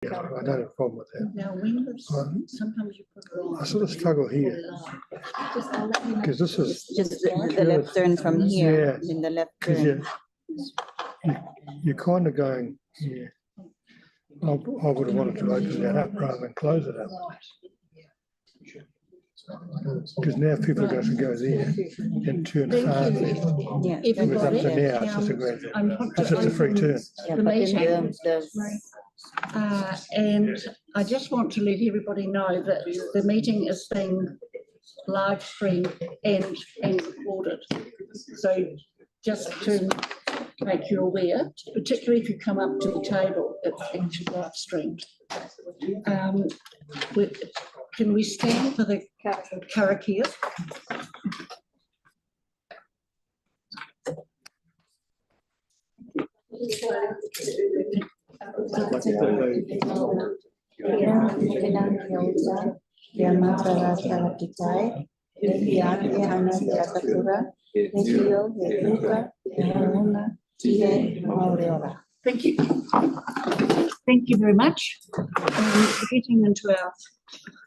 Yeah, I don't have a problem with that. Now, sometimes you put it on. I sort of struggle here because this is Just the left turn from here, yeah, in the left because turn. you're kind of going, yeah. I would have wanted to open that up rather than close it up. Because now people are going to go there and turn hard left. Yeah, Whereas up to left. now, it's just a gradual. I want It's to just a free open turn. Yeah, the but in meeting. And I just want to let everybody know that the meeting is being live streamed and recorded. So just to make you aware, particularly if you come up to the table, it's actually live streamed. Can we stand for the karakia? Thank you. Thank you very much. Getting into our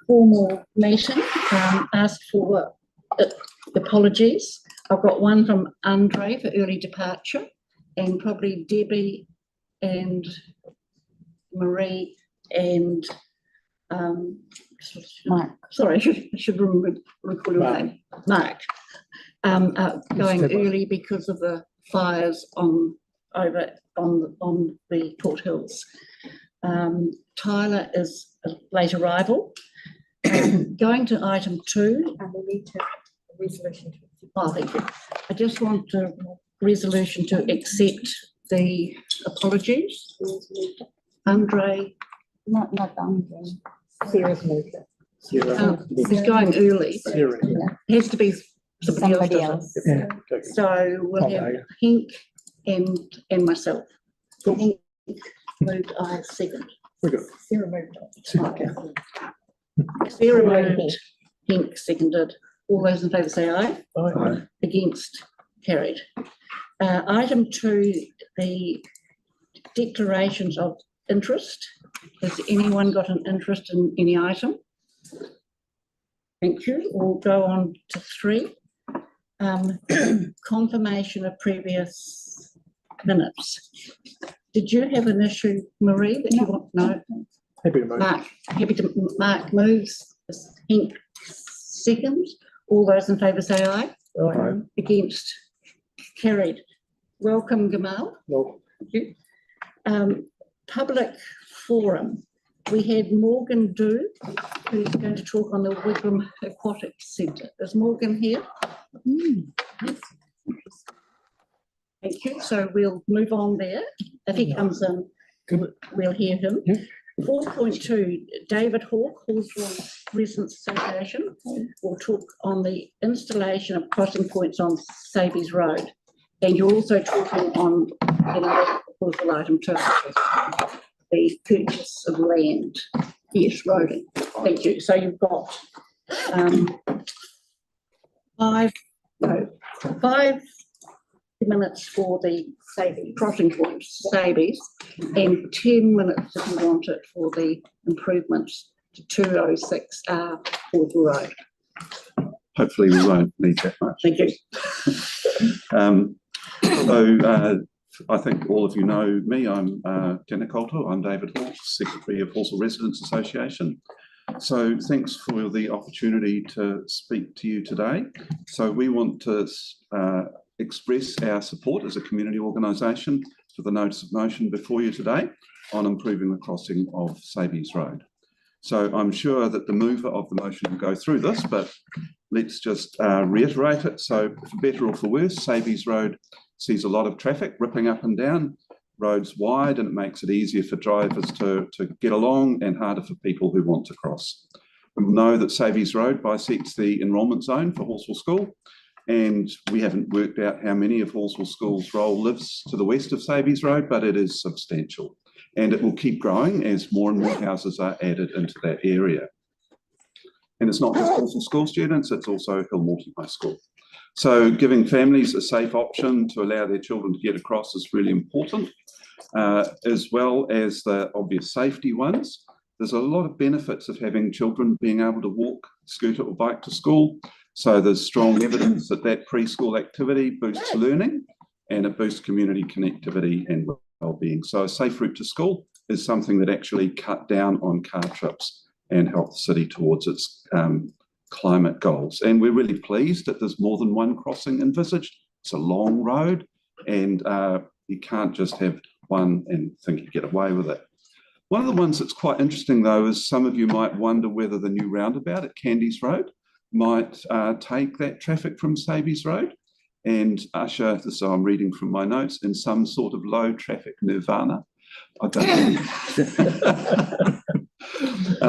formal meeting, ask for apologies. I've got one from Andre for early departure, and probably Debbie and Marie and Mark. Sorry, I should recall your name. Mark. Going early because of the fires on the Port Hills. Tyler is a late arrival. Going to item 2. And we need to resolution. Thank you. I just want a resolution to accept the apologies. Andre. Not Andre. Sarah's moved it. He's going early. It has to be somebody else. Yeah. So we'll have Hank and myself. Hank moved, I second. Sarah moved it. Sarah moved, Hank seconded. All those in favour say aye. Aye. Against, carried. Item 2, the declarations of interest. Has anyone got an interest in any item? Thank you. We'll go on to 3. Confirmation of previous minutes. Did you have an issue, Marie, that you want? No. Happy to move. Mark moves. Hank seconds. All those in favour say aye. Aye. Against, carried. Welcome, Gamal. No. Thank you. Public forum. We had Morgan Dew, who's going to talk on the Wigram Aquatic Centre. Is Morgan here? Yes. Thank you. So we'll move on there. If he comes in, we'll hear him. Yeah. 4.2, David Hawke, Halswell Residents Association, will talk on the installation of crossing points on Sabies Road. And you're also talking on another proposal item 2, the purchase of land. Yes, roading. Thank you. So you've got 5 minutes for the crossing points, Sabies, and 10 minutes if you want it for the improvements to 206 Portal Road. Hopefully we won't need that much. Thank you. I think all of you know me. I'm Tēnā koutou. I'm David Hawke, Secretary of Halswell Residents Association. So thanks for the opportunity to speak to you today. So we want to express our support as a community organisation for the notice of motion before you today on improving the crossing of Sabies Road. So I'm sure that the mover of the motion will go through this, but let's just reiterate it. So for better or for worse, Sabies Road sees a lot of traffic ripping up and down, roads wide, and it makes it easier for drivers to get along and harder for people who want to cross. We know that Sabies Road bisects the enrolment zone for Halswell School, and we haven't worked out how many of Halswell School's roll lives to the west of Sabies Road, but it is substantial. And it will keep growing as more and more houses are added into that area. And it's not just Halswell School students, it's also Hillmorton High School. So giving families a safe option to allow their children to get across is really important. as well as the obvious safety ones. There's a lot of benefits of having children being able to walk, scooter or bike to school. So there's strong evidence that preschool activity boosts learning and it boosts community connectivity and well-being. So a safe route to school is something that actually cut down on car trips and help the city towards its climate goals. And we're really pleased that there's more than one crossing envisaged. It's a long road and you can't just have one and think you get away with it. One of the ones that's quite interesting though is some of you might wonder whether the new roundabout at Candies Road might take that traffic from Sabies Road and usher, so I'm reading from my notes, in some sort of low traffic nirvana. I don't think.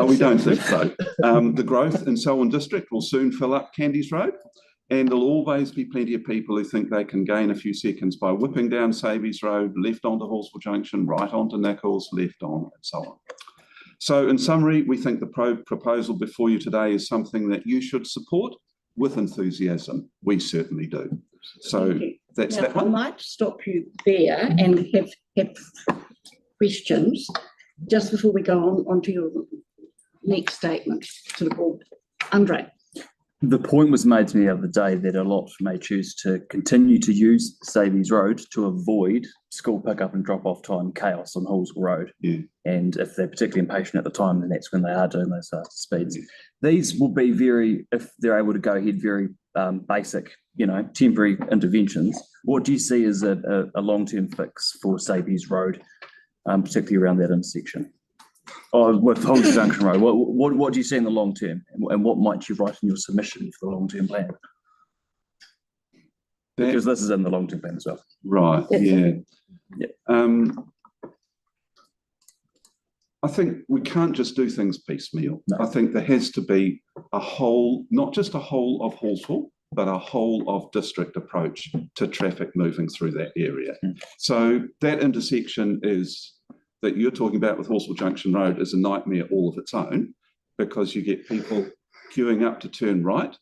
We don't think so. The growth in Selwyn District will soon fill up Candies Road, and there'll always be plenty of people who think they can gain a few seconds by whipping down Sabies Road, left onto Halswell Junction, right onto Nichols, left on, and so on. So in summary, we think the proposal before you today is something that you should support with enthusiasm. We certainly do. So that's that one. I might stop you there and have questions just before we go on to your next statement to the board. Andre. The point was made to me the other day that a lot may choose to continue to use Sabies Road to avoid school pick-up and drop-off time chaos on Halswell Road. Yeah. And if they're particularly impatient at the time, then that's when they are doing those faster speeds. These will be if they're able to go ahead, very basic, temporary interventions. What do you see as a long-term fix for Sabies Road, particularly around that intersection? With Halswell Junction Road, what do you see in the long term, and what might you write in your submission for the long term plan? Because this is in the long term plan as well. Right. Yeah. I think we can't just do things piecemeal. No. I think there has to be a whole, not just a whole of Halswell, but a whole of district approach to traffic moving through that area. So that intersection that you're talking about with Halswell Junction Road is a nightmare all of its own, because you get people queuing up to turn right,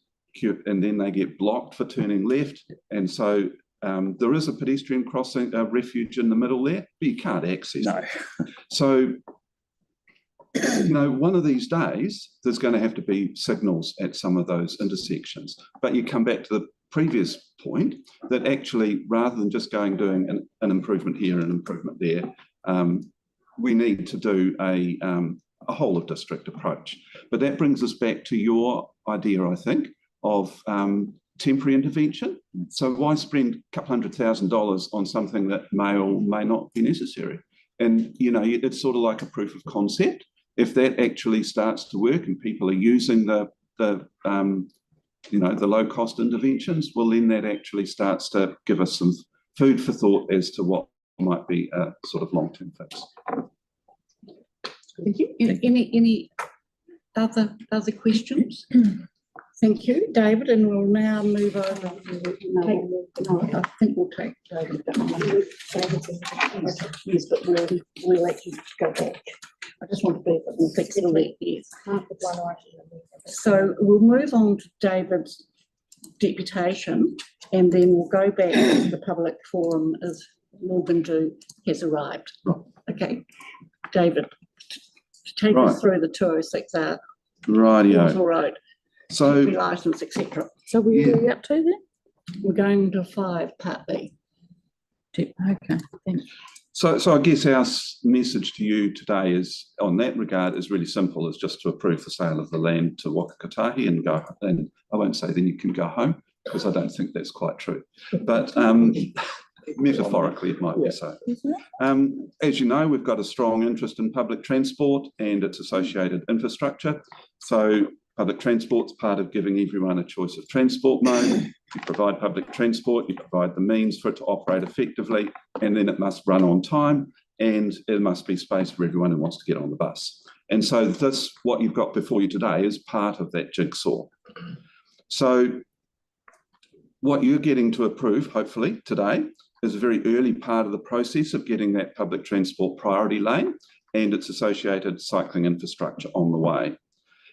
and then they get blocked for turning left. And so there is a pedestrian crossing, refuge in the middle there, but you can't access it. So, one of these days, there's going to have to be signals at some of those intersections. But you come back to the previous point that actually, rather than just doing an improvement here and an improvement there, we need to do a whole of district approach. But that brings us back to your idea, I think, of temporary intervention. So why spend a couple $100,000 on something that may or may not be necessary? And, it's sort of like a proof of concept. If that actually starts to work and people are using the low cost interventions, well, then that actually starts to give us some food for thought as to what might be a sort of long-term fix. Thank you. Any other questions? Thank you, David, and we'll now move over. I think we'll take David. Yes, but we'll let you go back. I just want to be a bit more flexible. Yes. So we'll move on to David's deputation, and then we'll go back to the public forum as Morgan has arrived. Right. Okay, David, take us through the 206R. Rightio. Road. So license, etc. So we're really up to then? We're going to 5, Part B. Okay, thanks. So I guess our message to you today is, on that regard, is really simple. It's just to approve the sale of the land to Wakakatahi and go. And I won't say then you can go home, because I don't think that's quite true. But metaphorically, it might be so. As you know, we've got a strong interest in public transport and its associated infrastructure. So public transport's part of giving everyone a choice of transport mode. You provide public transport, you provide the means for it to operate effectively, and then it must run on time, and it must be space for everyone who wants to get on the bus. And so what you've got before you today is part of that jigsaw. So what you're getting to approve, hopefully, today, is a very early part of the process of getting that public transport priority lane and its associated cycling infrastructure on the way.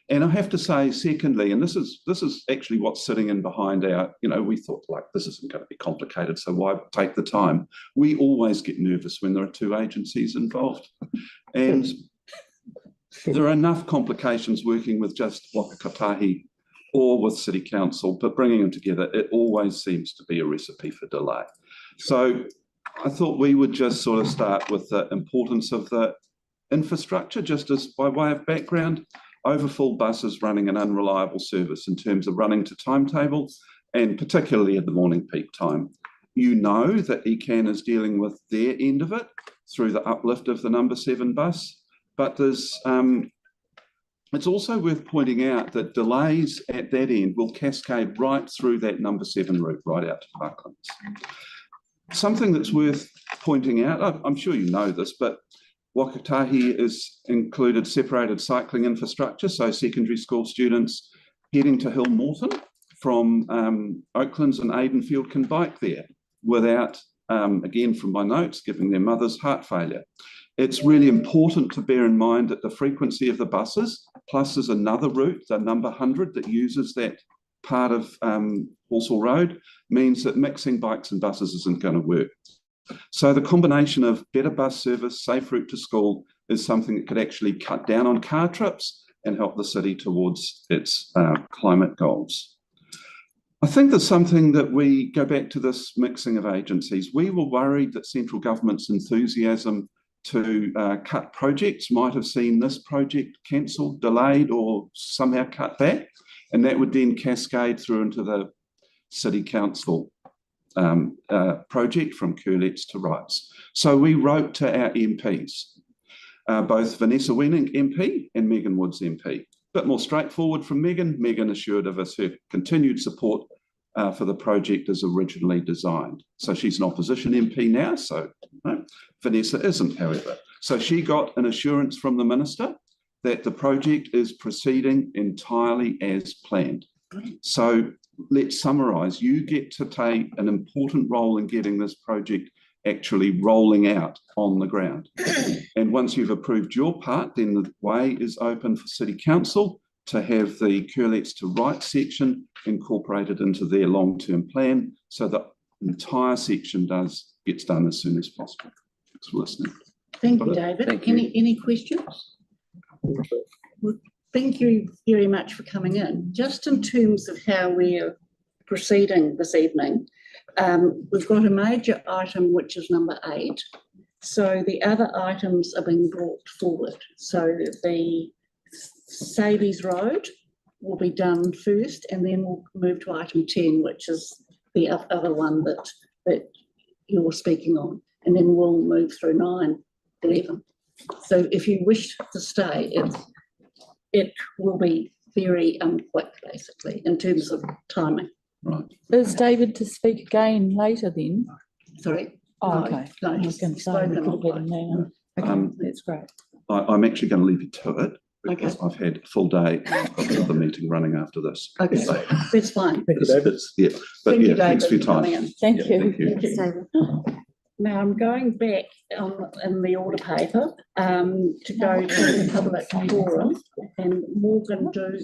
And I have to say, secondly, and this is actually what's sitting in behind our, we thought like this isn't going to be complicated, so why take the time? We always get nervous when there are two agencies involved. And there are enough complications working with just Waka Kotahi or with City Council, but bringing them together, it always seems to be a recipe for delay. So I thought we would just sort of start with the importance of the infrastructure, just as by way of background. Overfull buses running an unreliable service in terms of running to timetable, and particularly at the morning peak time. You know that ECAN is dealing with their end of it through the uplift of the number 7 bus, but there's it's also worth pointing out that delays at that end will cascade right through that number 7 route, right out to Parklands. Something that's worth pointing out, I'm sure you know this, but Wakatahi has included separated cycling infrastructure, so secondary school students heading to Hill Morton from Oaklands and Aidenfield can bike there without, again from my notes, giving their mothers heart failure. It's really important to bear in mind that the frequency of the buses, plus there's another route, the number 100, that uses that part of Halswell Road, means that mixing bikes and buses isn't going to work. So the combination of better bus service, safe route to school is something that could actually cut down on car trips and help the city towards its climate goals. I think there's something that we go back to this mixing of agencies. We were worried that central government's enthusiasm to cut projects might have seen this project cancelled, delayed, or somehow cut back, and that would then cascade through into the City Council project from Curlets to Rights. So we wrote to our MPs, both Vanessa Wenning MP and Megan Woods MP. Bit more straightforward from Megan. Megan assured of us her continued support for the project as originally designed. So she's an opposition MP now, so no, Vanessa isn't, however. So she got an assurance from the Minister that the project is proceeding entirely as planned. So let's summarise. You get to take an important role in getting this project actually rolling out on the ground. And once you've approved your part, then the way is open for City Council to have the Curlets to Rights section incorporated into their long-term plan, so the entire section gets done as soon as possible. Thanks for listening. Thank you, David. Thank you. Any questions? Well, thank you very much for coming in. Just in terms of how we're proceeding this evening, we've got a major item which is number 8. So the other items are being brought forward. So the Savies Road will be done first, and then we'll move to item 10, which is the other one that you're speaking on, and then we'll move through 9, 11. So if you wish to stay, it will be very quick, basically, in terms of timing. Right. Is David to speak again later then? Sorry. Oh, No, okay. no, I was he's going to say, spoken we could on let him now. Okay, Um, that's great. I'm actually going to leave you to it because Okay. I've had a full day. I've got another meeting running after this. Okay, So that's fine. yeah, but Thank yeah, you, thanks for David, your for coming time. in. Thank Yeah, you. thank you. Thank you. Now I'm going back in the order paper to go to the public forum, and Morgan, do.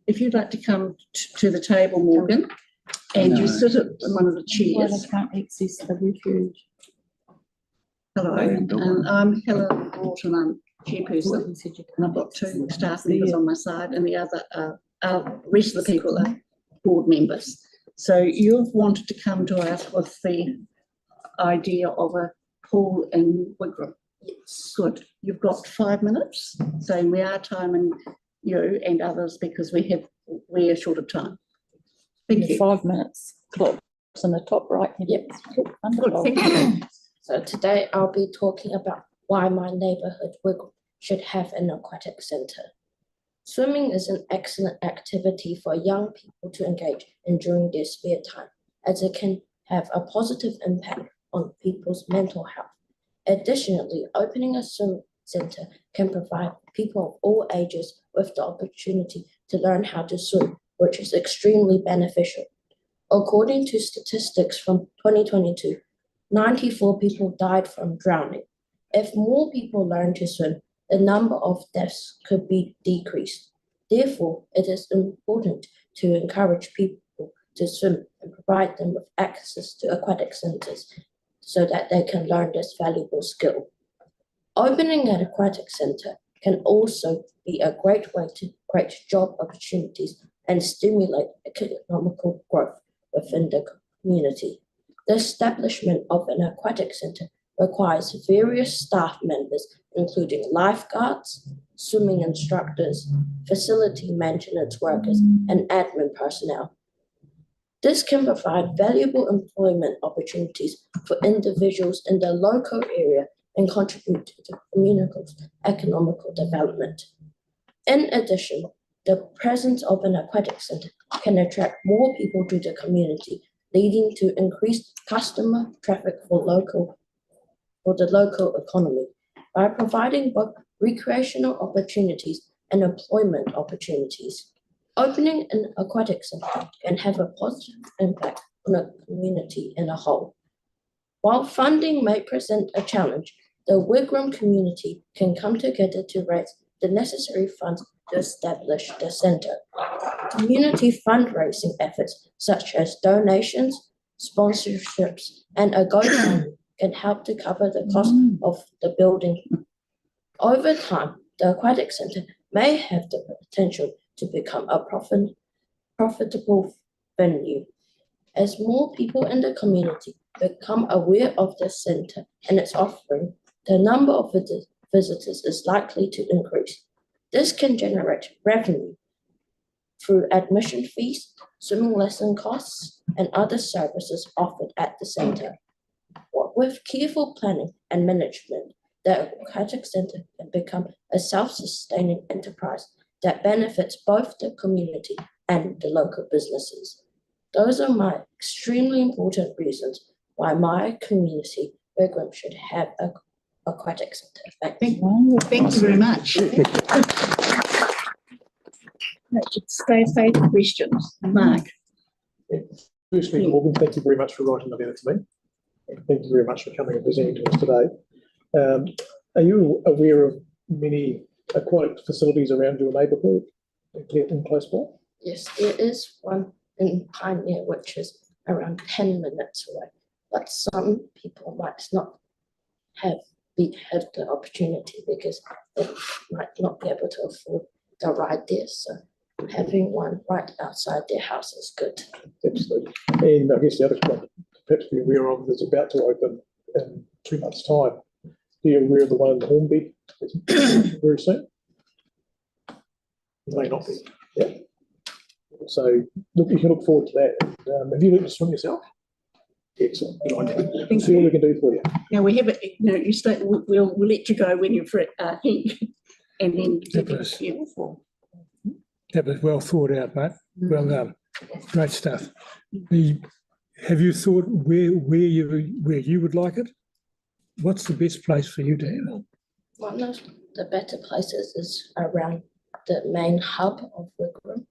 If you'd like to come to the table, Morgan, and you sit at one of the Well, chairs. I can't access the refuge. Hello, and I'm Helen Broughton, I'm chairperson, He said you and I've got 2 staff members on my side, and the other rest of the people are board members. So you've wanted to come to us with the idea of a pool in Wigram. Good. You've got 5 minutes, so we are timing you and others because we're short of time. Thank you. 5 minutes. Clock in the top right. Yep. Good, Wonderful. thank you. So today I'll be talking about why my neighbourhood Wigram should have an aquatic centre. Swimming is an excellent activity for young people to engage in during their spare time, as it can have a positive impact on people's mental health. Additionally, opening a swim centre can provide people of all ages with the opportunity to learn how to swim, which is extremely beneficial. According to statistics from 2022, 94 people died from drowning. If more people learn to swim, the number of deaths could be decreased. Therefore, it is important to encourage people to swim and provide them with access to aquatic centres so that they can learn this valuable skill. Opening an aquatic centre can also be a great way to create job opportunities and stimulate economical growth within the community. The establishment of an aquatic centre requires various staff members, including lifeguards, swimming instructors, facility maintenance workers, and admin personnel. This can provide valuable employment opportunities for individuals in the local area and contribute to the community's economical development. In addition, the presence of an aquatic centre can attract more people to the community, leading to increased customer traffic for the local economy. By providing both recreational opportunities and employment opportunities, opening an aquatic centre can have a positive impact on a community in a whole. While funding may present a challenge, the Wigram community can come together to raise the necessary funds to establish the centre. Community fundraising efforts such as donations, sponsorships, and a GoFundMe can help to cover the cost of the building. Over time, the aquatic centre may have the potential to become a profitable venue. As more people in the community become aware of the centre and its offering, the number of visitors is likely to increase. This can generate revenue through admission fees, swimming lesson costs, and other services offered at the centre. With careful planning and management, the aquatic centre can become a self-sustaining enterprise that benefits both the community and the local businesses. Those are my extremely important reasons why my community, Wigram, should have an aquatic centre. Thank you. Thank you very much. Stay questions. Mark. Firstly, Morgan, thank you very much for writing the letter to me. Thank you very much for coming and presenting to us today. Are you aware of many aquatic facilities around your neighbourhood in close by? Yes, there is one in Pioneer, which is around 10 minutes away, but some people might not have the opportunity because they might not be able to afford the ride there. So having one right outside their house is good. Absolutely. And I guess the other one perhaps be aware of is about to open in 2 months' time. Are you aware of the one in Hornby very soon? May not be. Yeah. So look, you can look forward to that. Have you learned to swim yourself? Excellent. Good on you. Let's see what we can do for you. Now we have it. No, you stay. We'll let you go when you're free, and then That was well thought out, mate. Well done. Great stuff. Have you thought where you would like it? What's the best place for you to have it? One of the better places is around the main hub of Wigram,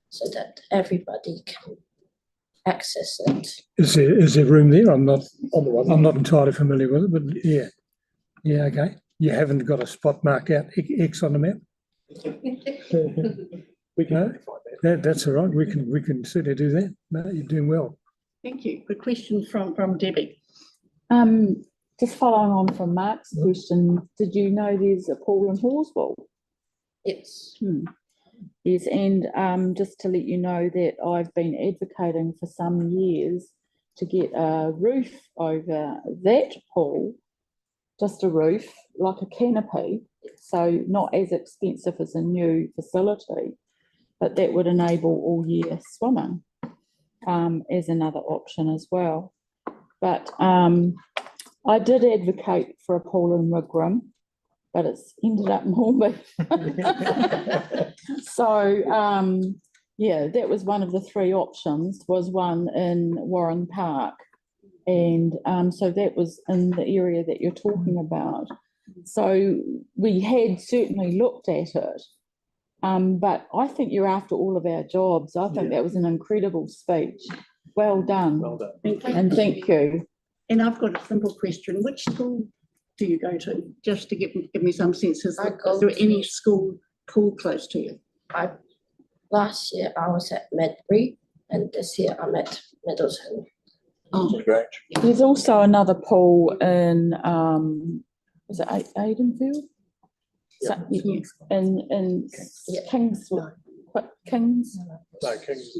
so that everybody can access it. Is there room there? I'm not entirely familiar with it, but yeah, okay. You haven't got a spot marked out X on the map. We can find that's all right. We can certainly do that. No, you're doing well. Thank you. Good question from Debbie. Just following on from Mark's question, did you know there's a pool in Halswell? Yes. Yes, and just to let you know that I've been advocating for some years to get a roof over that pool, just a roof, like a canopy, so not as expensive as a new facility, but that would enable all year swimming as another option as well. But I did advocate for a pool in Wigram, but it's ended up in Hornby. So, yeah, that was one of the three options, was one in Warren Park. And so that was in the area that you're talking about. So we had certainly looked at it, but I think you're after all of our jobs. I think that was an incredible speech. Well done. Well done. Thank you. And thank you. And I've got a simple question. Which school do you go to? Just to give me some sense. Is I go there to- any school pool close to you? Last year I was at Medbury, and this year I'm at Middleton. Oh, There's also another pool in, is it Aidenfield? So, in Yeah. Kings, Kings, No, Kings,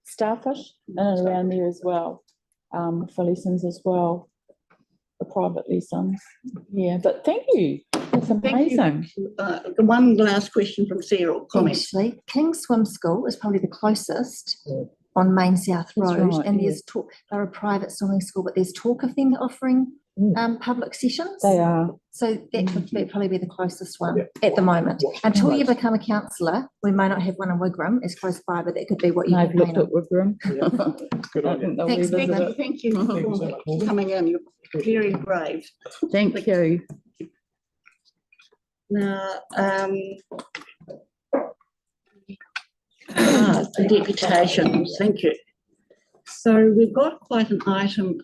Starfish, and around there as well, for lessons as well, the private lessons. Yeah, but thank you, that's Thank you. amazing. one last question from Sarah, or comment. Actually, King's Swim School is probably the closest on Main South That's Road, right, and yeah. there's talk, they're a private swimming school, but there's talk of them offering public sessions. They are. So that could probably be the closest one Yeah. at the moment. Watch the Until you space. become a councillor, we may not have one in Wigram as close by, but that could be what you I've could looked plan at on. Wigram. Good I on you. think they'll Thanks, revisit Megan. it. Thank you Thank you so for much, Morgan. coming in. You're very brave. Thank you. Now, the deputations, thank you. So we've got quite an item,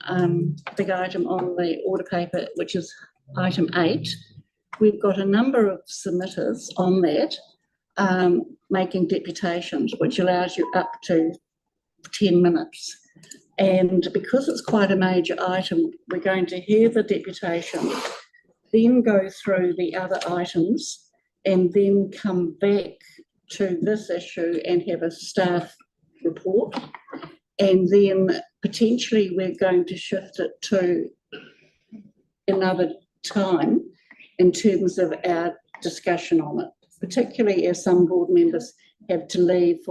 big item on the order paper, which is item 8. We've got a number of submitters on that, making deputations, which allows you up to 10 minutes. And because it's quite a major item, we're going to hear the deputation, then go through the other items, and then come back to this issue and have a staff report. And then potentially we're going to shift it to another time in terms of our discussion on it, particularly as some board members have to leave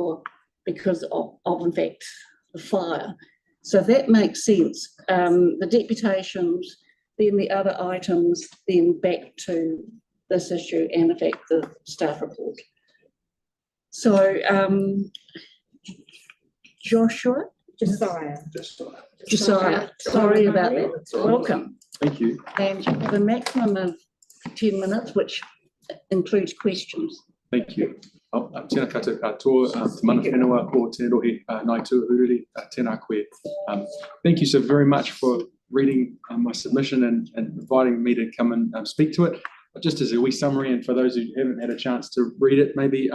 because of in fact, the fire. So that makes sense. The deputations, then the other items, then back to this issue and in fact the staff report. So Josiah, sorry about that. Welcome. Thank you. And you have a maximum of 10 minutes, which includes questions. Thank you. Tēnā koutou katoa, te mana whenua o te rohe nai tuahururi, tēnā koe. Thank you so very much for reading my submission and inviting me to come and speak to it. Just as a wee summary, and for those who haven't had a chance to read it, maybe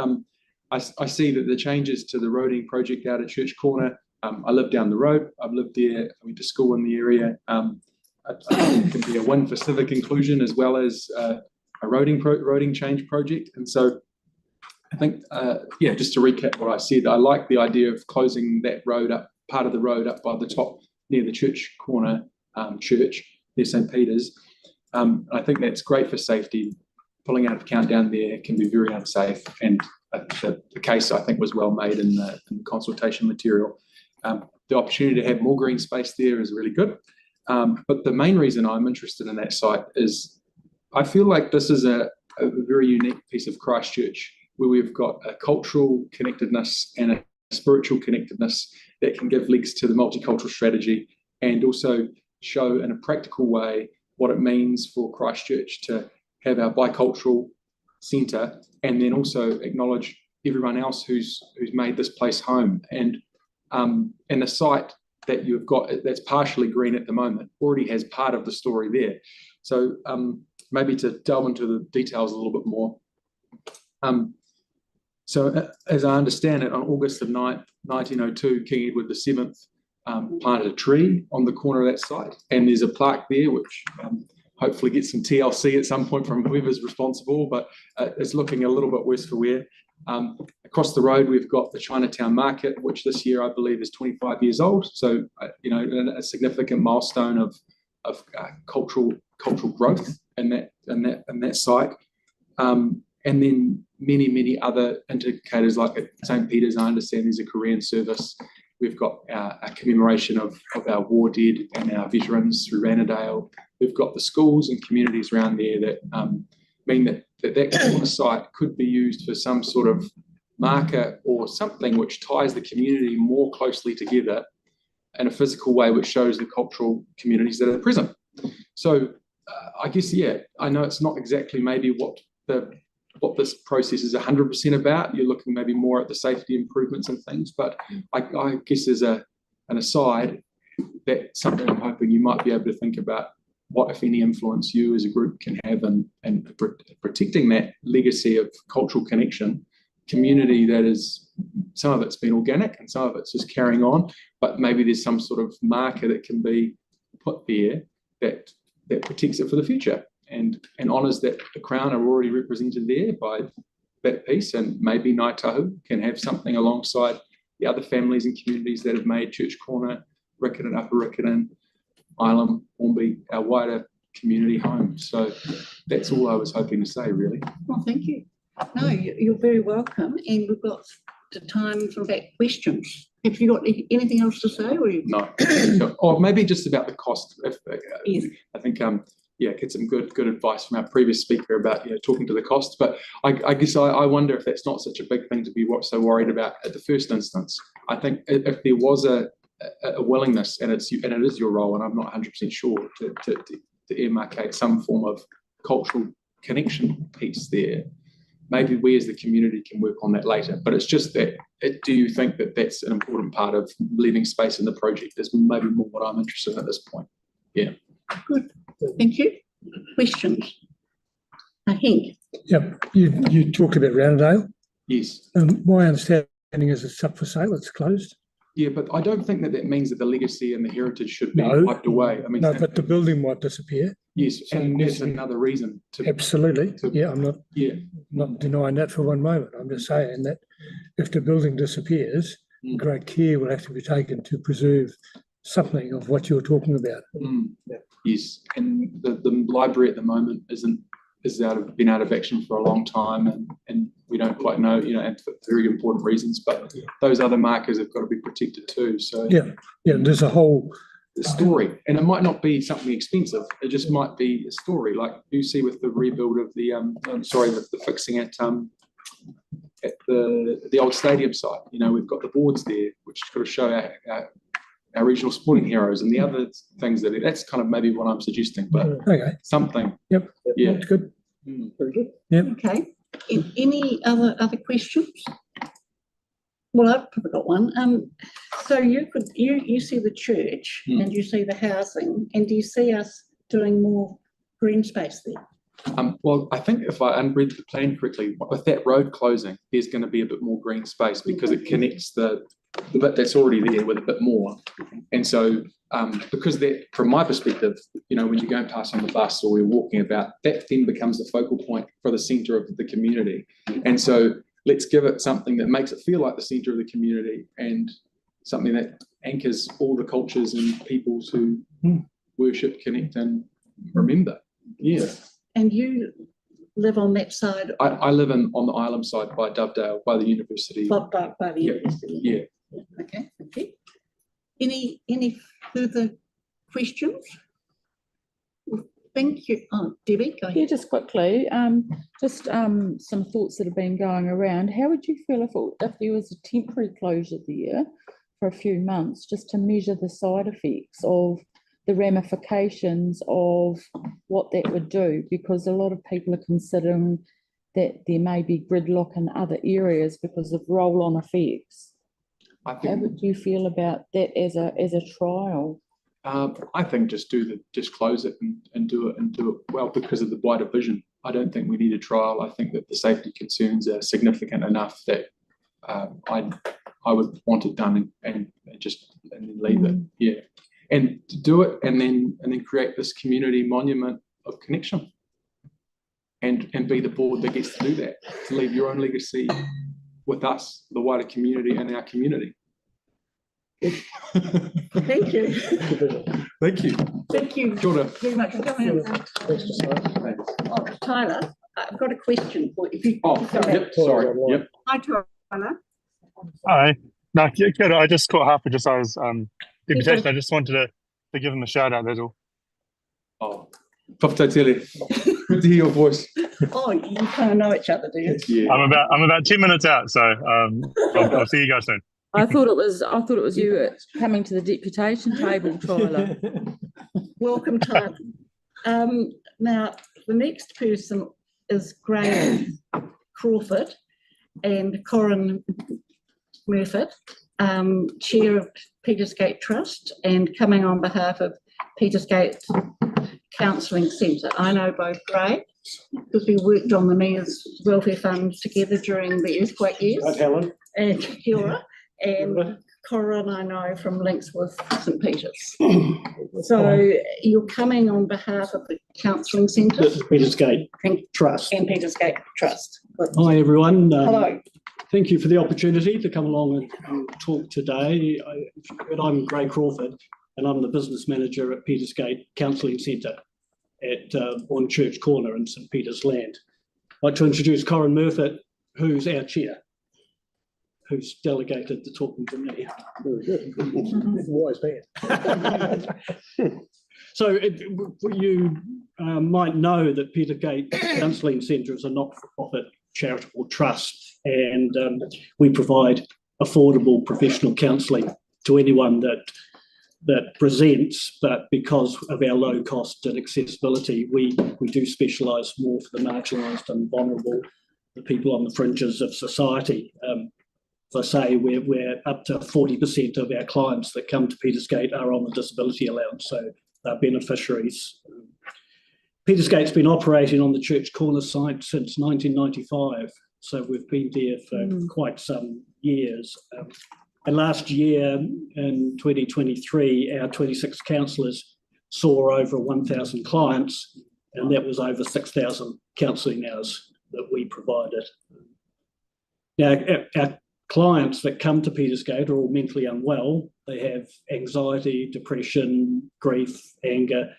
I see that the changes to the roading project out at Church Corner, I live down the road, I've lived there, I went to school in the area. I think it can be a win for civic inclusion as well as a roading change project. And so I think, just to recap what I said, I like the idea of closing that road up, part of the road up by the top near the Church Corner church, near St. Peter's. I think that's great for safety. Pulling out of Countdown there can be very unsafe, and the case I think was well made in the consultation material. The opportunity to have more green space there is really good. But the main reason I'm interested in that site is I feel like this is a very unique piece of Christchurch where we've got a cultural connectedness and a spiritual connectedness that can give legs to the multicultural strategy and also show in a practical way what it means for Christchurch to have our bicultural centre and then also acknowledge everyone else who's made this place home. And the site that you've got that's partially green at the moment already has part of the story there. So maybe to delve into the details a little bit more. So as I understand it, on August the 9th, 1902, King Edward VII planted a tree on the corner of that site, and there's a plaque there which hopefully gets some TLC at some point from whoever's responsible, but it's looking a little bit worse for wear. Across the road, we've got the Chinatown Market, which this year I believe is 25 years old. So, a significant milestone of cultural growth in that site. And then many other indicators, like at St. Peter's, I understand there's a Korean service. We've got a commemoration of our war dead and our veterans through Ranadale. We've got the schools and communities around there that mean that corner site could be used for some sort of marker or something which ties the community more closely together in a physical way, which shows the cultural communities that are present. So I guess, I know it's not exactly maybe what this process is 100% about. You're looking maybe more at the safety improvements and things, but I guess as an aside, that's something I'm hoping you might be able to think about what, if any, influence you as a group can have in protecting that legacy of cultural connection, community that is, some of it's been organic and some of it's just carrying on, but maybe there's some sort of marker that can be put there that protects it for the future and honours that the Crown are already represented there by that piece, and maybe Ngāi Tahu can have something alongside the other families and communities that have made Church Corner, Riccarton, Upper Riccarton, Ilam, Hornby, our wider community home. So that's all I was hoping to say, really. Well, thank you. No, you're very welcome, and we've got the time for back questions. Have you got anything else to say? Or No. Or maybe just about the cost. Yes. I think get some good advice from our previous speaker about talking to the cost. But I guess I wonder if that's not such a big thing to be so worried about at the first instance. I think if there was a willingness, and it is your role, and I'm not 100% sure to earmarcate some form of cultural connection piece there. Maybe we as the community can work on that later, but it's just that, do you think that that's an important part of leaving space in the project? Is maybe more what I'm interested in at this point. Yeah. Good. Thank you. Questions? I think. Yeah, you talked about Rounderdale. Yes. My understanding is it's up for sale, it's closed. Yeah, but I don't think that means that the legacy and the heritage should be wiped away. I mean, no, but the building might disappear. Yes, so and that's another reason to absolutely. I'm not denying that for one moment. I'm just saying that if the building disappears, great care will have to be taken to preserve something of what you're talking about. Yes, and the library at the moment been out of action for a long time, and we don't quite know, and for very important reasons. But those other markers have got to be protected too. So there's a whole story, and it might not be something expensive. It just might be a story, like you see with the rebuild of the fixing at the old stadium site. We've got the boards there, which got to show our regional sporting heroes and the other things that's kind of maybe what I'm suggesting, but something. Yep. Yeah. That's good. Very good. Yep. Okay. Any other questions? Well, I've probably got one. So you see the church and you see the housing, and do you see us doing more green space there? Well, I think if I read the plan correctly, with that road closing, there's going to be a bit more green space because it connects the bit that's already there with a bit more. And so, because that, from my perspective, when you're going past on the bus or we're walking about, that then becomes the focal point for the centre of the community. And so let's give it something that makes it feel like the centre of the community and something that anchors all the cultures and peoples who worship, connect and remember. Yeah. And you live on that side? I live on the Ilam side by Dovedale, by the university. By the university. Yeah. Okay, thank you. Any further questions? Thank you. Oh, Debbie, go ahead. Yeah, just quickly, some thoughts that have been going around. How would you feel if there was a temporary closure there for a few months, just to measure the side effects of the ramifications of what that would do? Because a lot of people are considering that there may be gridlock in other areas because of roll-on effects. How would you feel about that as a trial? I think just close it and do it well because of the wider vision. I don't think we need a trial. I think that the safety concerns are significant enough that I would want it done and then leave it. Yeah, and to do it and then create this community monument of connection. And be the board that gets to do that, to leave your own legacy with us, the wider community and our community. Thank you. Thank you. Thank you very much for coming. Oh, Tyler, I've got a question for you. Sorry. Yep. Hi, Tyler. Hi. No, good. I just caught half of Josiah's deputation. I just wanted to give him a shout out, that's all. Oh, Paftatili. Good to hear your voice. Oh, you kind of know each other, do you? Yeah. I'm about 10 minutes out, so I'll see you guys soon. I thought it was you coming to the deputation table, Tyler. Welcome, Tyler. Now, the next person is Graham Crawford and Corin Murfitt, Chair of Petersgate Trust, and coming on behalf of Petersgate Counselling Centre. I know both Ray, because we worked on the Mayor's Welfare Fund together during the earthquake years, Right, Helen? and kia ora, and Corin I know from links with St Peter's. So you're coming on behalf of the Counselling Centre? This is Petersgate and, Trust. and Petersgate Trust. Hi, everyone. Hello. Thank you for the opportunity to come along and talk today. I'm Gray Crawford, and I'm the business manager at Petersgate Counselling Centre at on Church Corner in St Peter's Land. I'd like to introduce Corin Murfitt, who's our chair, who's delegated the talking to me. Very good. Wise man. So you might know that Petersgate Counselling Centre is a not-for-profit charitable trust, and we provide affordable professional counselling to anyone that presents, but because of our low cost and accessibility, we do specialise more for the marginalised and vulnerable, the people on the fringes of society. As I say, we're up to 40% of our clients that come to Petersgate are on the disability allowance, so they're beneficiaries. Petersgate's been operating on the Church Corner site since 1995, so we've been there for quite some years. And last year, in 2023, our 26 counsellors saw over 1,000 clients, and that was over 6,000 counselling hours that we provided. Now, our clients that come to Petersgate are all mentally unwell. They have anxiety, depression, grief, anger,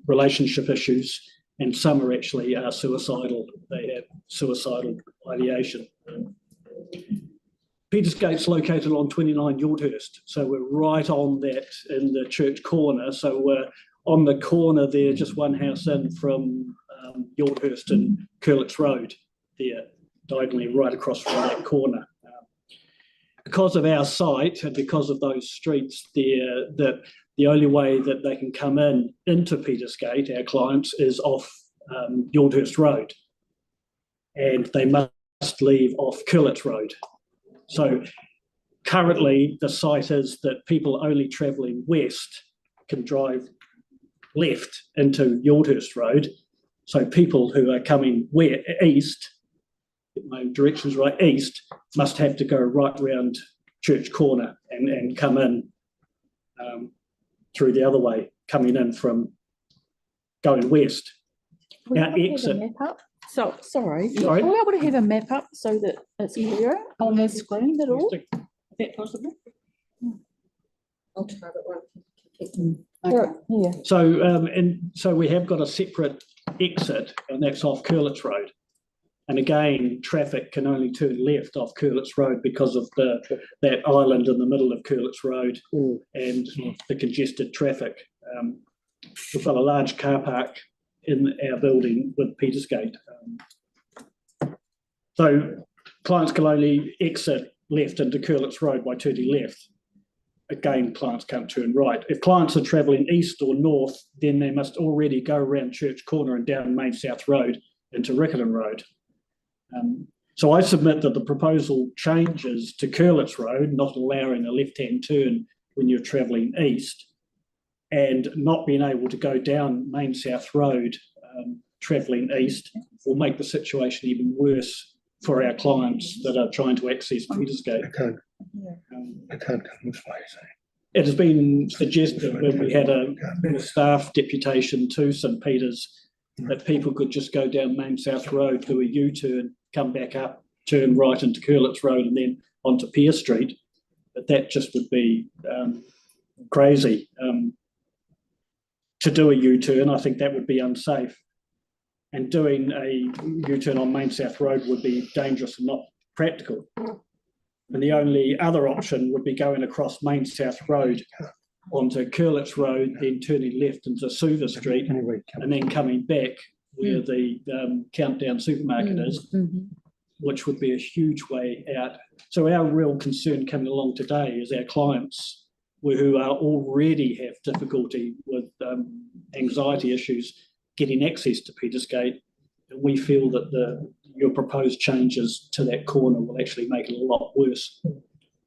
relationship issues, and some are actually suicidal. They have suicidal ideation. Petersgate's located on 29 Yordhurst, so we're right on that in the Church Corner. So we're on the corner there, just one house in from Yordhurst and Curlitz Road there, diagonally right across from that corner. Because of our site and because of those streets there, that the only way that they can come into Petersgate, our clients, is off Yordhurst Road, and they must leave off Curlitz Road. So currently the site is that people only travelling west can drive left into Yordhurst Road. So people who are coming east, if my direction's right, east, must have to go right round Church Corner and come in through the other way, coming in from going west. Our exit. So, sorry, are we able to have a map up so that it's clearer on the screen at all? Is that possible? I'll try that one. Okay. Yeah. So we have got a separate exit, and that's off Curlitz Road. And again, traffic can only turn left off Curlitz Road because of that island in the middle of Curlitz Road and the congested traffic. We've got a large car park in our building with Petersgate. So clients can only exit left into Curlitz Road by turning left. Again, clients can't turn right. If clients are travelling east or north, then they must already go around Church Corner and down Main South Road into Riccarton Road. So I submit that the proposal changes to Curlitz Road, not allowing a left-hand turn when you're travelling east, and not being able to go down Main South Road travelling east will make the situation even worse for our clients that are trying to access Petersgate. I can't come this way. So. It has been suggested when we had a staff deputation to St Peter's that people could just go down Main South Road, do a U-turn, come back up, turn right into Curlitz Road and then onto Pier Street. But that just would be crazy. To do a U-turn, I think that would be unsafe. And doing a U-turn on Main South Road would be dangerous and not practical. And the only other option would be going across Main South Road onto Curlitz Road, then turning left into Suva Street, and then coming back where the Countdown supermarket is, which would be a huge way out. So our real concern coming along today is our clients who are already have difficulty with anxiety issues getting access to Petersgate. And we feel that your proposed changes to that corner will actually make it a lot worse.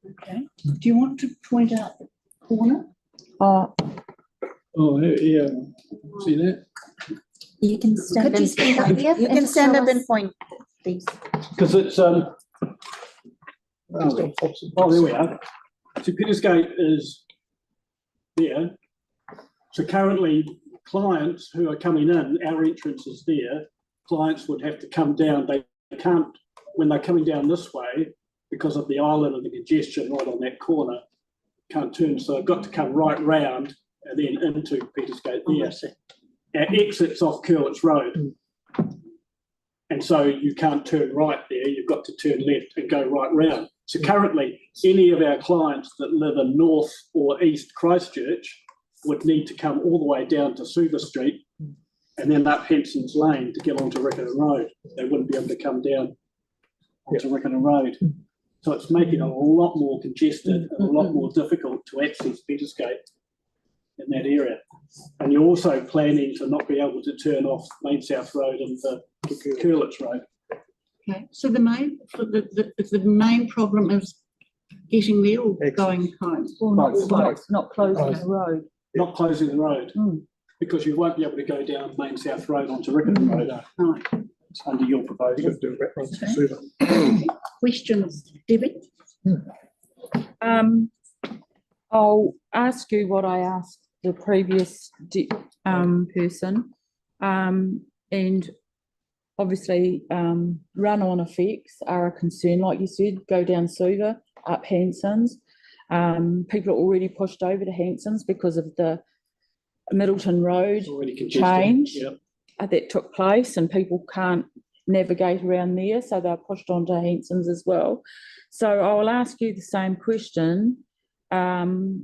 Okay. Do you want to point out the corner? Oh, yeah, see that? You can stand Could you stand up here? You and can just stand show up us- and point, please. Because it's, oh, there we are. So Petersgate is there. So currently, clients who are coming in, our entrance is there. Clients would have to come down. They can't, when they're coming down this way, because of the island and the congestion right on that corner, can't turn. So they've got to come right round and then into Petersgate there. Our exit's off Curlett's Road. And so you can't turn right there. You've got to turn left and go right round. So currently, any of our clients that live in North or East Christchurch would need to come all the way down to Suva Street and then up Henson's Lane to get onto Riccarton Road. They wouldn't be able to come down onto Riccarton Road. So it's making it a lot more congested and a lot more difficult to access Petersgate in that area. And you're also planning to not be able to turn off Main South Road into Curlett's Road. Okay, so the main problem is getting there or going home? Or not closing the road. Not closing the road, because you won't be able to go down Main South Road onto Riccarton Road. Right. It's under your proposal. Questions, Debbie? I'll ask you what I asked the previous person. And obviously, run-on effects are a concern. Like you said, go down Suva, up Hanson's. People are already pushed over to Hanson's because of the Middleton Road change that took place, and people can't navigate around there, so they're pushed onto Hanson's as well. So I will ask you the same question.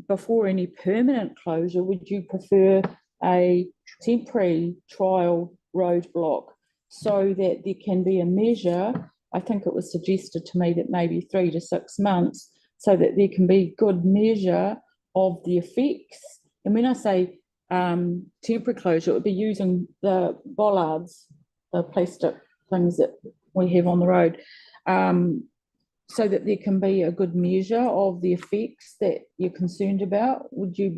Before any permanent closure, would you prefer a temporary trial roadblock so that there can be a measure? I think it was suggested to me that maybe 3 to 6 months, so that there can be good measure of the effects. And when I say temporary closure, it would be using the bollards, the plastic things that we have on the road, so that there can be a good measure of the effects that you're concerned about. Would you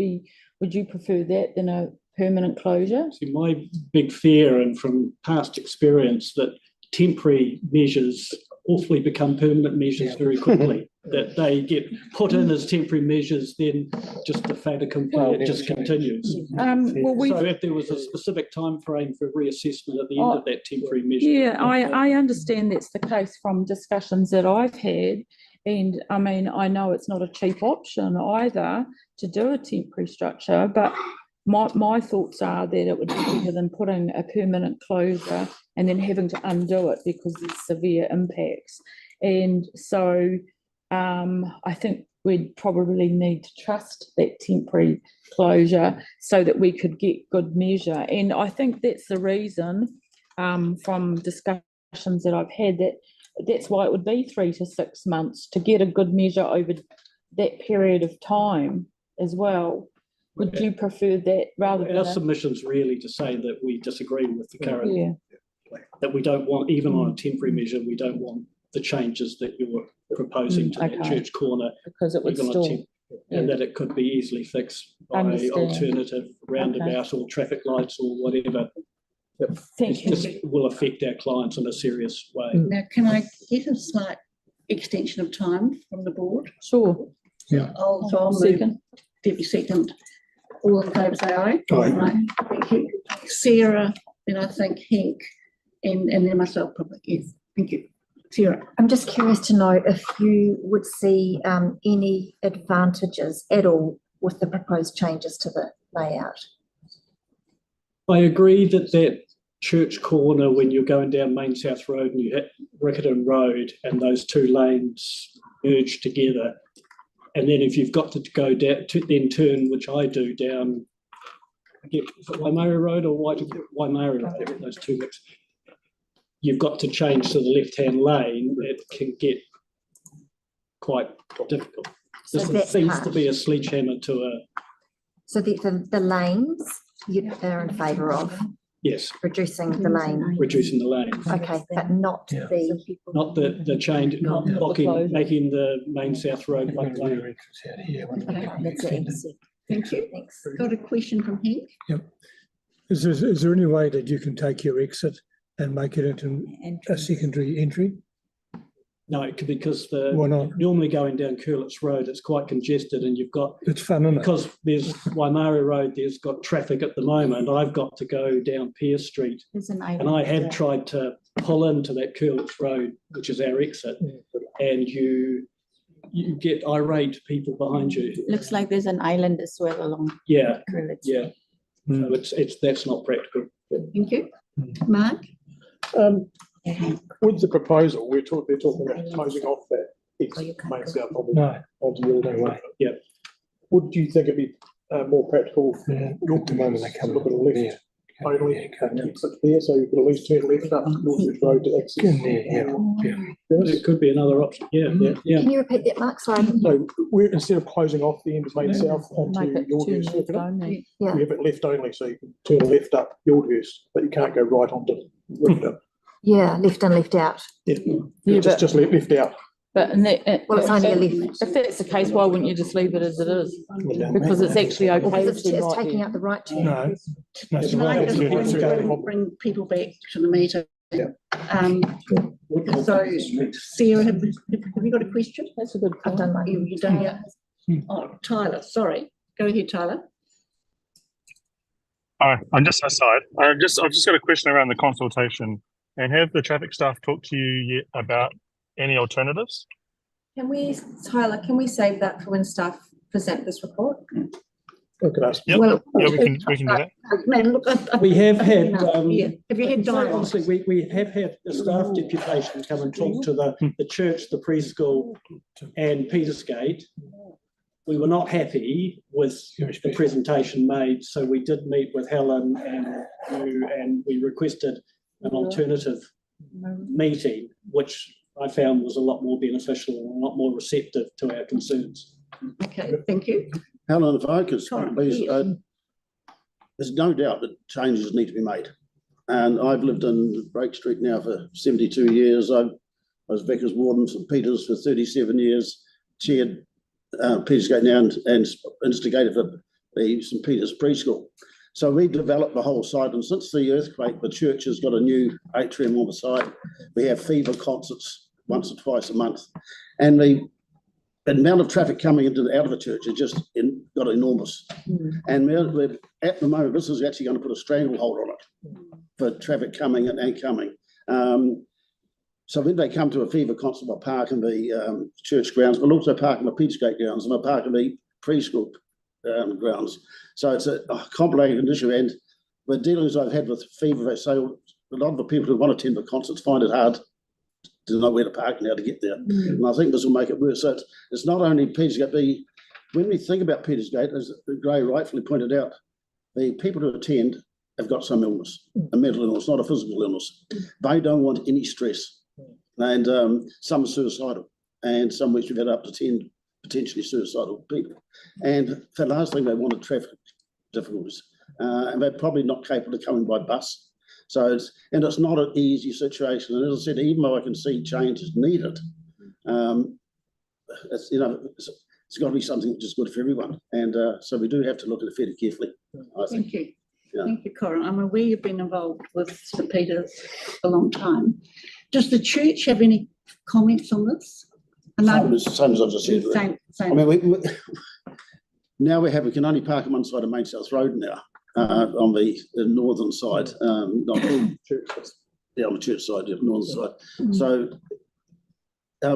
prefer that than a permanent closure? See, my big fear, and from past experience, that temporary measures awfully become permanent measures very quickly. That they get put in as temporary measures, then just the fait accompli, it just continues. So if there was a specific time frame for reassessment at the end of that temporary measure. Yeah, I understand that's the case from discussions that I've had. And I mean, I know it's not a cheap option either to do a temporary structure, but my thoughts are that it would be better than putting a permanent closure and then having to undo it because there's severe impacts. And so I think we'd probably need to trust that temporary closure so that we could get good measure. And I think that's the reason from discussions that I've had, that's why it would be 3 to 6 months to get a good measure over that period of time as well. Would you prefer that rather than... Our submission's really to say that we disagree with the current, that we don't want, even on a temporary measure, we don't want the changes that you're proposing to that church corner. Because it would still... And that it could be easily fixed by alternative roundabout or traffic lights or whatever. Thank you. It just will affect our clients in a serious way. Now, can I get a slight extension of time from the board? Sure. Yeah. I'll move. Second. Debbie second. All in favour say aye. Aye. Right. Thank you. Sarah, then I think Henk, and then myself probably. Yes. Thank you. Sarah. I'm just curious to know if you would see any advantages at all with the proposed changes to the layout. I agree that church corner, when you're going down Main South Road and you hit Riccarton Road and those two lanes merge together, and then if you've got to go down, then turn, which I do, down, is it Waimara Road or Waimara Road? I get those two mixed. You've got to change to the left-hand lane. It can get quite difficult. So This seems to be a sledgehammer to a... So the lanes they're in favour of? Yes. Reducing the lane? Reducing the lanes. Okay, but not the... Not the change, blocking, making the Main South Road one lane. Okay, that's it. Thank you. Thanks. Got a question from Hank? Is there any way that you can take your exit and make it into a secondary entry? No, because Why not? normally going down Curlett's Road, it's quite congested and you've got, It's fun, isn't it? because there's Waimari Road, there's got traffic at the moment. I've got to go down Pierce Street There's an and I have tried to pull into that Curlett's Road, which is our exit, and you get irate people behind you. Looks like there's an island as well along. Yeah, Curlett's. yeah. So that's not practical. Thank you. Mark? With the proposal, they're talking about closing off that exit main south onto your way. Yeah. Would you think it'd be more practical? At the moment, they come Look at a up left there. only exit there, so you could at least turn left up Northwich Road to exit. It could be another option. Yeah. Can you repeat that, Mark? Sorry. So we're, instead of closing off the end of main south Make onto it your turn house, left only. Yeah. we have it left only, so you can turn left up Yordhurst, but you can't go right onto Riverton. Yeah, left in, left out. Yeah, Just left out. But in that, Well, it's only a left. if that's the case, why wouldn't you just leave it as it is? Because it's actually okay. Because to it's be right taking there. out the right turn. No. It's Can the I right just attitude. bring people back to the meeting? Yeah. So, Sarah, have you got a question? That's a good I've point. done mine. You done yet? Oh, Tyler, sorry. Go ahead, Tyler. Hi, I'm just aside. I've just got a question around the consultation. And have the traffic staff talked to you yet about any alternatives? Tyler, can we save that for when staff present this report? Look at us. Yep. Well, Yeah, we can do that. Man, look, We have had, yeah. Have you had dialogue? honestly, we have had a staff deputation come and talk to the church, the preschool and Petersgate. We were not happy with the presentation made, so we did meet with Helen and you, and we requested an alternative meeting, which I found was a lot more beneficial and a lot more receptive to our concerns. Okay, thank you. Helen, if I could speak, Sorry, please, yes. there's no doubt that changes need to be made. And I've lived in Brake Street now for 72 years. I was Vicar's Warden for Peters for 37 years, chaired Petersgate now and instigated for the St Peter's Preschool. So we developed the whole site, and since the earthquake, the church has got a new atrium on the site. We have fever concerts once or twice a month. And the amount of traffic coming into out of the church is just got enormous. And we're, at the moment, this is actually going to put a stranglehold on it for traffic coming and coming. So when they come to a fever concert, we'll park in the church grounds, but also park in the Petersgate grounds, and we'll park in the preschool grounds. So it's a complicated issue, and the dealings I've had with fever, so a lot of the people who want to attend the concerts find it hard to know where to park and how to get there. And I think this will make it worse. So it's not only Petersgate. When we think about Petersgate, as Gray rightfully pointed out, the people who attend have got some illness, a mental illness, not a physical illness. They don't want any stress. And some are suicidal, and some which we've had up to 10 potentially suicidal people. And the last thing they want are traffic difficulties. And they're probably not capable of coming by bus. So it's not an easy situation. And as I said, even though I can see change is needed, it's got to be something which is good for everyone. And so we do have to look at it fairly carefully, I think. Thank you. Yeah. Thank you, Corin. I'm aware you've been involved with St Peter's a long time. Does the church have any comments on this? Same as I've just said. Same. I mean, now we can only park on one side of Main South Road now, on the northern side, not on the church side, the northern side. So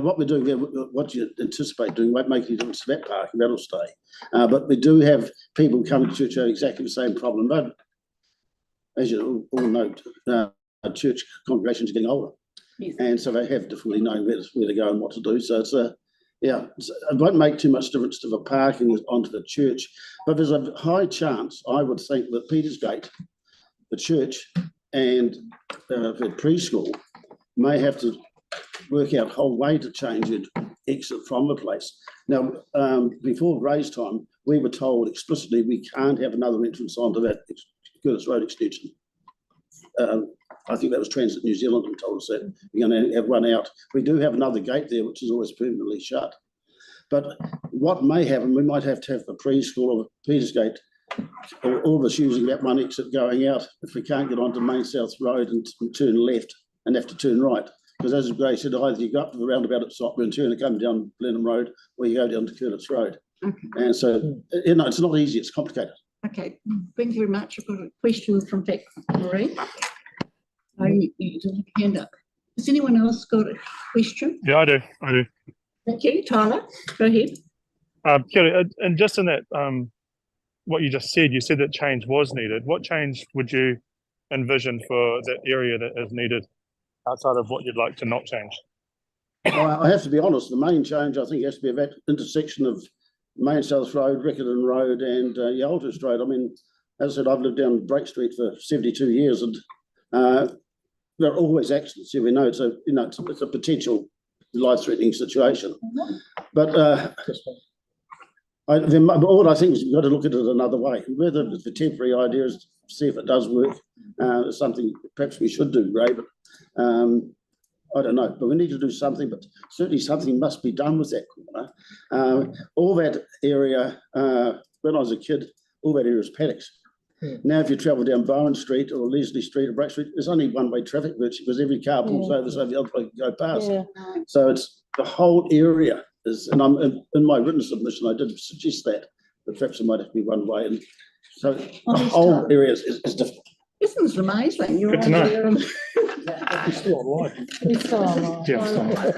what we're doing there, what you anticipate doing, won't make any difference to that parking, that'll stay. But we do have people coming to church who have exactly the same problem. But as you all know, church congregations are getting older. Yes. And so they have difficulty knowing where to go and what to do. So it won't make too much difference to the parking onto the church, but there's a high chance, I would think, that Petersgate, the church, and the preschool may have to work out a whole way to change it, exit from the place. Now, before Gray's time, we were told explicitly we can't have another entrance onto that Curtis Road extension. I think that was Transit New Zealand who told us that we're going to have one out. We do have another gate there, which is always permanently shut. But what may happen, we might have to have a preschool or Petersgate, or all of us using that one exit going out if we can't get onto Main South Road and turn left and have to turn right. Because as Gray said, either you go up to the roundabout at Sopra and turn and come down Blenheim Road, or you go down to Curtis Road. Okay. And so, it's not easy, it's complicated. Okay, thank you very much. I've got a question from Vic Marie. You do have a hand up. Has anyone else got a question? Yeah, I do. Thank you, Tyler. Go ahead. Kia, and just in that, what you just said, you said that change was needed. What change would you envision for that area that is needed outside of what you'd like to not change? Well, I have to be honest, the main change I think has to be that intersection of Main South Road, Riccarton Road and Yalhurst Road. I mean, as I said, I've lived down Brake Street for 72 years and there are always accidents. Yeah, we know it's a potential life-threatening situation. But what I think is we've got to look at it another way. Whether the temporary idea is to see if it does work, is something perhaps we should do, Ray, but I don't know. But we need to do something, but certainly something must be done with that corner. All that area, when I was a kid, all that area is paddocks. Now, if you travel down Bowen Street or Leslie Street or Brake Street, there's only one-way traffic virtually because every car pulls over so the other way can go past. So it's the whole area is, and I'm in my written submission, I did suggest that, but perhaps it might have to be one way. And so the whole area is difficult. Isn't this amazing? You're Good to know. He's still online. He's still online.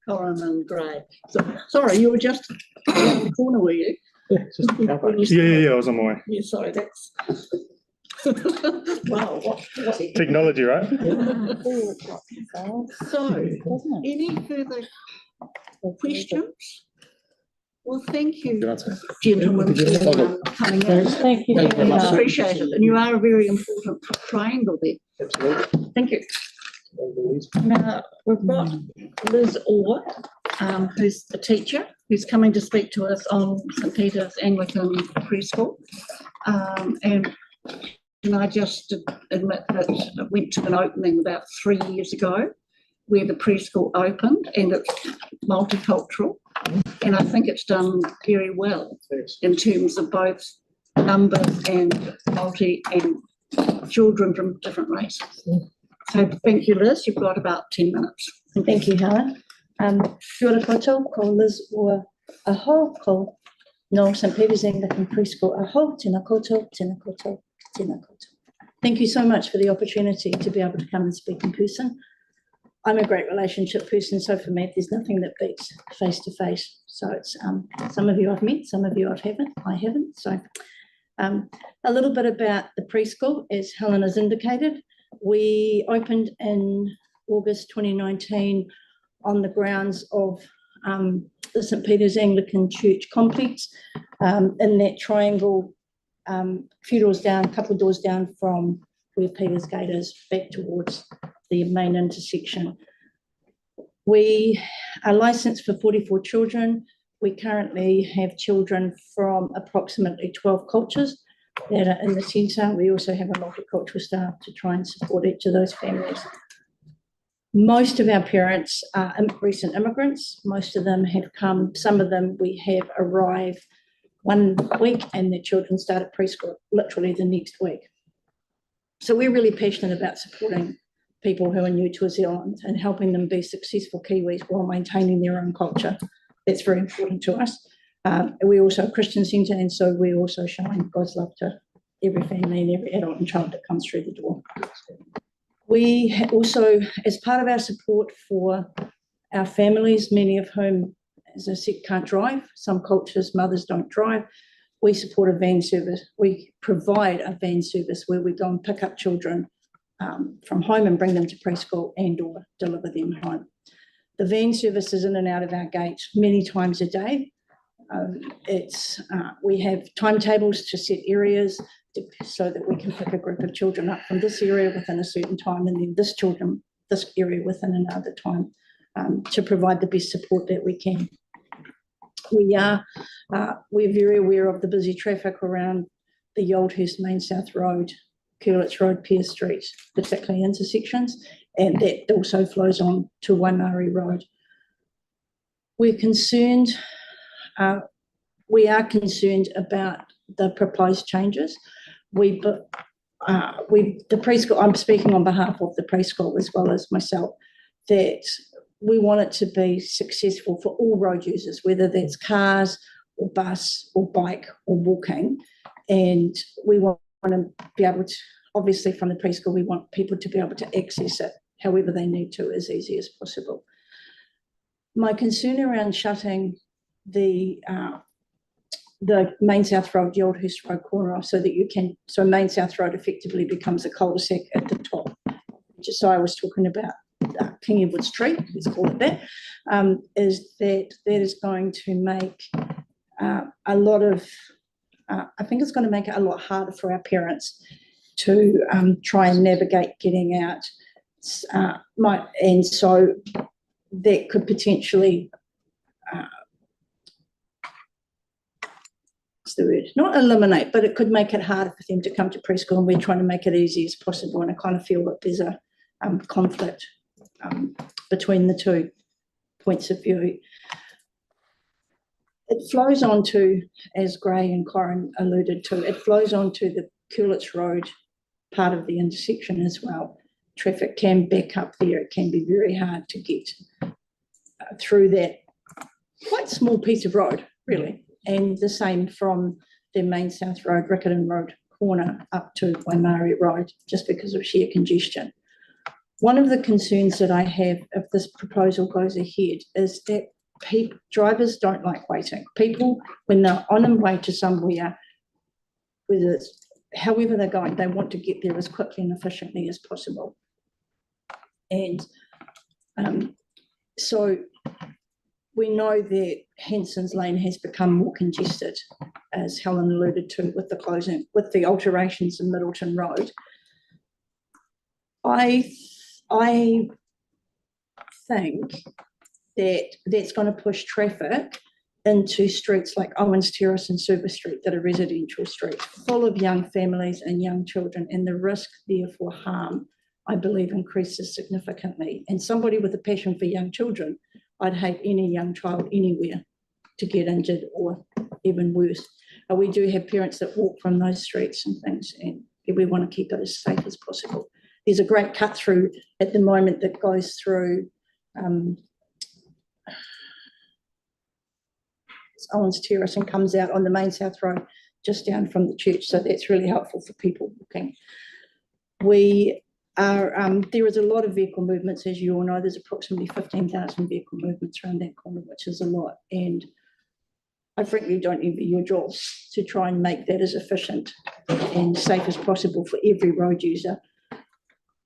Coram and Gray. Sorry, you were just around the corner, were you? Yeah, it's just a car park. Yeah, I was on my way. Yeah, sorry, that's. Wow, what Technology, right? So, any further questions? Well, thank you, gentlemen, for coming in. Thank you very much. Appreciate it. And you are a very important triangle there. Absolutely. Thank you. Now, we've got Liz Orr, who's a teacher, who's coming to speak to us on St Peter's Anglican Preschool. And I just admit that I went to an opening about 3 years ago where the preschool opened, and it's multicultural. And I think it's done very well in terms of both numbers and multi and children from different races. So thank you, Liz. You've got about 10 minutes. Thank you, Helen. Kia ora koutou, ko Liz Orr aho, ko no St Peter's Anglican Preschool aho, tēnā koutou, tēnā koutou, tēnā koutou. Thank you so much for the opportunity to be able to come and speak in person. I'm a great relationship person, so for me, there's nothing that beats face-to-face. So it's some of you I've met, some of you I haven't. So a little bit about the preschool, as Helen has indicated. We opened in August 2019 on the grounds of the St Peter's Anglican Church complex in that triangle, a few doors down, a couple of doors down from where Peter's Gate is, back towards the main intersection. We are licensed for 44 children. We currently have children from approximately 12 cultures that are in the centre. We also have a multicultural staff to try and support each of those families. Most of our parents are recent immigrants. Most of them have come, some of them we have arrived 1 week and their children started preschool literally the next week. So we're really passionate about supporting people who are new to New Zealand and helping them be successful Kiwis while maintaining their own culture. That's very important to us. We're also a Christian centre, and so we're also showing God's love to every family and every adult and child that comes through the door. We also, as part of our support for our families, many of whom, as I said, can't drive, some cultures, mothers don't drive, we support a van service. We provide a van service where we go and pick up children from home and bring them to preschool and or deliver them home. The van service is in and out of our gate many times a day. We have timetables to set areas so that we can pick a group of children up from this area within a certain time and then this area within another time to provide the best support that we can. We're very aware of the busy traffic around the Yalhurst Main South Road, Curlitz Road, Pearce Street, particularly intersections, and that also flows on to Waimari Road. we're concerned, we are concerned about the proposed changes. The preschool, I'm speaking on behalf of the preschool as well as myself, that we want it to be successful for all road users, whether that's cars or bus or bike or walking. And we want to be able to, obviously from the preschool, we want people to be able to access it however they need to, as easy as possible. My concern around shutting the Main South Road, the Old Hurst Road corner off, so Main South Road effectively becomes a cul-de-sac at the top. Just so I was talking about King Edward Street, let's call it that, is that is going to make a lot of, I think it's going to make it a lot harder for our parents to try and navigate getting out. And so that could potentially, what's the word? Not eliminate, but it could make it harder for them to come to preschool, and we're trying to make it easy as possible. And I kind of feel that there's a conflict between the two points of view. It flows on to, as Gray and Corin alluded to, it flows on to the Coolitz Road part of the intersection as well. Traffic can back up there. It can be very hard to get through that quite small piece of road, really. And the same from the Main South Road, Riccarton Road corner up to Waimari Road, just because of sheer congestion. One of the concerns that I have if this proposal goes ahead is that drivers don't like waiting. People, when they're on their way to somewhere, whether it's however they're going, they want to get there as quickly and efficiently as possible. And so we know that Hanson's Lane has become more congested, as Helen alluded to, with the closing, with the alterations in Middleton Road. I think that that's going to push traffic into streets like Owens Terrace and Super Street that are residential streets, full of young families and young children, and the risk there for harm, I believe, increases significantly. And somebody with a passion for young children, I'd hate any young child anywhere to get injured or even worse. But we do have parents that walk from those streets and things, and we want to keep it as safe as possible. There's a great cut through at the moment that goes through Owens Terrace and comes out on the Main South Road just down from the church, so that's really helpful for people walking. We are, there is a lot of vehicle movements, as you all know. There's approximately 15,000 vehicle movements around that corner, which is a lot, and I frankly don't envy your job to try and make that as efficient and safe as possible for every road user.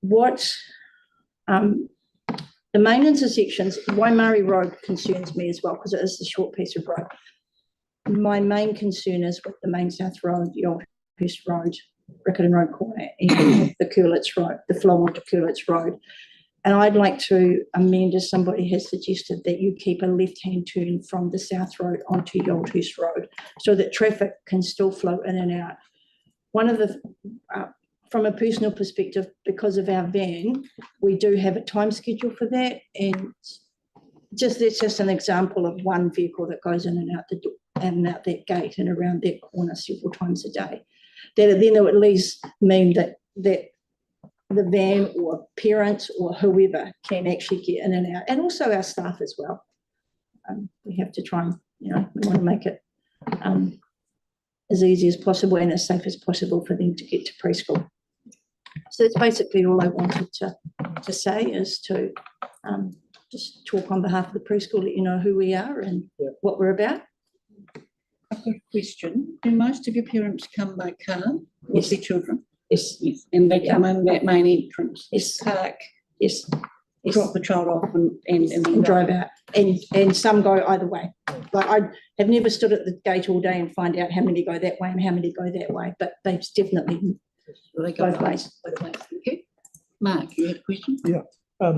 What the main intersections, Waimari Road concerns me as well, because it is the short piece of road. My main concern is with the Main South Road, the Old Hurst Road, Riccarton Road corner, and the Coolitz Road, the flow onto Coolitz Road. And I'd like to amend, as somebody has suggested, that you keep a left-hand turn from the South Road onto the Old Hurst Road so that traffic can still flow in and out. One of the from a personal perspective, because of our van, we do have a time schedule for that, and that's just an example of one vehicle that goes in and out the door and out that gate and around that corner several times a day. That then it would at least mean that the van or parents or whoever can actually get in and out, and also our staff as well. We have to try and, we want to make it as easy as possible and as safe as possible for them to get to preschool. So that's basically all I wanted to say, is to just talk on behalf of the preschool, let you know who we are and what we're about. I've got a question. Do most of your parents come by car with their children? Yes. Yes. And they come in that main entrance? Yes. Park? Yes. Drop the child off and then drive out. And some go either way. Like, I have never stood at the gate all day and find out how many go that way and how many go that way, but they definitely go both ways. Thank you. Mark, you had a question? Yeah.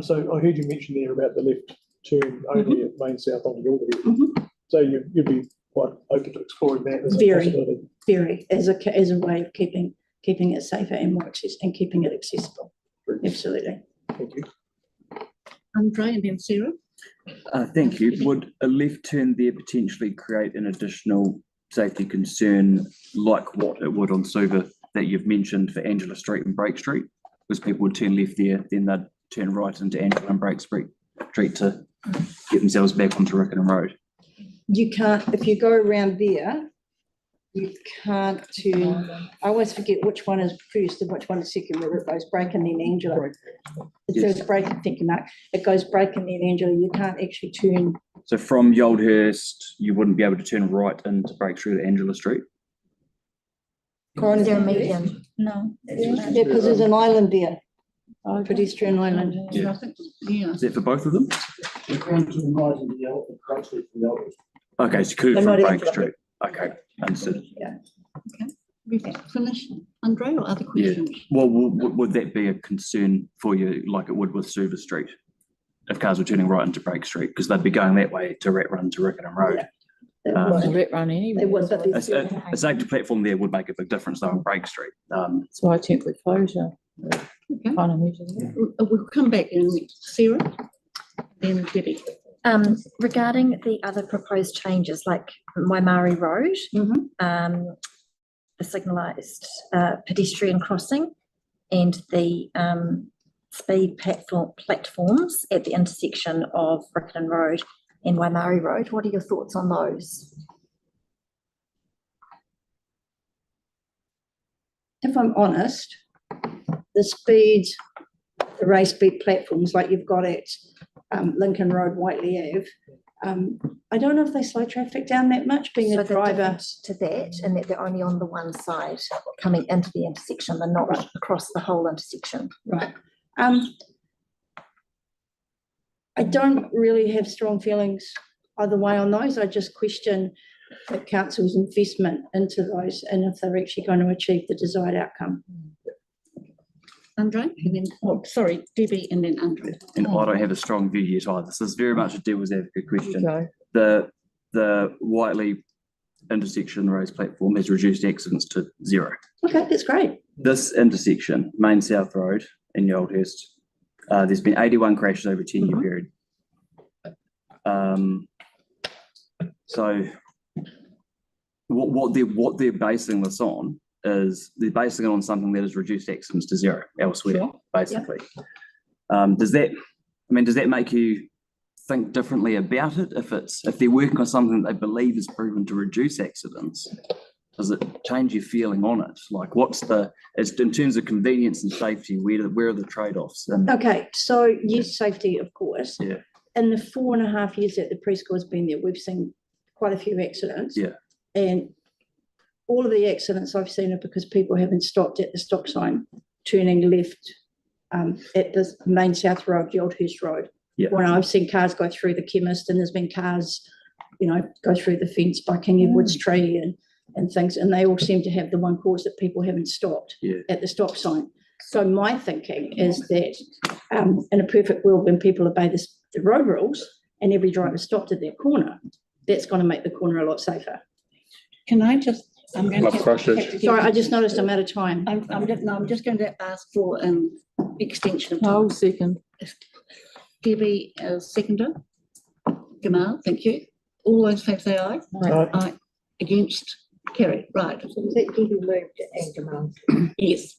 So I heard you mention there about the left turn only at Main South on the Alderhead. So you'd be quite open to exploring that as a possibility. Very, as a way of keeping it safer and more and keeping it accessible. Absolutely. Thank you. Andre and then Sarah. Thank you. Would a left turn there potentially create an additional safety concern like what it would on Suva that you've mentioned for Angela Street and Brake Street? Because people would turn left there, then they'd turn right into Angela and Brake Street to get themselves back onto Riccarton Road. You can't, if you go around there, you can't turn, I always forget which one is first and which one is second, whether it goes Brake and then Angela. It says Brake, thank you, Mark. It goes Brake and then Angela. You can't actually turn. So from Yoldhurst, you wouldn't be able to turn right into Brake Street or Angela Street? Is there a median? No. Yeah, because there's an island there. Pedestrian island. Yeah, I think, yeah. Is that for both of them? Okay, so you could They're from not Brake Angela. Street. Okay, understood. We've finished, Andre, or other Yeah. questions? Well, would that be a concern for you, like it would with Suva Street? If cars were turning right into Brake Street, because they'd be going that way to run to Riccarton Road. They Um, would. Rat run anyway. They would, but A, there's a safety platform there would make a big difference though on Brake Street. That's why temporary closure. Okay. Kind of measures it. We'll come back in Sarah, then Debbie. Regarding the other proposed changes, like Waimari Road, the signalised pedestrian crossing and the speed platforms at the intersection of Riccarton Road and Waimari Road. What are your thoughts on those? if I'm honest, the speeds, the race speed platforms like you've got at Lincoln Road, Whiteley Ave, I don't know if they slow traffic down that much, being So a they're driver. different to that, and that they're only on the one side coming into the intersection, they're not across the whole intersection. Right. I don't really have strong feelings either way on those. I just question the council's investment into those and if they're actually going to achieve the desired outcome. Andre, and then, oh, sorry, Debbie, and then Andre. And I don't have a strong view yet either. This is very much a devil's advocate question. Okay. The Whiteley intersection raised platform has reduced accidents to 0. Okay, that's great. This intersection, Main South Road in Yoldhurst, there's been 81 crashes over a 10-year period. So what they're basing this on is they're basing it on something that has reduced accidents to 0 elsewhere, basically. Does that make you think differently about it? If they're working on something that they believe is proven to reduce accidents, does it change your feeling on it? Like, it's in terms of convenience and safety, where are the trade-offs? Okay, so yes, safety, of course. Yeah. In the 4.5 years that the preschool has been there, we've seen quite a few accidents. Yeah. And all of the accidents I've seen are because people haven't stopped at the stop sign, turning left at the Main South Road, Yoldhurst Road. Yeah. When I've seen cars go through the chemist, and there's been cars, go through the fence by King Edward's tree and things, and they all seem to have the one cause that people haven't stopped at the stop sign. So my thinking is that in a perfect world, when people obey the road rules and every driver stopped at their corner, that's going to make the corner a lot safer. Can I just, I'm going to. Sorry, I just noticed I'm out of time. I'm just going to ask for an extension of time. I'll second. Debbie, seconder. Gamal, thank you. All those in favour say aye. Aye. Against, carry, right. Debbie moved and Gamal. Yes.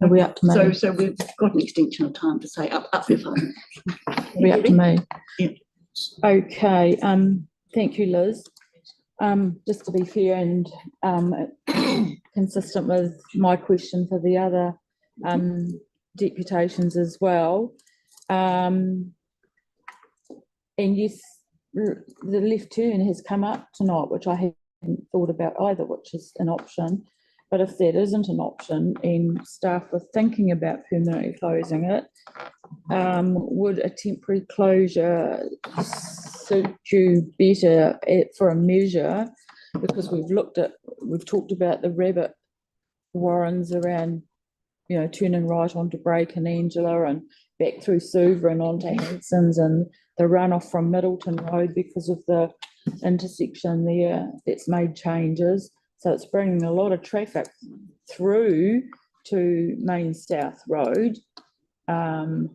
Are we up to me? So we've got an extension of time to say up your phone. Are we up to me? Yeah. Okay, thank you, Liz. Just to be fair and consistent with my question for the other deputations as well. And yes, the left turn has come up tonight, which I hadn't thought about either, which is an option. But if that isn't an option and staff were thinking about permanently closing it, would a temporary closure suit you better for a measure? Because we've talked about the rabbit warrens around, turning right onto Brake and Angela and back through Suva and onto Hanson's, and the runoff from Middleton Road because of the intersection there that's made changes. So it's bringing a lot of traffic through to Main South Road. And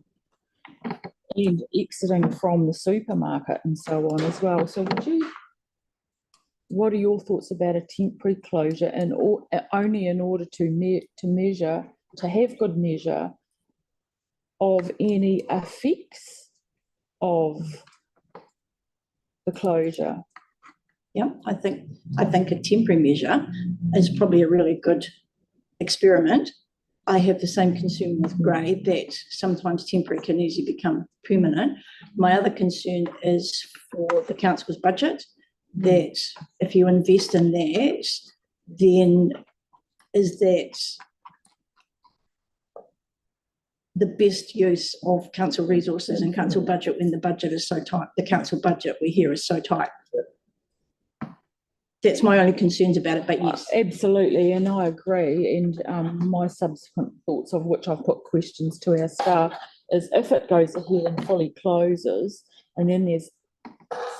and exiting from the supermarket and so on as well. So what are your thoughts about a temporary closure and only in order to have good measure of any effects of the closure? Yeah, I think a temporary measure is probably a really good experiment. I have the same concern with grey, that sometimes temporary can easily become permanent. My other concern is for the council's budget, that if you invest in that, then is that the best use of council resources and council budget when the budget is so tight? The council budget we hear is so tight. That's my only concerns about it, but yes. Absolutely, and I agree. And my subsequent thoughts, of which I've put questions to our staff, is if it goes ahead and fully closes, and then there's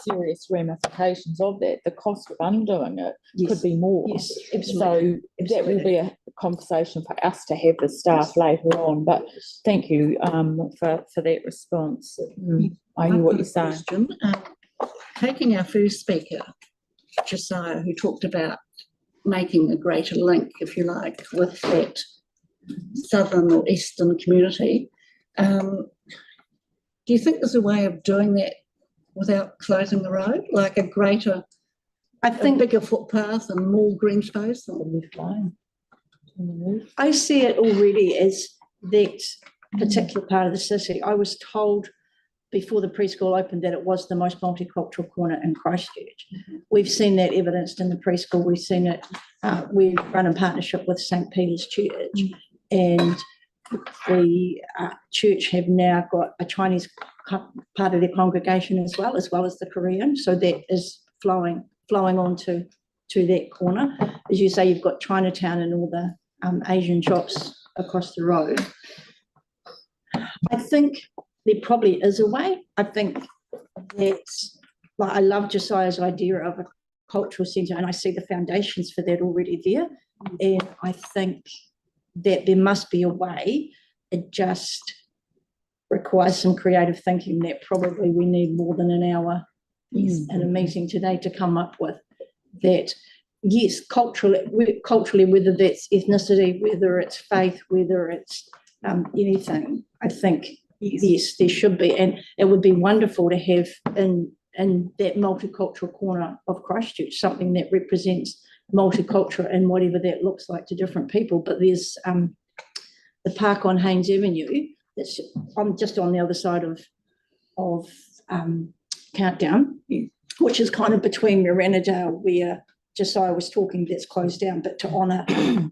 serious ramifications of that, the cost of undoing it could be more. Yes, absolutely. So that will be a conversation for us to have with staff later on. But thank you for that response. I hear what you're saying. Taking our first speaker, Josiah, who talked about making a greater link, if you like, with that southern or eastern community. Do you think there's a way of doing that without closing the road, like a bigger footpath and more green space? I see it already as that particular part of the city. I was told before the preschool opened that it was the most multicultural corner in Christchurch. We've seen that evidenced in the preschool. We've seen it, we run in partnership with St. Peter's Church, and the church have now got a Chinese part of their congregation as well as the Korean. So that is flowing on to that corner. As you say, you've got Chinatown and all the Asian shops across the road. I think there probably is a way. I think that, like, I love Josiah's idea of a cultural centre, and I see the foundations for that already there. And I think that there must be a way. It just requires some creative thinking that probably we need more than an hour in a meeting today to come up with. That, yes, culturally, whether that's ethnicity, whether it's faith, whether it's anything, I think, yes, there should be. And it would be wonderful to have in that multicultural corner of Christchurch something that represents multicultural and whatever that looks like to different people. But there's the park on Haynes Avenue, that's just on the other side of Countdown, which is kind of between Miranadale, where Josiah was talking, that's closed down, but to honour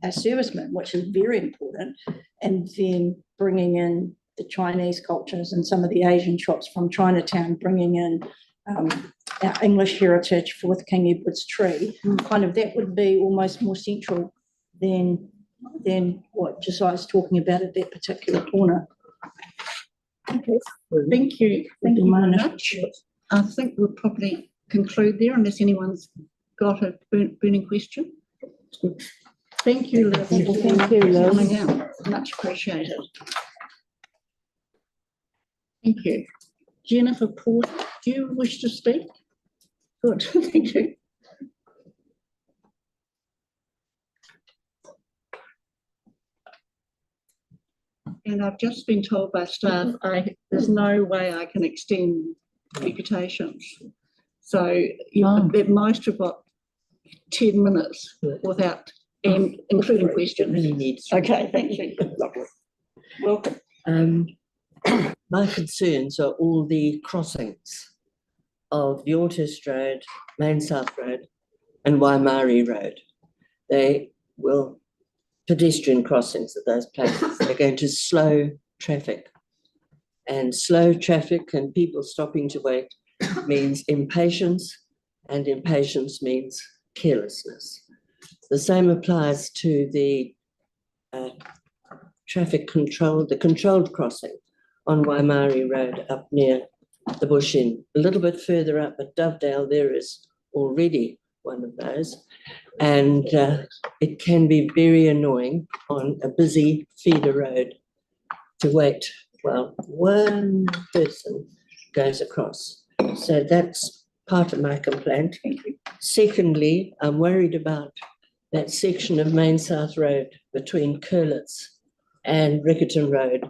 our servicemen, which is very important, and then bringing in the Chinese cultures and some of the Asian shops from Chinatown, bringing in our English heritage with King Edward's tree, kind of that would be almost more central than what Josiah's talking about at that particular corner. Okay, thank you. Thank you very much. I think we'll probably conclude there unless anyone's got a burning question. Thank you, Liz. Thank you, Liz. Coming out. Much appreciated. Thank you. Jennifer Porter, do you wish to speak? Good, thank you. And I've just been told by staff there's no way I can extend reputations. So you at most have got 10 minutes without including questions. Okay, thank you. Lovely. My concerns are all the crossings of the Orchest Road, Main South Road and Waimari Road. They will pedestrian crossings at those places. They're going to slow traffic, and slow traffic and people stopping to wait means impatience, and impatience means carelessness. The same applies to the traffic control, the controlled crossing on Waimari Road up near the Bush Inn. A little bit further up at Dovedale, there is already one of those, and it can be very annoying on a busy feeder road to wait well, one person goes across. So that's part of my complaint. Secondly, I'm worried about that section of Main South Road between Curlitz and Riccarton Road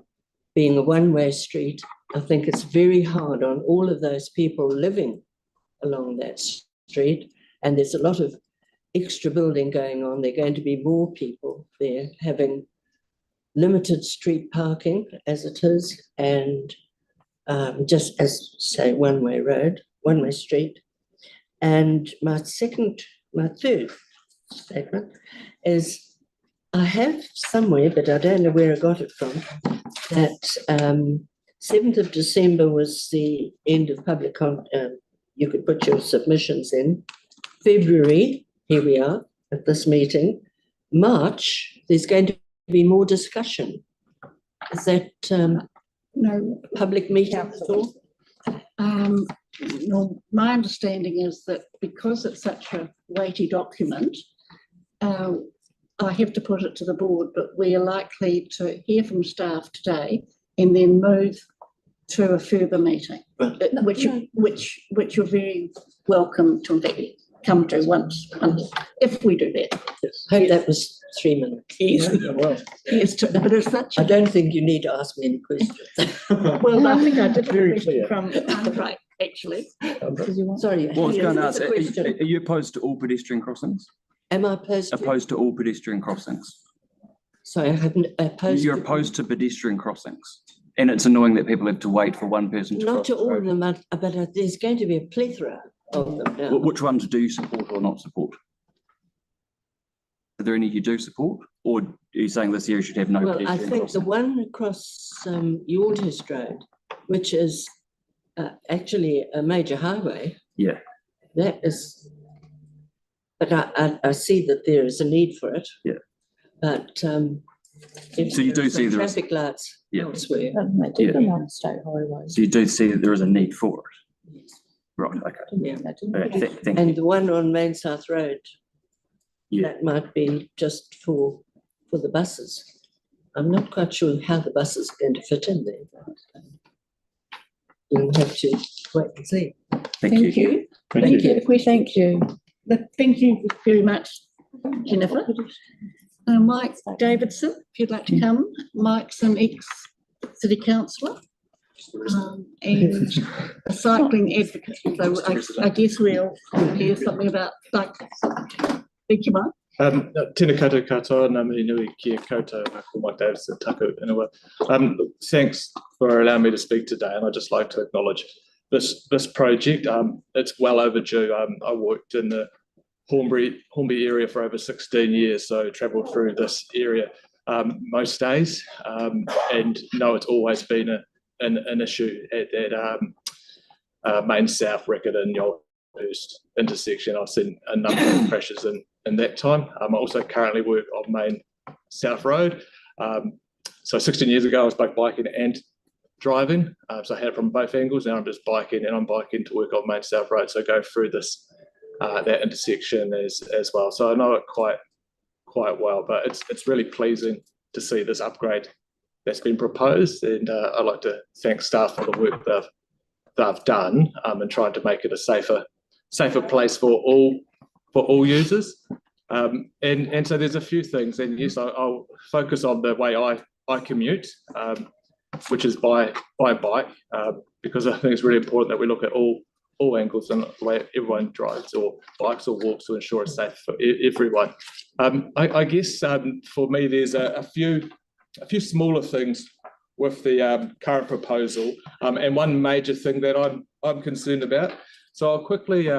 being a one-way street. I think it's very hard on all of those people living along that street. And there's a lot of extra building going on. There are going to be more people there having limited street parking as it is, and just as say one-way road, one-way street. And my third statement is I have somewhere, but I don't know where I got it from, that 7th of December was the end of public you could put your submissions in. February, here we are at this meeting. March, there's going to be more discussion. Is that No, public meeting at all? no, my understanding is that because it's such a weighty document, I have to put it to the board, but we are likely to hear from staff today and then move to a further meeting, which you're very welcome to come to once if we do that. I hope that was 3 minutes. Yes, yes, but it's such. I don't think you need to ask me any questions. Well, I think I did Very clear. from Andre, actually. Sorry. What I was going to ask, a question. are you opposed to all pedestrian crossings? Am I opposed to? Opposed to all pedestrian crossings? Sorry, I haven't opposed. You're opposed to pedestrian crossings, and it's annoying that people have to wait for one person to Not cross to the all of road. them, but there's going to be a plethora of them now. Which ones do you support or not support? Are there any you do support, or are you saying this area should have no Well, I pedestrian think the crossing? one across Yornhurst Road, which is actually a major highway, Yeah. that is, but I see that there is a need for it. Yeah. But if So you do there's see there is- traffic lights Yeah. elsewhere. They do them on state highways. So you do see that there is a need for it? Right, okay. Yeah. Okay, thank you. And the one on Main South Road, Yeah. that might be just for the buses. I'm not quite sure how the buses are going to fit in there. But we'll have to wait and see. Thank you. Thank you. Thank you. Thank you. Thank you very much, Jennifer. Mike Davidson, if you'd like to come. Mike's an ex-city councillor and a cycling advocate. So I guess we'll hear something about cycling. Thank you, Mike. Tēnā koutou katoa, ngā mihi nui kia koutou, ko Mike Davidson, taku inua. Thanks for allowing me to speak today, and I'd just like to acknowledge this project. It's well overdue. I worked in the Hornby area for over 16 years, so travelled through this area most days, and know it's always been an issue at that Main South Riccarton Yolhurst intersection. I've seen a number of crashes in that time. I also currently work on Main South Road. So 16 years ago, I was both biking and driving. So I had it from both angles. Now I'm just biking, and I'm biking to work on Main South Road. So go through this that intersection as well. So I know it quite well, but it's really pleasing to see this upgrade that's been proposed. And I'd like to thank staff for the work they've done and trying to make it a safer place for all users. And so there's a few things, and yes, I'll focus on the way I commute, which is by bike, because I think it's really important that we look at all angles and the way everyone drives or bikes or walks to ensure it's safe for everyone. I guess for me, there's a few smaller things with the current proposal, and one major thing that I'm concerned about. So I'll quickly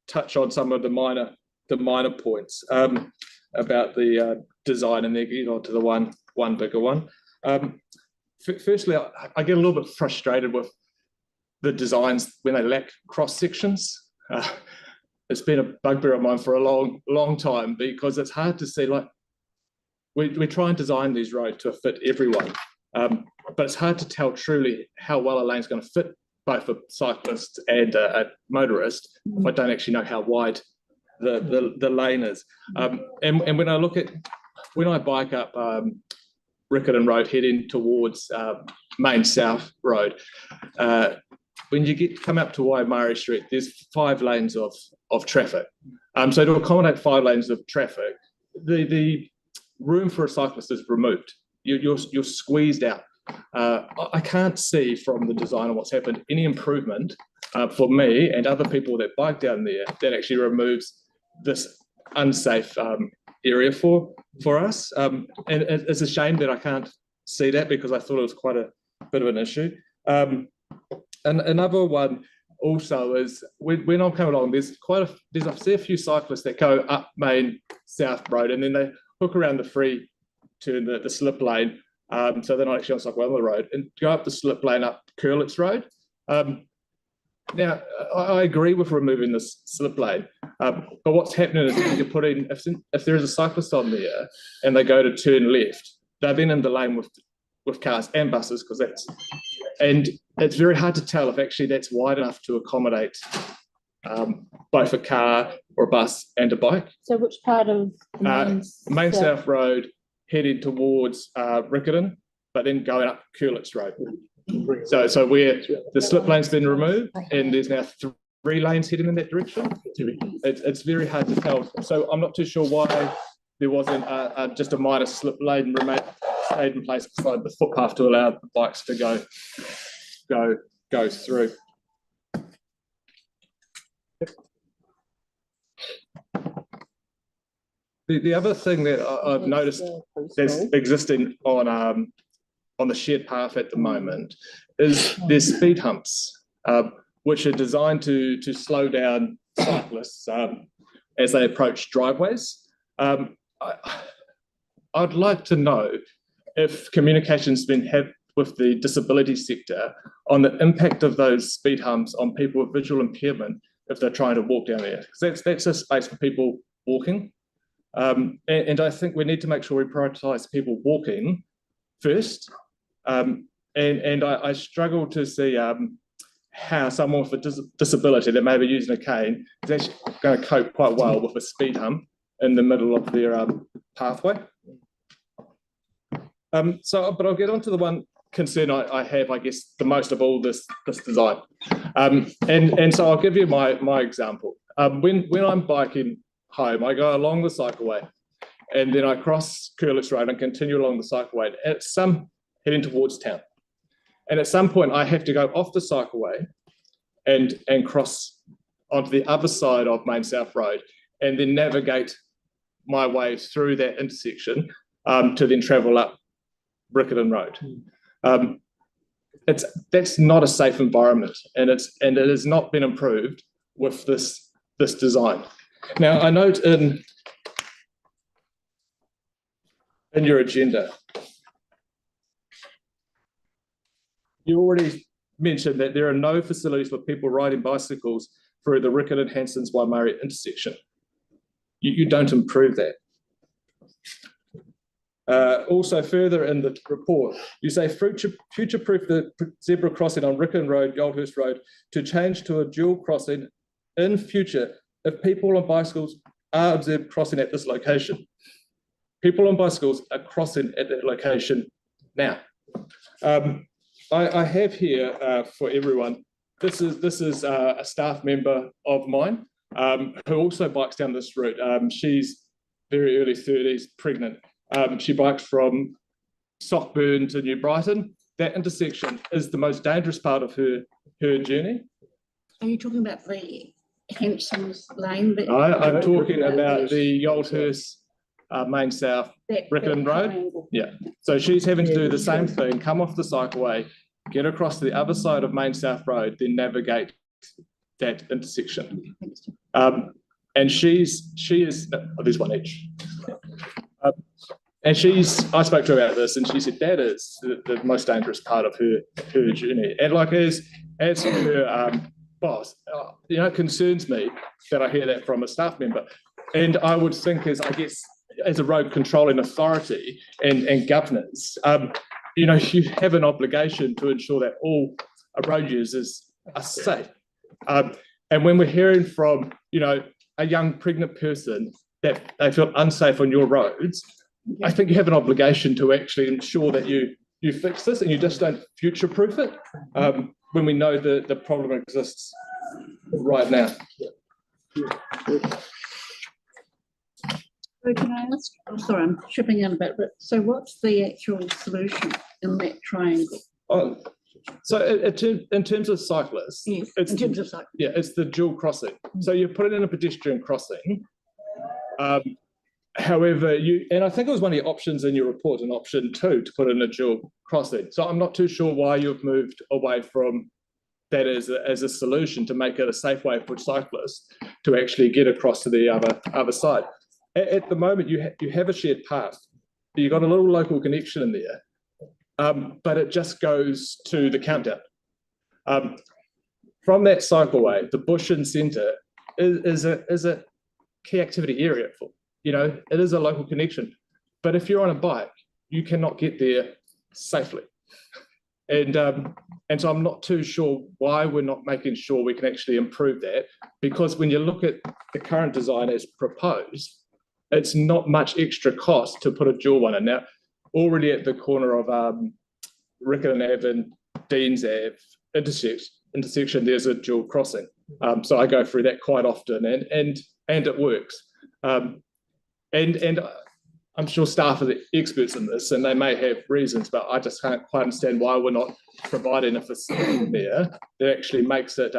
touch on some of the minor points about the design, and then get on to the one bigger one. Firstly, I get a little bit frustrated with the designs when they lack cross sections. It's been a bugbear of mine for a long time, because it's hard to see, like, we try and design these roads to fit everyone, but it's hard to tell truly how well a lane's going to fit both a cyclist and a motorist if I don't actually know how wide the lane is. And when I bike up Riccarton Road heading towards Main South Road. When you come up to Waimari Street, there's 5 lanes of traffic. So to accommodate 5 lanes of traffic, the room for a cyclist is removed. You're squeezed out. I can't see from the design of what's happened any improvement for me and other people that bike down there that actually removes this unsafe area for us. And it's a shame that I can't see that, because I thought it was quite a bit of an issue. And another one also is when I'm coming along, I see a few cyclists that go up Main South Road and then they hook around the free turn, the slip lane. So they're not actually on cycle on the road, and go up the slip lane up Curlitz Road. Now, I agree with removing this slip lane, but what's happening is you put in, if there is a cyclist on there and they go to turn left, they're then in the lane with cars and buses, and it's very hard to tell if actually that's wide enough to accommodate both a car or a bus and a bike. So which part of the Main South Road heading towards Riccarton, but then going up Curlitz Road. So where the slip lane's been removed and there's now 3 lanes heading in that direction, it's very hard to tell. So I'm not too sure why there wasn't just a minor slip lane stayed in place beside the footpath to allow the bikes to go through. The other thing that I've noticed that's existing on the shared path at the moment is there's speed humps, which are designed to slow down cyclists as they approach driveways. I'd like to know if communication's been had with the disability sector on the impact of those speed humps on people with visual impairment if they're trying to walk down there, because that's a space for people walking. And I think we need to make sure we prioritise people walking first. And I struggle to see how someone with a disability that may be using a cane is actually going to cope quite well with a speed hump in the middle of their pathway. But I'll get on to the one concern I have, I guess, the most of all this design. And so I'll give you my example. When I'm biking home, I go along the cycleway and then I cross Curlitz Road and continue along the cycleway heading towards town. And at some point I have to go off the cycleway and cross onto the other side of Main South Road and then navigate my way through that intersection to then travel up Riccarton Road. That's not a safe environment, and it has not been improved with this design. Now, I note in your agenda, you already mentioned that there are no facilities for people riding bicycles through the Riccarton Hansons Waimari intersection. You don't improve that. Also, further in the report, you say future-proof the zebra crossing on Riccarton Road, Goldhurst Road, to change to a dual crossing in future if people on bicycles are observed crossing at this location. People on bicycles are crossing at that location now. I have here for everyone, this is a staff member of mine who also bikes down this route. She's very early 30s, pregnant. She bikes from Sockburn to New Brighton. That intersection is the most dangerous part of her journey. Are you talking about the Hanson's Lane? I'm talking about the Goldhurst Main South Riccarton Road. Yeah. So she's having to do the same thing, come off the cycleway, get across to the other side of Main South Road, then navigate that intersection. And she is, there's one each. And I spoke to her about this, and she said that is the most dangerous part of her journey. And like as her boss, it concerns me that I hear that from a staff member. And I would think as a road controlling authority and governance, you have an obligation to ensure that all road users are safe. And when we're hearing from, a young pregnant person that they feel unsafe on your roads, I think you have an obligation to actually ensure that you you fix this and you just don't future-proof it when we know the problem exists right now. So can I ask, oh, sorry, I'm chipping in a bit, but so what's the actual solution in that triangle? Oh, so in terms of cyclists, Yes, it's in terms of cyclists. yeah, it's the dual crossing. So you put it in a pedestrian crossing. However, and I think it was one of your options in your report, an option 2, to put in a dual crossing. So I'm not too sure why you've moved away from that as a solution to make it a safe way for cyclists to actually get across to the other side. At the moment, you have a shared path. You've got a little local connection in there, but it just goes to the countdown. From that cycleway, the bush and centre is a key activity area for, it is a local connection. But if you're on a bike, you cannot get there safely. And so I'm not too sure why we're not making sure we can actually improve that, because when you look at the current design as proposed, it's not much extra cost to put a dual one in. Now, already at the corner of Riccarton Ave and Deans Ave intersection, there's a dual crossing. So I go through that quite often, and it works. And I'm sure staff are the experts in this, and they may have reasons, but I just can't quite understand why we're not providing a facility there that actually makes it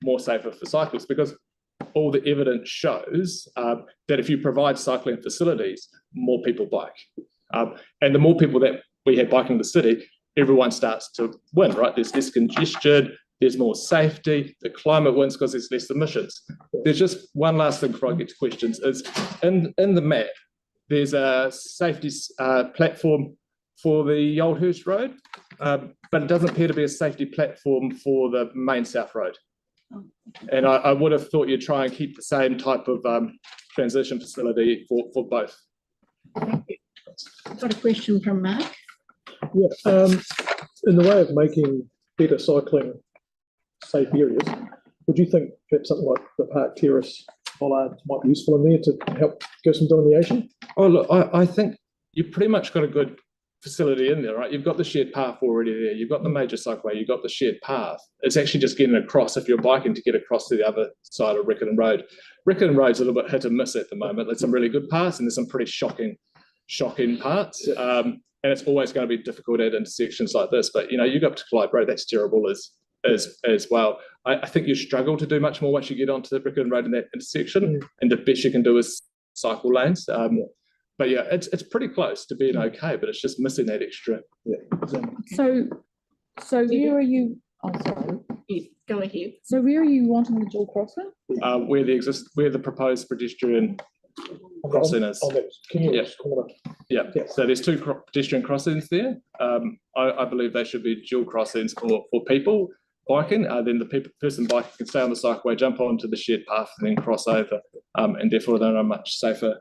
more safer for cyclists, because all the evidence shows that if you provide cycling facilities, more people bike. And the more people that we have biking in the city, everyone starts to win, right? There's less congestion, there's more safety, the climate wins because there's less emissions. There's just one last thing before I get to questions, is in the map, there's a safety platform for the Old Hurst Road, but it doesn't appear to be a safety platform for the main South Road. And I would have thought you'd try and keep the same type of transition facility for both. Thank you. Got a question from Mark. Yeah, in the way of making better cycling safe areas, would you think perhaps something like the Park Terrace bollard might be useful in there to help give some delineation? Oh, look, I think you've pretty much got a good facility in there, right? You've got the shared path already there. You've got the major cycleway. You've got the shared path. It's actually just getting across, if you're biking, to get across to the other side of Riccarton Road. Riccarton Road's a little bit hit and miss at the moment. There's some really good parts and there's some pretty shocking parts. And it's always going to be difficult at intersections like this. But, you go up to Clyde Road, that's terrible as well. I think you struggle to do much more once you get onto the Riccarton Road in that intersection. And the best you can do is cycle lanes. But yeah, it's pretty close to being okay, but it's just missing that extra. Yeah. So where are you? Oh, sorry. Yes, go ahead. So where are you wanting the dual crossing? Where the proposed pedestrian crossing is. Yeah. So there's 2 pedestrian crossings there. I believe they should be dual crossings for people biking. Then the person biking can stay on the cycleway, jump onto the shared path, and then cross over. And therefore, they're in a much safer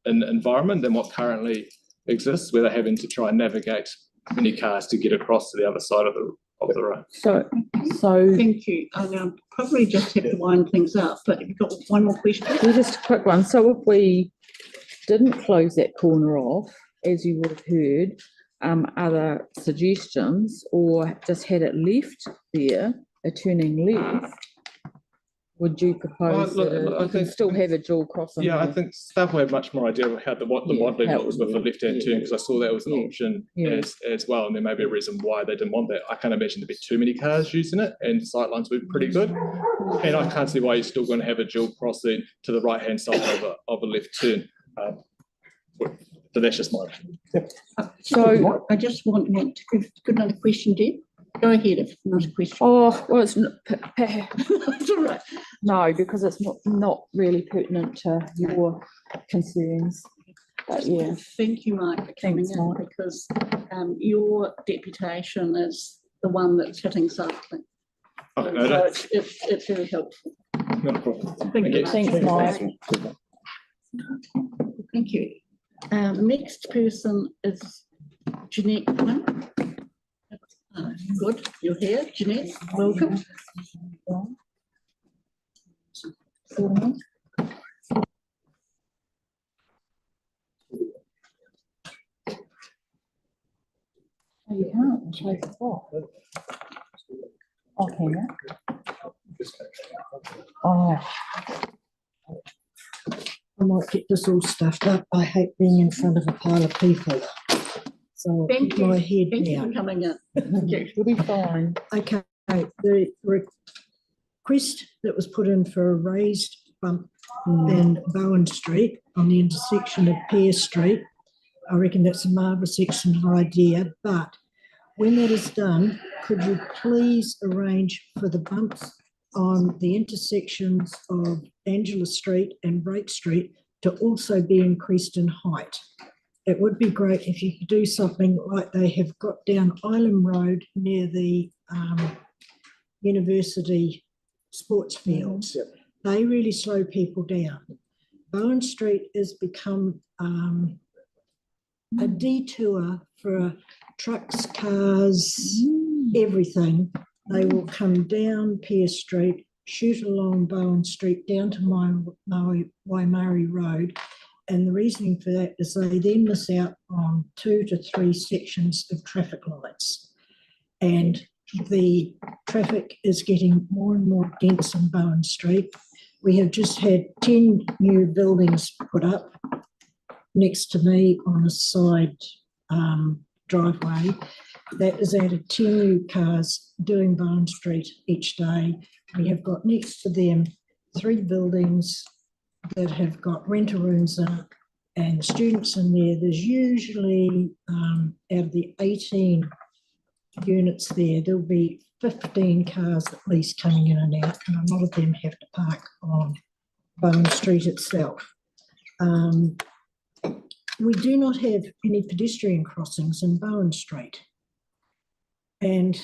environment than what currently exists, where they're having to try and navigate many cars to get across to the other side of the road. So thank you. I'll probably just have to wind things up, but you've got one more question. Well, just a quick one. So if we didn't close that corner off, as you would have heard, other suggestions, or just had it left there, a turning left, would you propose that you can still have a dual crossing? Yeah, I think staff will have much more idea of how the modelling was with the left-hand turn, because I saw that was an option as well, and there may be a reason why they didn't want that. I can't imagine there'd be too many cars using it, and sightlines would be pretty good. And I can't see why you're still going to have a dual crossing to the right-hand side of a left turn. So that's just my opinion. So I just want to give another question, Deb. Go ahead if not a question. Oh, well, it's not, it's all right. No, because it's not really pertinent to your concerns. But yeah. Thank you, Mike, for coming in, because your deputation is the one that's hitting cycling. So it's very helpful. Not a problem. Thank you. Thanks, Mike. Thank you. Next person is Jeanette Quinn. Good, you're here, Jeanette. Welcome. Chase it off. Oh, can it? Oh, I might get this all stuffed up. I hate being in front of a pile of people. So I'll Thank keep you. my head Thank you for down. coming in. you'll be fine. Okay, the request that was put in for a raised bump in Bowen Street on the intersection of Pear Street, I reckon that's a marvellous excellent idea, but when that is done, could you please arrange for the bumps on the intersections of Angela Street and Brake Street to also be increased in height? It would be great if you could do something like they have got down Island Road near the university sports fields. They really slow people down. Bowen Street has become a detour for trucks, cars, everything. They will come down Pear Street, shoot along Bowen Street down to Waimari Road. And the reasoning for that is they then miss out on 2 to 3 sections of traffic lights. And the traffic is getting more and more dense on Bowen Street. We have just had 10 new buildings put up next to me on a side driveway. That has added 10 new cars doing Bowen Street each day. We have got next to them 3 buildings that have got renter rooms in it and students in there. There's usually, out of the 18 units there, there'll be 15 cars at least coming in and out, and a lot of them have to park on Bowen Street itself. We do not have any pedestrian crossings in Bowen Street, and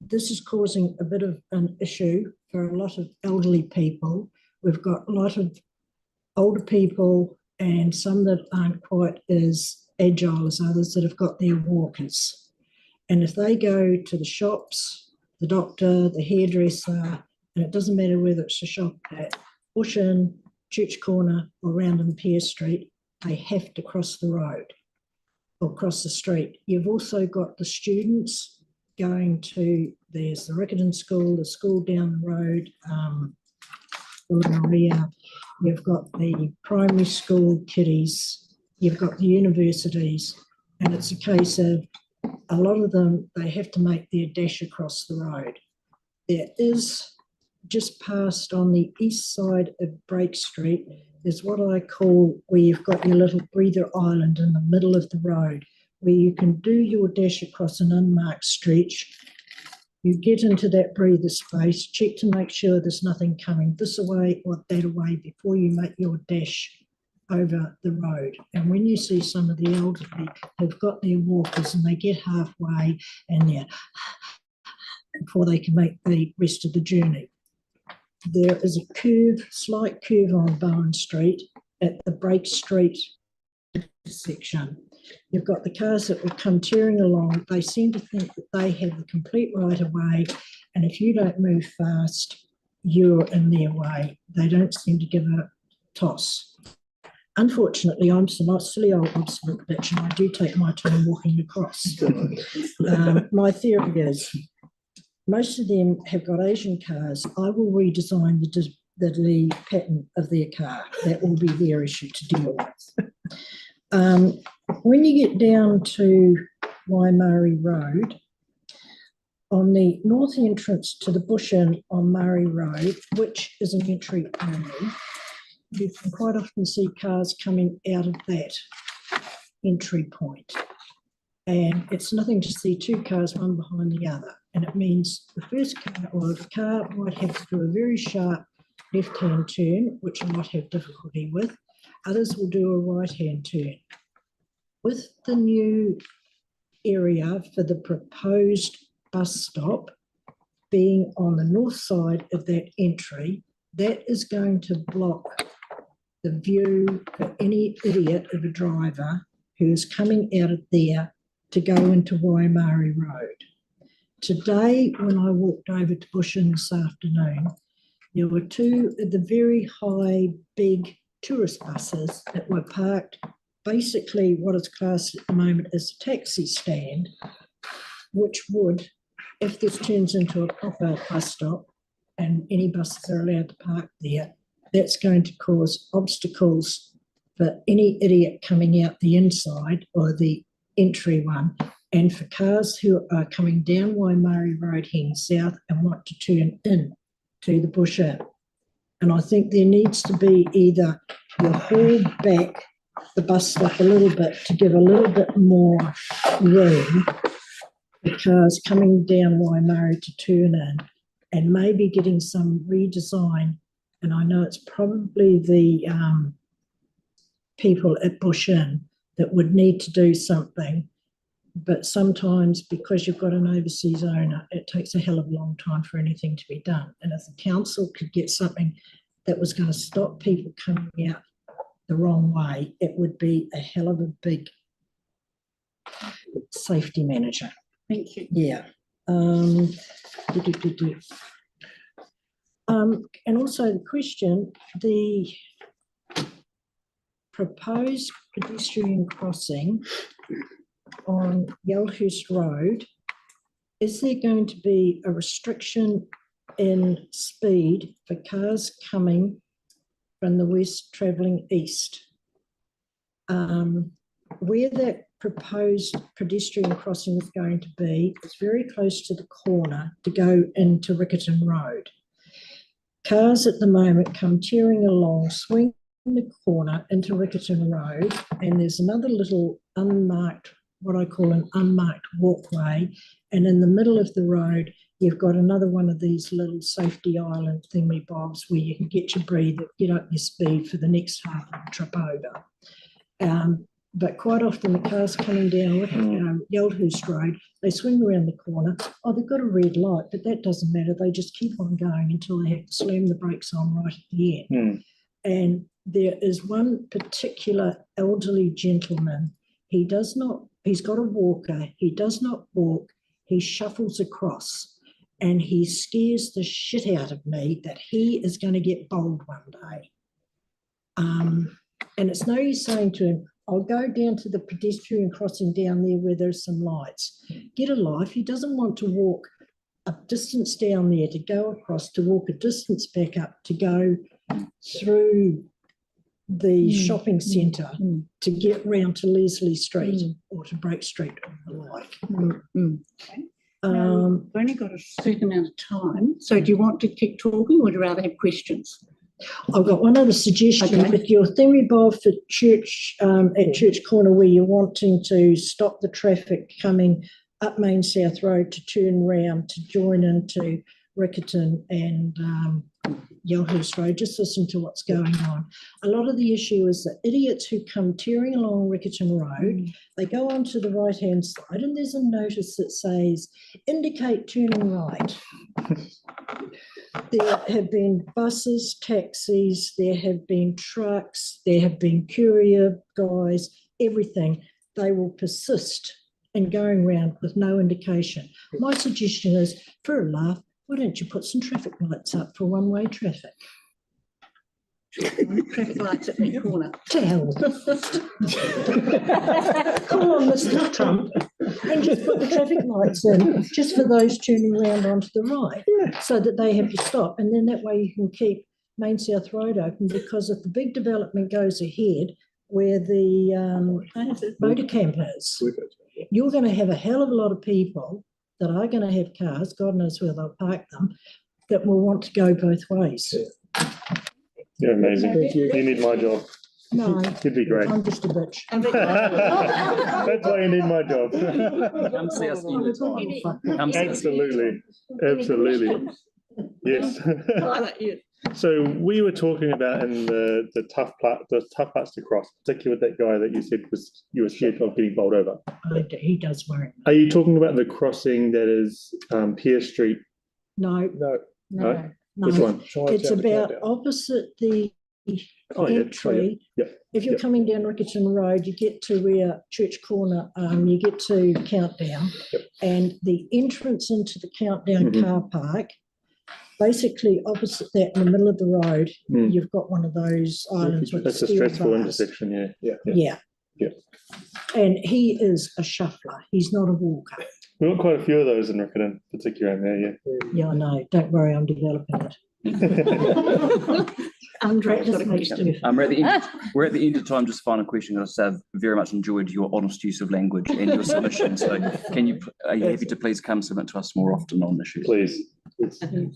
this is causing a bit of an issue for a lot of elderly people. We've got a lot of older people and some that aren't quite as agile as others that have got their walkers. And if they go to the shops, the doctor, the hairdresser, and it doesn't matter whether it's a shop at Bush Inn, Church Corner, or round in Pear Street, they have to cross the road or cross the street. You've also got the students going to, there's the Riccarton School, the school down the road, Maria. You've got the primary school kiddies, you've got the universities, and it's a case of a lot of them, they have to make their dash across the road. There is, just past on the east side of Brake Street, there's what I call where you've got your little breather island in the middle of the road, where you can do your dash across an unmarked stretch. You get into that breather space, check to make sure there's nothing coming this away or that away before you make your dash over the road. And when you see some of the elderly who've got their walkers and they get halfway and they're before they can make the rest of the journey. There is a curve, slight curve on Bowen Street at the Brake Street section. You've got the cars that will come tearing along. They seem to think that they have the complete right of way, and if you don't move fast, you're in their way. They don't seem to give a toss. Unfortunately, I'm not silly old obstinate bitch, and I do take my time walking across. My theory is most of them have got Asian cars. I will redesign the pattern of their car. That will be their issue to deal with. When you get down to Waimari Road, on the north entrance to the Bush Inn on Murray Road, which is an entry only, you can quite often see cars coming out of that entry point. And it's nothing to see 2 cars, one behind the other. And it means the first car, or the car might have to do a very sharp left-hand turn, which I might have difficulty with. Others will do a right-hand turn. With the new area for the proposed bus stop being on the north side of that entry, that is going to block the view for any idiot of a driver who's coming out of there to go into Waimari Road. Today, when I walked over to Bush Inn this afternoon, there were 2 of the very high, big tourist buses that were parked basically what is classed at the moment as a taxi stand which would, if this turns into a proper bus stop and any buses are allowed to park there, that's going to cause obstacles for any idiot coming out the inside or the entry one, and for cars who are coming down Waimari Road heading south and want to turn in to the bush inn. And I think there needs to be either you haul back the bus stop a little bit to give a little bit more room for cars coming down Waimari to turn in, and maybe getting some redesign. And I know it's probably the people at Bush Inn that would need to do something, but sometimes because you've got an overseas owner, it takes a hell of a long time for anything to be done. And if the council could get something that was going to stop people coming out the wrong way, it would be a hell of a big safety manager. Thank you. Yeah. And also the question, the proposed pedestrian crossing on Yellhurst Road, is there going to be a restriction in speed for cars coming from the west travelling east? Where that proposed pedestrian crossing is going to be, it's very close to the corner to go into Riccarton Road. Cars at the moment come tearing along, swing the corner into Riccarton Road, and there's another little unmarked, what I call an unmarked walkway, and in the middle of the road you've got another one of these little safety island thingy-bobs where you can get your breathe, get up your speed for the next half of the trip over. But quite often the cars coming down Yellhurst Road, they swing around the corner. Oh, they've got a red light, but that doesn't matter. They just keep on going until they have to slam the brakes on right at the end. And there is one particular elderly gentleman. He's got a walker. He does not walk. He shuffles across, and he scares the shit out of me that he is going to get bowled one day. And it's no use saying to him, I'll go down to the pedestrian crossing down there where there's some lights. Get a life. He doesn't want to walk a distance down there to go across, to walk a distance back up, to go through the shopping centre to get round to Leslie Street or to Brake Street or the like. Okay. We've only got a certain amount of time. So do you want to keep talking or would you rather have questions? I've got one other suggestion. Okay. With your thingy-bob for church, at Church Corner, where you're wanting to stop the traffic coming up Main South Road to turn round to join into Riccarton and Yellhurst Road, just listen to what's going on. A lot of the issue is the idiots who come tearing along Riccarton Road, they go onto the right-hand side and there's a notice that says, indicate turning right. There have been buses, taxis, there have been trucks, there have been courier guys, everything. They will persist in going round with no indication. My suggestion is, for a laugh, why don't you put some traffic lights up for one-way traffic? Traffic lights at the corner. Tell. Come on, Mr. Trump, and just put the traffic lights in, just for those turning round onto the right, so that they have to stop. And then that way you can keep Main South Road open, because if the big development goes ahead, where the motor camp is, you're going to have a hell of a lot of people that are going to have cars, God knows where they'll park them, that will want to go both ways. You're amazing. You need my job. No, You'd be great. I'm just a bitch. That's why you need my job. Come see us anytime. Absolutely. Absolutely. Yes. So we were talking about in the tough parts to cross, particularly with that guy that you said you were scared of getting bowled over. He does worry. Are you talking about the crossing that is Pierce Street? No. No. Which one? It's about opposite the entry. If you're coming down Riccarton Road, you get to where Church Corner, you get to Countdown, and the entrance into the Countdown car park, basically opposite that in the middle of the road, you've got one of those islands with That's a steel stressful bars. intersection, Yeah. And he is a shuffler. He's not a walker. We've got quite a few of those in Riccarton, particularly around there, Yeah, I know. Don't worry, I'm developing it. Andre's got a question. We're at the end of time. Just final question. I just have very much enjoyed your honest use of language and your submission. So are you happy to please come submit to us more often on issues? Please. Can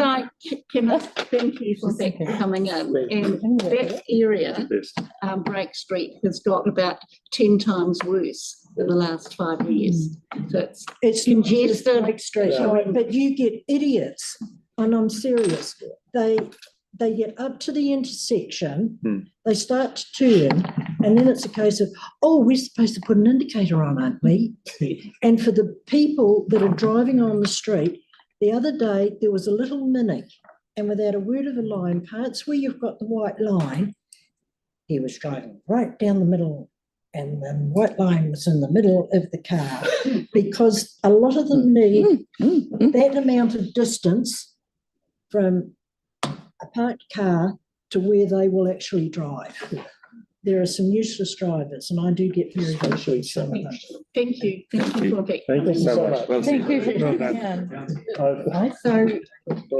I thank you for coming in, and that area, Break Street, has got about 10 times worse in the last 5 years. So It's congested. Break Street, but you get idiots, and I'm serious. They get up to the intersection, they start to turn, and then it's a case of, oh, we're supposed to put an indicator on, aren't we? And for the people that are driving on the street, the other day there was a little Mini, and without a word of a lie, in parts where you've got the white line, he was driving right down the middle, and the white line was in the middle of the car, because a lot of them need that amount of distance from a parked car to where they will actually drive. There are some useless drivers, and I do get very frustrated. Thank you. Thank you for that. Thank you so much. Thank you for coming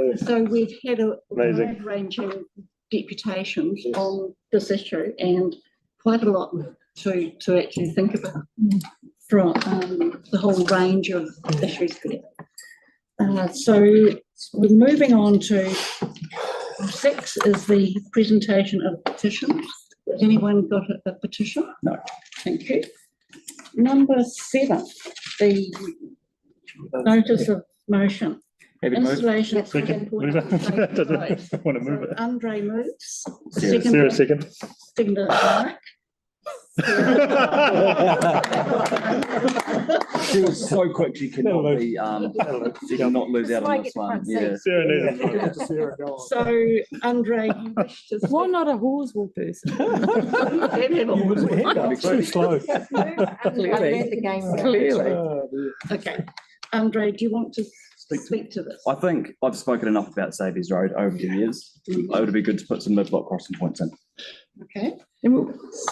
in. So we've had a Amazing. wide-ranging deputations on this issue, and quite a lot to actually think about from the whole range of issues there. So we're moving on to 6 is the presentation of petitions. Has anyone got a petition? No. Thank you. Number 7, the notice of motion. Happy to move. Installation of Second. point I don't want to move it. Andre moves. Sarah, second. Second, Mark. She was so quick, she could not be, she could not lose out on this one. Yeah. So, Andre, you wish to Why not a Horswell person? Too slow. Clearly. Okay. Andre, do you want to speak to this? I think I've spoken enough about Saviour's Road over the years. It would be good to put some mid-block crossing points in. Okay.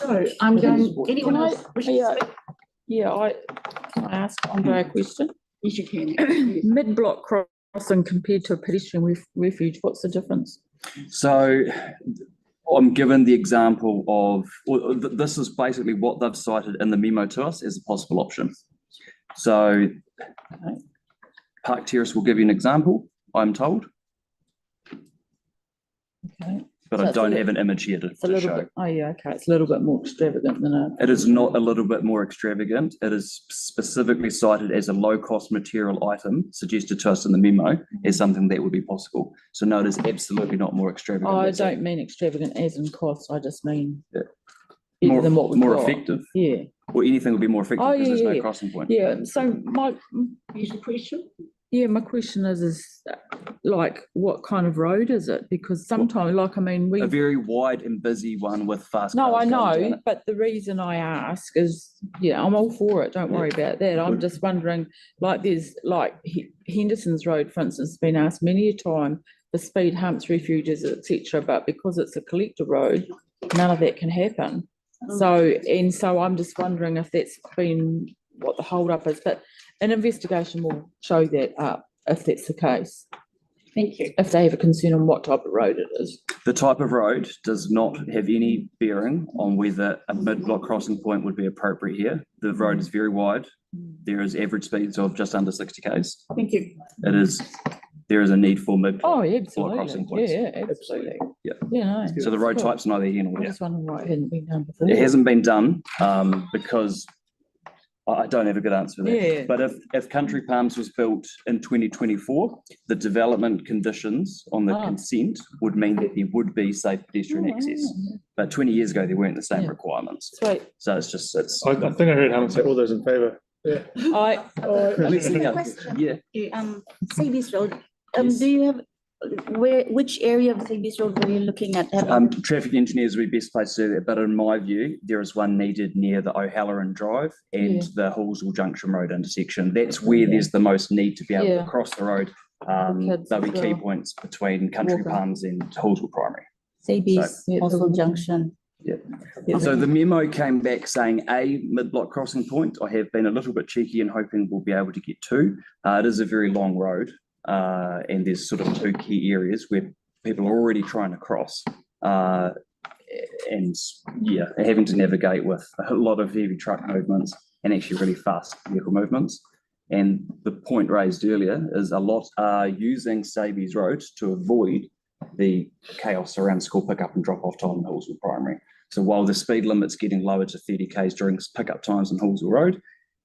So I'm going, anyone else wish to speak? Can I ask Andre a question? Yes, you can. Mid-block crossing compared to a pedestrian refuge, what's the difference? So I'm given the example of, this is basically what they've cited in the memo to us as a possible option. So Park Terrace will give you an example, I'm told. Okay. But So I it's don't a have an image here to little show. bit, okay, it's a little bit more extravagant than a. It is not a little bit more extravagant. It is specifically cited as a low-cost material item suggested to us in the memo as something that would be possible. So no, it is absolutely not more extravagant. I That's it. don't mean extravagant as in cost, I just mean Yeah. better More- than what we've more got. effective. Yeah, Or anything would be more effective Oh, because there's yeah, no yeah. crossing point. yeah, so Use the question. my question is like, what kind of road is it? Because sometimes, A very wide and busy one with fast No, I cars going down know, it. but the reason I ask is, I'm all for it, don't worry about that. I'm just wondering, like there's like Henderson's Road, for instance, has been asked many a time for speed humps, refuges, etc. But because it's a collector road, none of that can happen. So I'm just wondering if that's been what the hold up is, but an investigation will show that up if that's the case. Thank you. If they have a concern on what type of road it is. The type of road does not have any bearing on whether a mid-block crossing point would be appropriate here. The road is very wide. There is average speeds of just under 60 k's. Thank you. There is a need for mid-block Absolutely. crossing points. Yeah, absolutely. Yeah. Yeah, no, So the road cool. type's neither here nor I'm there. just wondering why it hadn't been done before. It hasn't been done because I don't have a good answer for that. Yeah. But if Country Palms was built in 2024, the development conditions on the consent would mean that there would be safe pedestrian access. But 20 years ago, there weren't the same requirements. Sweet. So it's just, I think I heard Helen say all those in favour. Yeah. let's see how, yeah. Seabees Road, do you have, which area of Seabees Road were you looking at? Traffic engineers would be best placed to do that, but in my view, there is one needed near the O'Halloran Drive and the Halswell Junction Road intersection. That's where there's the most need to be able to cross the road. There'll be key points between Country Palms and Halswell Primary. Seabees, Halswell Junction. So the memo came back saying a mid-block crossing point. I have been a little bit cheeky and hoping we'll be able to get two. It is a very long road, and there's sort of two key areas where people are already trying to cross. And yeah, having to navigate with a lot of heavy truck movements and actually really fast vehicle movements. And the point raised earlier is a lot are using Sabies Road to avoid the chaos around school pickup and drop-off time in Halswell Primary. So while the speed limit's getting lowered to 30 k's during pickup times in Halswell Road,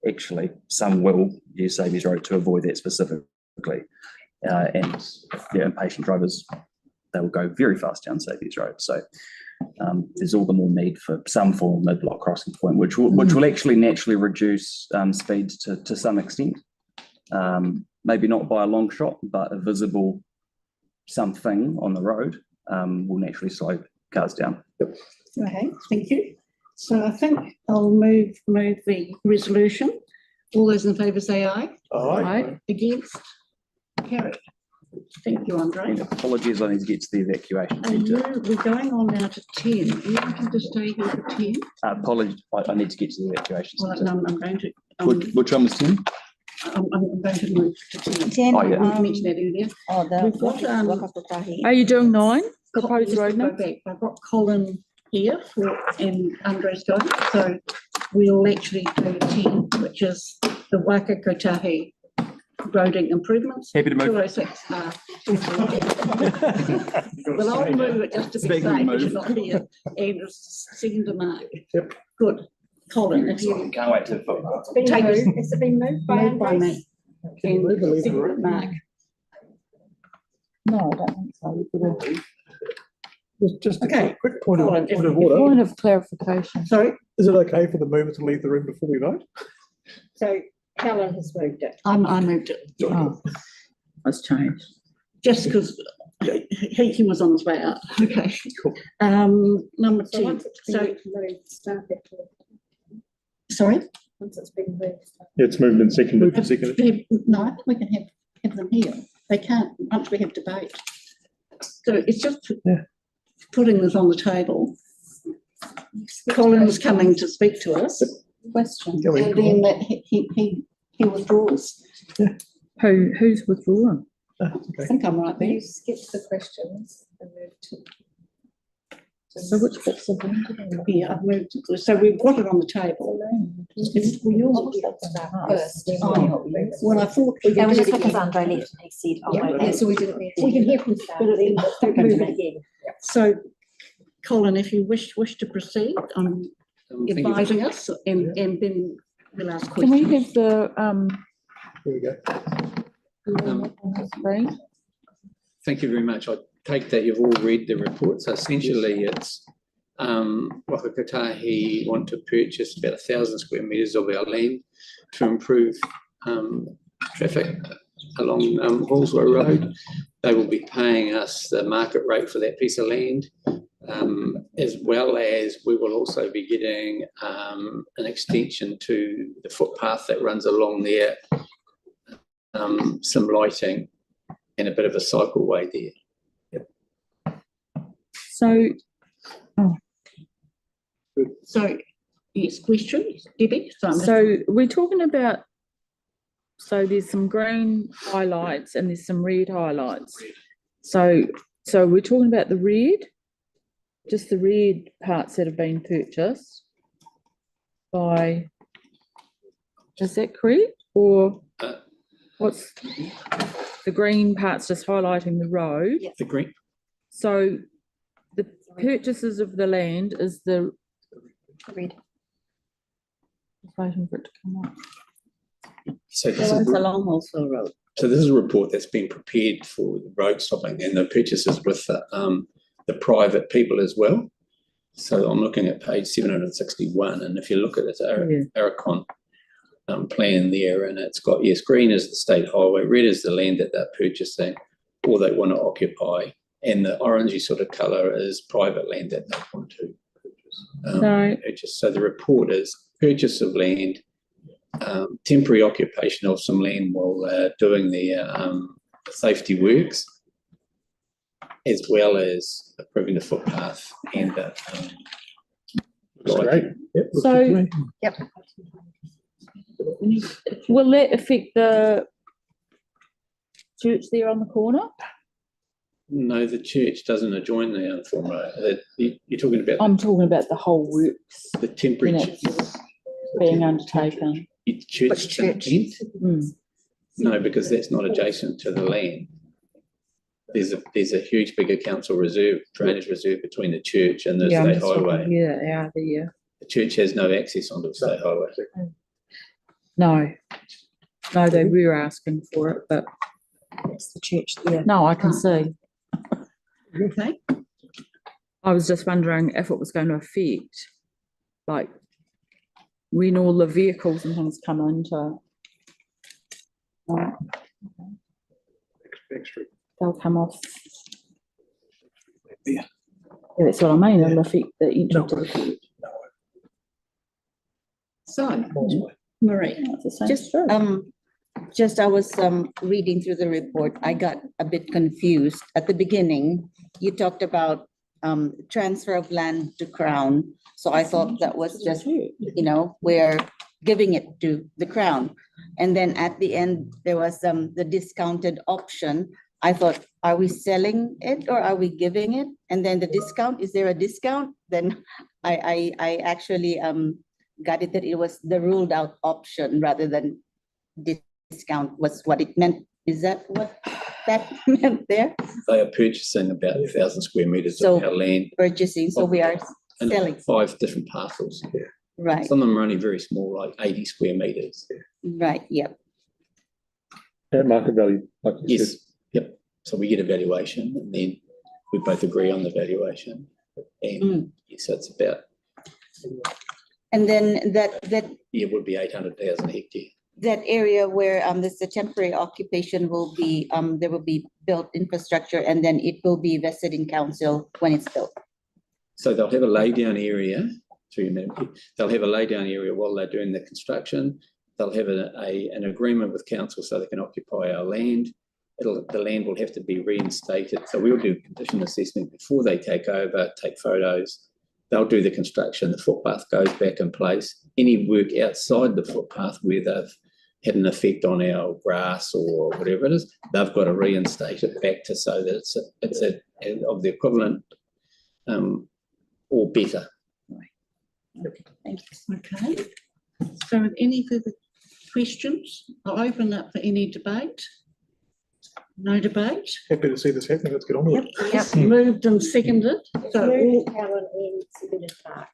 actually some will use Sabies Road to avoid that specifically. And impatient drivers, they will go very fast down Sabies Road. So there's all the more need for some form of mid-block crossing point, which will actually naturally reduce speeds to some extent. Maybe not by a long shot, but a visible something on the road will naturally slow cars down. Okay, thank you. So I think I'll move the resolution. All those in favour say aye. Aye. Against? Carried. Thank you, Andre. And apologies, I need to get to the evacuation And centre. we're going on now to 10. You wanting to stay here for 10? Apologies, I need to get to the evacuation Well, centre. no, I'm going to. Which one was 10? I'm going to move to 10. 10, Oh, yeah. We mentioned that earlier. Oh, the We've got, Are you doing 9? Yes, Proposed road we'll name? go back. I've got Colin here and Andre's going. So we'll actually do 10, which is the Waka Kotahi roading improvements. Happy to move. 206. Well, I'll move it just to be Speaking of safe, move. you're not here. And second to Mark. Yep. Good. Colin, if you Can't wait to. take us. Has it been moved by Moved by me. Can you move or leave the Second room? Mark. No, I don't think so. We've got Just Okay. a quick point of Colin, point of a order. point of clarification. Sorry, Is it okay for the mover to leave the room before we vote? So Helen has moved it. I moved it. Oh, that's changed. Just because he was on his way out. Okay. Cool. Number So 10. once it's So, been moved, staff it. sorry? Once it's been moved. Yeah, it's moved and seconded. No, we can have them here. They can't, once we have debate. So it's just putting this on the table. Colin's coming to speak to us. Question. Go ahead, And then that he withdraws. Who's withdrawn? I think I'm right there. You skipped the questions and moved to. So which bits are being Yeah, I've moved. So we've got it on the table. Well, yours first. Well, I thought we That could was do just it because again. Andre left and he said, oh, Yeah, no, so we didn't need to. We can hear from staff. But it- Don't move move it it again. So, Colin, if you wish to proceed, advising us and then we'll ask Can we questions. have the, Here we go. on the screen? Thank you very much. I take that you've all read the report. So essentially it's Waka Kotahi want to purchase about 1,000 square metres of our land to improve traffic along Halswell Road. They will be paying us the market rate for that piece of land, as well as we will also be getting an extension to the footpath that runs along there, some lighting and a bit of a cycleway there. So, So, yes, question, Debbie? so we're talking about, so there's some green highlights and there's some red highlights. So we're talking about the red, just the red parts that have been purchased by, is that correct? Or what's the green parts just highlighting the road? The green. So the purchases of the land is the red. Waiting for it to come up. So this is along Halswell Road. So this is a report that's been prepared for the road stopping and the purchases with the private people as well. So I'm looking at page 761, and if you look at it, Aracon plan there, and it's got, yes, green is the state highway, red is the land that they're purchasing or they want to occupy, and the orangey sort of colour is private land that they want to purchase. So the report is purchase of land, temporary occupation of some land while doing the safety works, as well as approving the footpath and That's great. Yep, looks So- good to me. Yep. Will that affect the church there on the corner? No, the church doesn't adjoin the Elthorn Road. You're talking about I'm talking about the whole works the temporary that's being undertaken. church Which church? intent? Mm. No, because that's not adjacent to the land. There's a huge bigger council reserve, drainage reserve between the church and the state highway. Yeah, yeah. The church has no access onto the state highway. No, they were asking for it, but That's the church there. no, I can see. Okay. I was just wondering if it was going to affect, like, when all the vehicles and things come into. They'll come off. Yeah. Yeah, that's what I mean, it'll affect the entrance to the church. So, Marie. It's the same Just, street. I was reading through the report. I got a bit confused. At the beginning, you talked about transfer of land to Crown. So I thought that was just, we're giving it to the Crown. And then at the end, there was the discounted option. I thought, are we selling it or are we giving it? And then the discount, is there a discount? Then I actually got it that it was the ruled out option rather than discount was what it meant. Is that what that meant there? They are purchasing about 1,000 square metres So of our land. purchasing, so we are And selling, 5 different parcels. right, Some of them are only very small, like 80 square metres. right, yep. At market value, like you said. Yes, yep. So we get a valuation and then we both agree on the valuation. And so it's about, And then that it would be 800,000 hectare. that area where this the temporary occupation will be, there will be built infrastructure and then it will be vested in council when it's built. So they'll have a laydown area, they'll have a laydown area while they're doing the construction. They'll have an agreement with council so they can occupy our land. The land will have to be reinstated. So we'll do condition assessment before they take over, take photos. They'll do the construction, the footpath goes back in place. Any work outside the footpath where they've had an effect on our grass or whatever it is, they've got to reinstate it back to so that it's of the equivalent or better. Thank you. Okay. So any further questions? I'll open up for any debate. No debate? Happy to see this happening. Let's get on with it. Yes, moved and seconded. So all,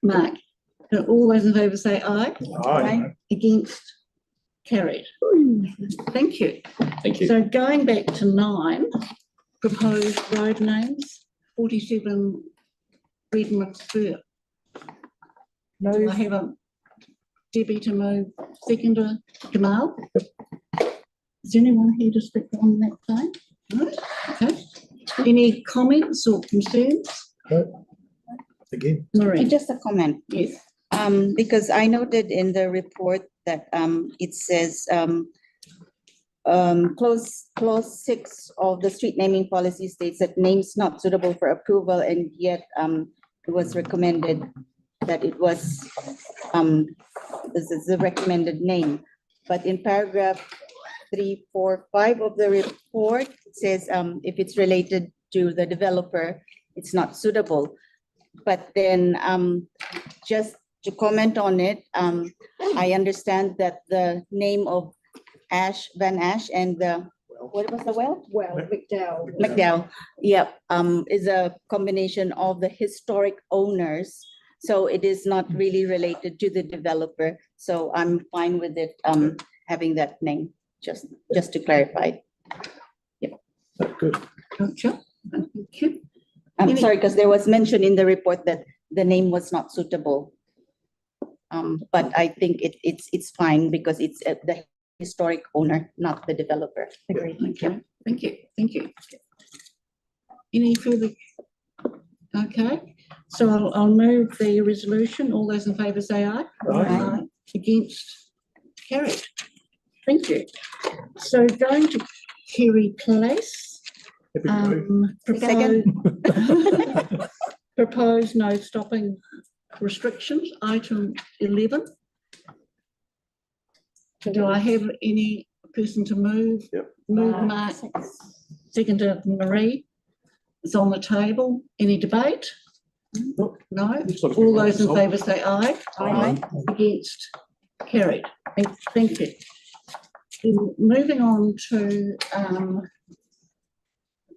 Mark, so all those in favour say aye. Aye. Against? Carried. Thank you. Thank you. So going back to 9, proposed road names, 47 Redmond Spur. Do I have a Debbie to move, seconder, Kamal? Is anyone here to speak on that side? No? Okay. Any comments or concerns? Again. Marie? Just a comment. Yes. Because I noted in the report that it says clause 6 of the street naming policy states that names not suitable for approval, and yet it was recommended that it was this is the recommended name. But in paragraph 3, 4, 5 of the report, it says if it's related to the developer, it's not suitable. But then just to comment on it, I understand that the name of Van Ash and the, what was the well? Well, McDowell. McDowell, yep, is a combination of the historic owners. So it is not really related to the developer. So I'm fine with it having that name, just to clarify. Yep. Good. Okay. Thank you. I'm sorry, because there was mention in the report that the name was not suitable. But I think it's fine because it's the historic owner, not the developer. Agreed. Okay. Thank you. Thank you. Any further? Okay. So I'll move the resolution. All those in favour say aye. Aye. Against? Carried. Thank you. So going to Kerry Place. Happy to move. Propose no stopping restrictions, item 11. Do I have any person to move? Yep. Move Mark, seconded Marie. It's on the table. Any debate? No? All those in favour say aye. Aye. Against? Carried. Thank you. Then moving on to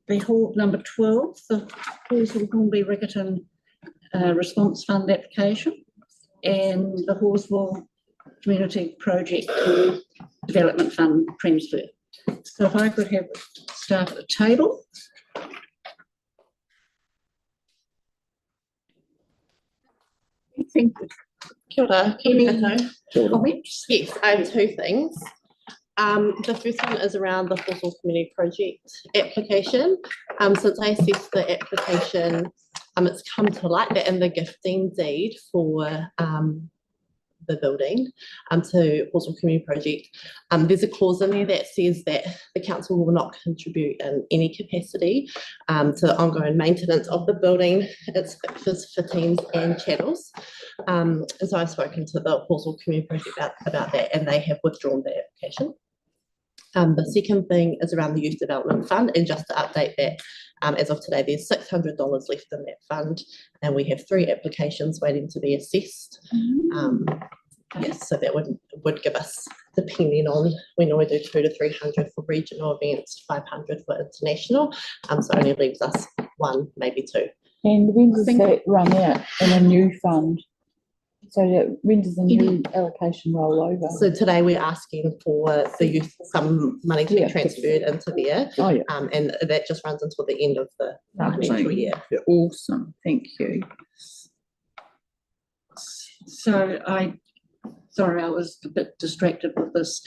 the hall number 12, the Halswell-Hornby-Riccarton Response Fund application and the Halswell Community Project Development Fund transfer. So if I could have staff at the table. Thank you. Kia ora. Any comments? Yes, I have two things. The first one is around the Halswell Community Project application. Since I assessed the application, it's come to light that in the gifting deed for the building to Halswell Community Project, there's a clause in there that says that the council will not contribute in any capacity to ongoing maintenance of the building, its fixtures, fittings and chattels. And so I've spoken to the Halswell Community Project about that, and they have withdrawn their application. The second thing is around the Youth Development Fund, and just to update that, as of today, there's $600 left in that fund, and we have 3 applications waiting to be assessed. Yes, so that would give us, depending on, we normally do 200 to 300 for regional events, 500 for international, so only leaves us 1, maybe 2. And when does that run out in a new fund? So when does the new allocation roll over? So today we're asking for the youth, some money to be transferred into there. And that just runs until the end of the financial year. Awesome, thank you. So sorry, I was a bit distracted with this.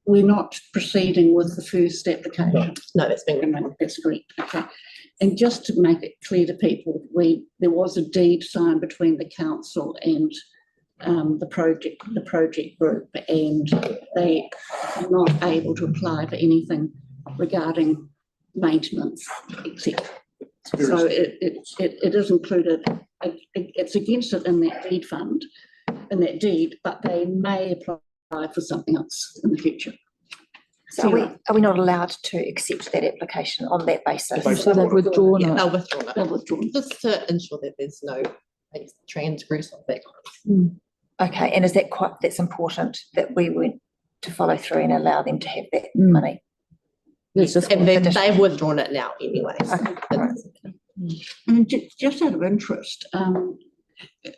We're not proceeding with the first application. No, that's been good. That's great. Okay. And just to make it clear to people, there was a deed signed between the council and the project group, and they are not able to apply for anything regarding maintenance, etc. So it is included. It's against it in that deed fund, in that deed, but they may apply for something else in the future. So are we not allowed to accept that application on that basis? So they've withdrawn it. They'll withdraw it. Just to ensure that there's no transgress of that. Okay, and is that that's important that we went to follow through and allow them to have that money? Yes, and they've withdrawn it now anyway. And just out of interest,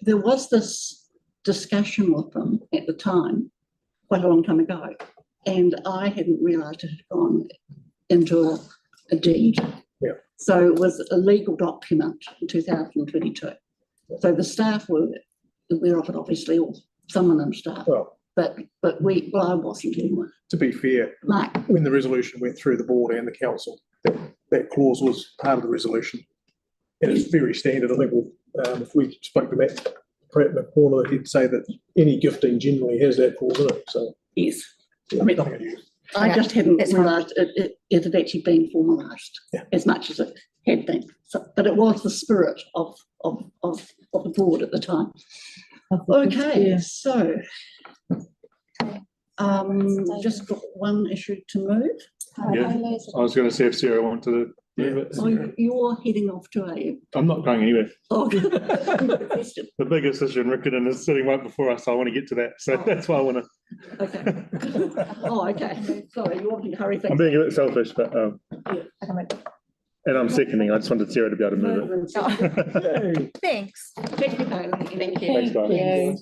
there was this discussion with them at the time, quite a long time ago, and I hadn't realised it had gone into a deed. Yeah. So it was a legal document in 2022. So the staff were aware of it, obviously, or some of them staff. Well, but I wasn't anyway. To be fair, when the resolution went through the board and the council, that clause was part of the resolution. And it's very standard. I think if we spoke to Matt Pratt in the corner, he'd say that any gifting generally has that clause in it. So yes. Nothing unusual. I just hadn't realised it had actually been formalised as much as it had been. So, but it was the spirit of the board at the time. Okay, so just got one issue to move. Yeah, I was going to see if Sarah wanted to move it. Oh, you're heading off to I'm not going anywhere. Oh. The biggest issue in Riccarton is sitting right before us, so I want to get to that. So that's why I want to. Okay. Oh, okay. Sorry, you want me to hurry things. I'm being a bit selfish, but and I'm seconding. I just wanted Sarah to be able to move it. Thanks. Thank you, Bailey. Thank you. Thanks, guys.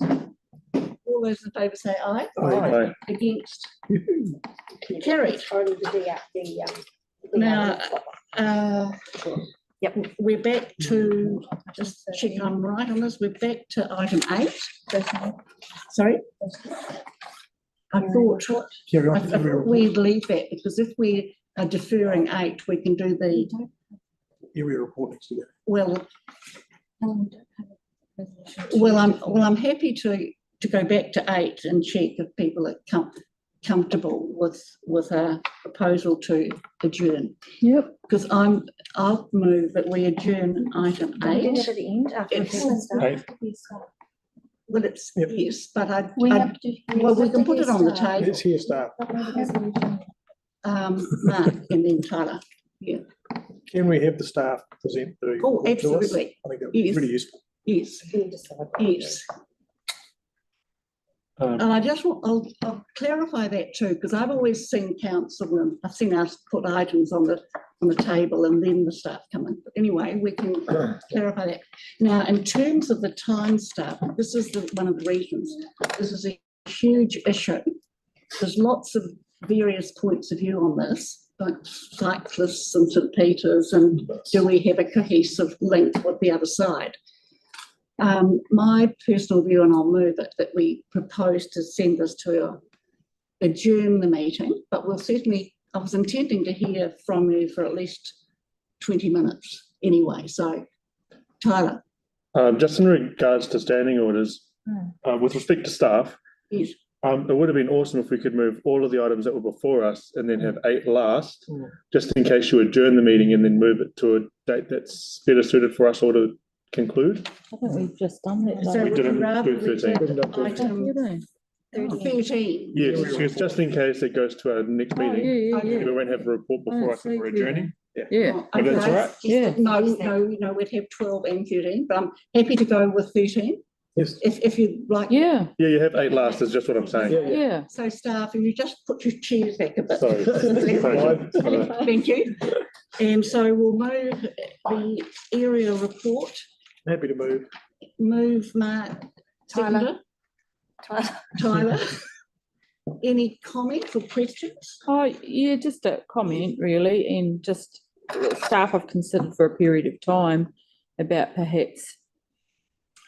All those in favour say aye. Aye. Against? Carried. Now, we're back to, just check I'm right on this, we're back to item 8. Sorry? I thought we'd leave that, because if we are deferring 8, we can do the area report next year. Well, I'm happy to go back to 8 and check if people are comfortable with a proposal to adjourn. Yep. Because I'll move that we adjourn item Can we do 8. that at the end after It's- people and stuff? Eight. Well, it's, yes, but We I, have to. well, we can put it on the table. Let's hear staff. Mark and then Tyler. Yeah. Can we have the staff present the Oh, report to us? absolutely. I think that would be Yes. really useful. Yes. Yes. Um, And I just want, I'll clarify that too, because I've always seen council and I've seen us put items on the table and then the staff come in. But anyway, we can clarify that. Now, in terms of the time stuff, this is one of the reasons. This is a huge issue. There's lots of various points of view on this, like cyclists and St. Peter's, and do we have a cohesive link with the other side? My personal view, and I'll move it, that we propose to send this to adjourn the meeting, but we'll certainly, I was intending to hear from you for at least 20 minutes anyway. So, Tyler. just in regards to standing orders, with respect to staff, Yes. it would have been awesome if we could move all of the items that were before us and then have 8 last, just in case you adjourn the meeting and then move it to a date that's better suited for us all to conclude. I think we've just done that. So We would didn't you rather do we 13. did item 13? Yes, just in case it goes to our next meeting. We won't have a report before us if we're adjourning. Yeah. But that's all right. Yeah. No, we'd have 12 and 13, but I'm happy to go with 13. Yes. If you'd like. Yeah. Yeah, you have 8 last, is just what I'm saying. Yeah. So staff, if you just put your chairs back a bit. Sorry. Thank you. And so we'll move the area report. Happy to move. Move Mark. Tyler. Tyler. Any comments or questions? Oh, yeah, just a comment really, and just staff have considered for a period of time about perhaps,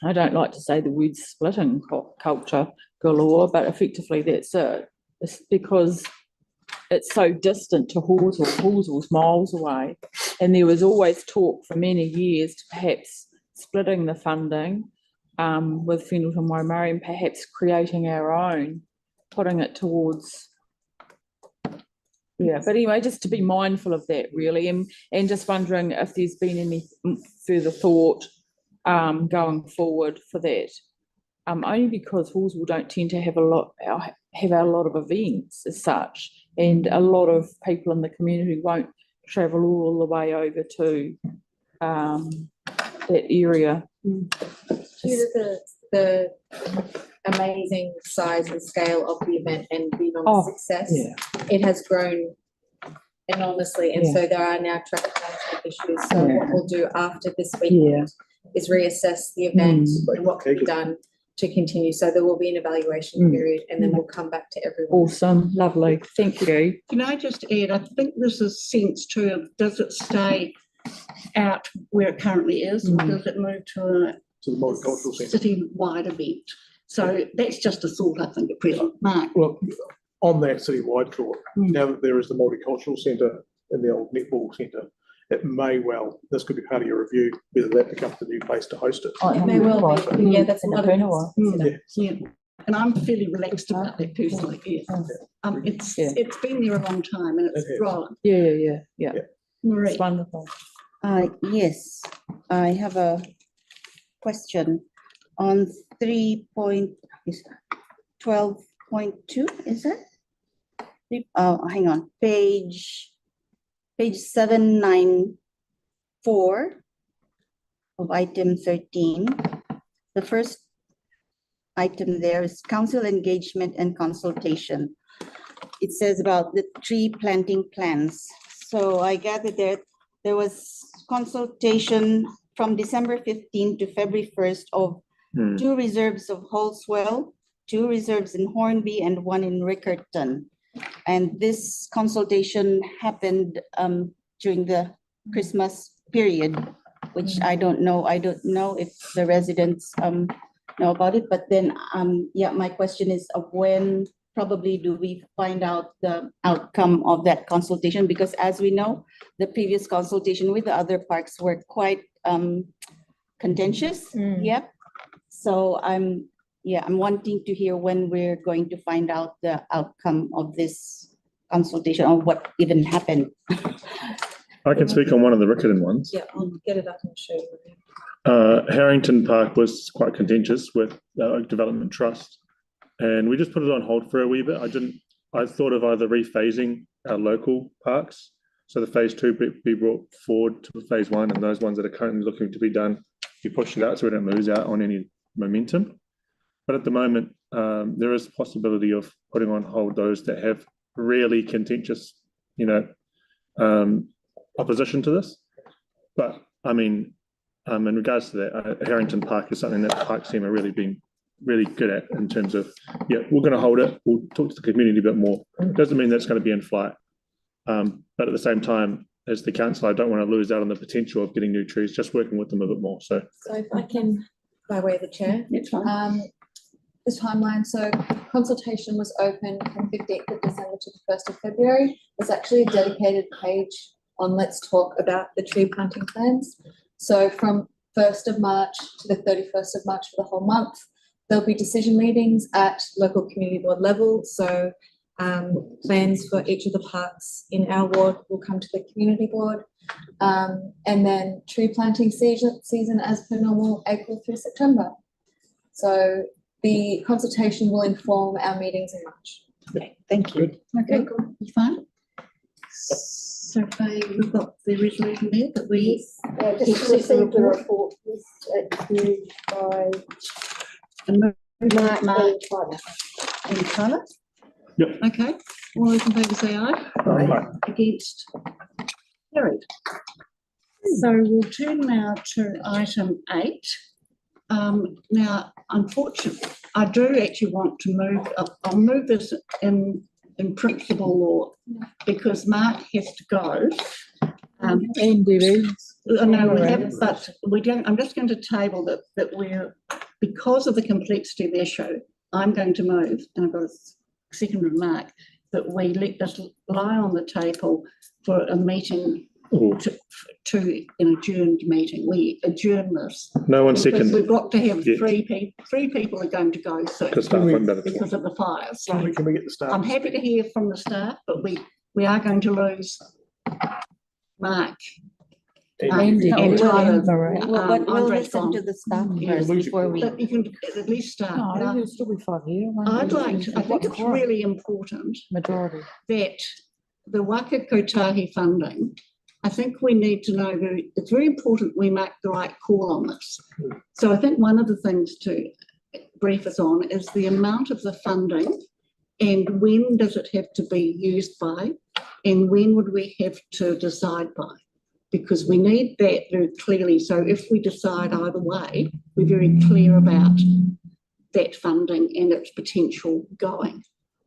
I don't like to say the word splitting culture galore, but effectively that's it. It's because it's so distant to Halswell. Halswell's miles away, and there was always talk for many years to perhaps splitting the funding with Whenua Waimarie and perhaps creating our own, putting it towards, yeah, but anyway, just to be mindful of that really, and just wondering if there's been any further thought going forward for that, only because Halswell don't tend to have a lot of events as such, and a lot of people in the community won't travel all the way over to that area. Due to the amazing size and scale of the event and the enormous success, it has grown enormously, and so there are now track management issues. So what we'll do after this weekend is reassess the event and what can be done to continue. So there will be an evaluation period, and then we'll come back to everyone. Awesome, lovely, thank you. Can I just add, I think this is sense too of, does it stay out where it currently is, or does it move to a the multicultural centre. City-wide event? So that's just a thought, I think, at present. Mark. Well, on that city-wide thought, now that there is the multicultural centre in the old netball centre, it may well, this could be part of your review, whether that becomes the new place to host it. It may well be. Yeah, that's another. Yeah. And I'm fairly relaxed about that personally. It's been there a long time and it's rolling. Yeah. Marie. It's wonderful. Yes, I have a question on 3.12.2, is it? Oh, hang on, page 794 of item 13. The first item there is council engagement and consultation. It says about the tree planting plans. So I gathered that there was consultation from December 15 to February 1st of 2 reserves of Halswell, 2 reserves in Hornby, and 1 in Riccarton. And this consultation happened during the Christmas period, which I don't know. I don't know if the residents know about it. But then, my question is when probably do we find out the outcome of that consultation? Because as we know, the previous consultation with the other parks were quite contentious. Yep. So I'm Yeah, I'm wanting to hear when we're going to find out the outcome of this consultation or what even happened. I can speak on one of the Riccarton ones. Yeah, I'll get it up and show you. Harrington Park was quite contentious with the Oak Development Trust, and we just put it on hold for a wee bit. I thought of either rephasing our local parks, so the phase two be brought forward to phase one, and those ones that are currently looking to be done, we push it out so we don't lose out on any momentum. But at the moment, there is a possibility of putting on hold those that have really contentious, opposition to this. But I mean, in regards to that, Harrington Park is something that the Parks team are really been really good at in terms of, yeah, we're going to hold it. We'll talk to the community a bit more. Doesn't mean that's going to be in flight. But at the same time, as the council, I don't want to lose out on the potential of getting new trees, just working with them a bit more. So if I can, by way of the chair, the timeline. So consultation was open from 15th of December to the 1st of February. There's actually a dedicated page on Let's Talk about the tree planting plans. So from 1st of March to the 31st of March for the whole month, there'll be decision meetings at local community board level. So plans for each of the parks in our ward will come to the community board. And then tree planting season as per normal, April through September. So the consultation will inform our meetings in March. Okay, thank you. Okay, cool. You fine? So we've got the resolution there that we just received the report by Mark and Tyler. Yep. Okay, all those in favour say aye. Aye. Against? Carried. So we'll turn now to item 8. Now, unfortunately, I do actually want to move, I'll move this in principle law because Mark has to go. And Debbie. No, we have, but we don't, I'm just going to table that we're, because of the complexity of the issue, I'm going to move, and I've got a second remark, that we let this lie on the table for a meeting to an adjourned meeting. We adjourn this. No one because seconded. we've got to have three people are going to go soon because of the fires. So Can we get the staff? I'm happy to hear from the staff, but we are going to lose Mark. We'll listen to the staff first before we. But you can at least start. No, Now, there'll still be 5 here. I think it's really important Majority. that the Waka Kotahi funding, I think we need to know it's very important we make the right call on this. So I think one of the things to brief us on is the amount of the funding and when does it have to be used by and when would we have to decide by? Because we need that very clearly. So if we decide either way, we're very clear about that funding and its potential going.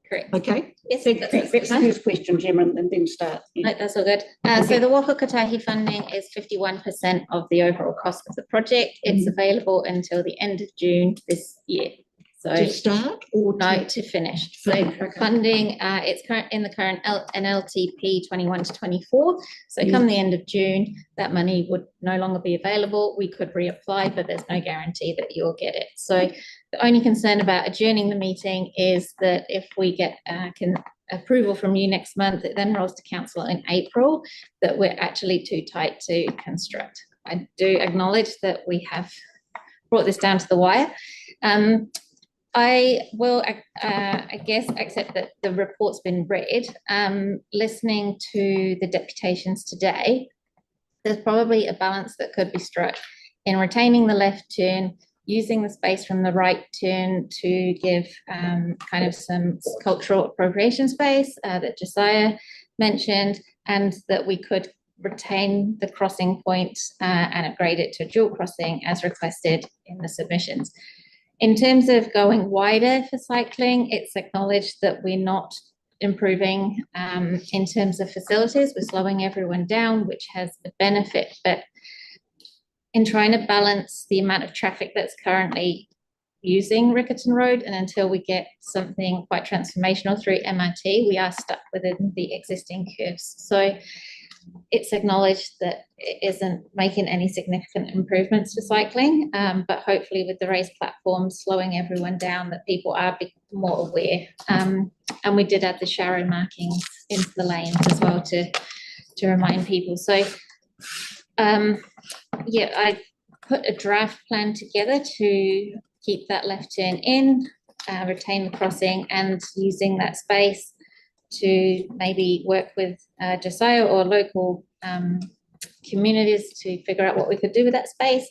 Correct. Okay. Yes, that's the first question, Gemma, and then start. No, that's all good. So the Waka Kotahi funding is 51% of the overall cost of the project. It's available until the end of June this year. So to start or no, to finish. So funding, it's in the current NLTP 21 to 24. So come the end of June, that money would no longer be available. We could reapply, but there's no guarantee that you'll get it. So the only concern about adjourning the meeting is that if we get approval from you next month, it then rolls to council in April, that we're actually too tight to construct. I do acknowledge that we have brought this down to the wire. I will, I guess, accept that the report's been read. Listening to the deputations today, there's probably a balance that could be struck in retaining the left turn, using the space from the right turn to give kind of some cultural appropriation space that Josiah mentioned, and that we could retain the crossing point and upgrade it to a dual crossing as requested in the submissions. In terms of going wider for cycling, it's acknowledged that we're not improving in terms of facilities. We're slowing everyone down, which has a benefit. But in trying to balance the amount of traffic that's currently using Riccarton Road, and until we get something quite transformational through MRT, we are stuck within the existing curves. So it's acknowledged that it isn't making any significant improvements to cycling, but hopefully with the race platforms slowing everyone down, that people are more aware. And we did add the Sharon markings into the lanes as well to remind people. So yeah, I put a draft plan together to keep that left turn in, retain the crossing, and using that space to maybe work with Josiah or local communities to figure out what we could do with that space.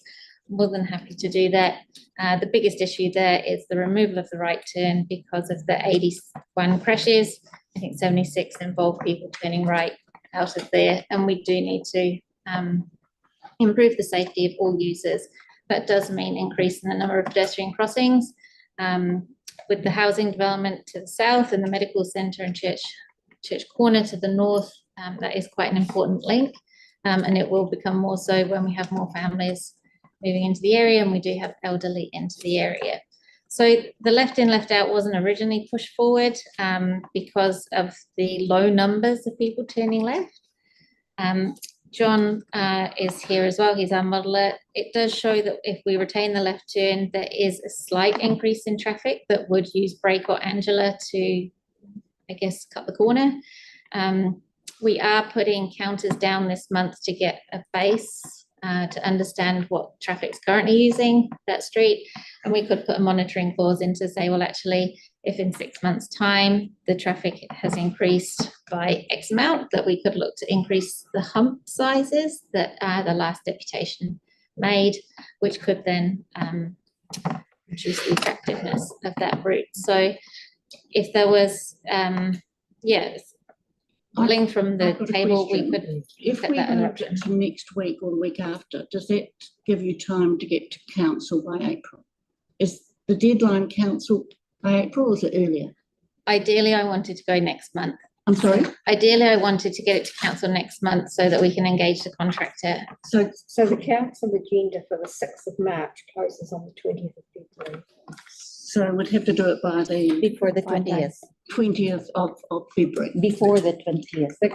More than happy to do that. The biggest issue there is the removal of the right turn because of the 81 crashes. I think 76 involve people turning right out of there, and we do need to improve the safety of all users. That does mean increasing the number of pedestrian crossings. With the housing development to the south and the medical centre and church corner to the north, that is quite an important link, and it will become more so when we have more families moving into the area and we do have elderly into the area. So the left in, left out wasn't originally pushed forward because of the low numbers of people turning left. John is here as well, he's our modeller. It does show that if we retain the left turn, there is a slight increase in traffic that would use Brake or Angela to, I guess, cut the corner. We are putting counters down this month to get a base to understand what traffic's currently using that street. And we could put a monitoring clause in to say, well, actually, if in 6 months' time the traffic has increased by X amount, that we could look to increase the hump sizes that the last deputation made, which could then reduce the effectiveness of that route. So if there was, pulling from the table, we could. If we moved it to next week or the week after, does that give you time to get to council by April? Is the deadline council by April or is it earlier? Ideally, I wanted to go next month. I'm sorry? Ideally, I wanted to get it to council next month so that we can engage the contractor. So the council agenda for the 6th of March closes on the 20th of February. So we'd have to do it by before the 20th. 20th of February. Before the 20th. The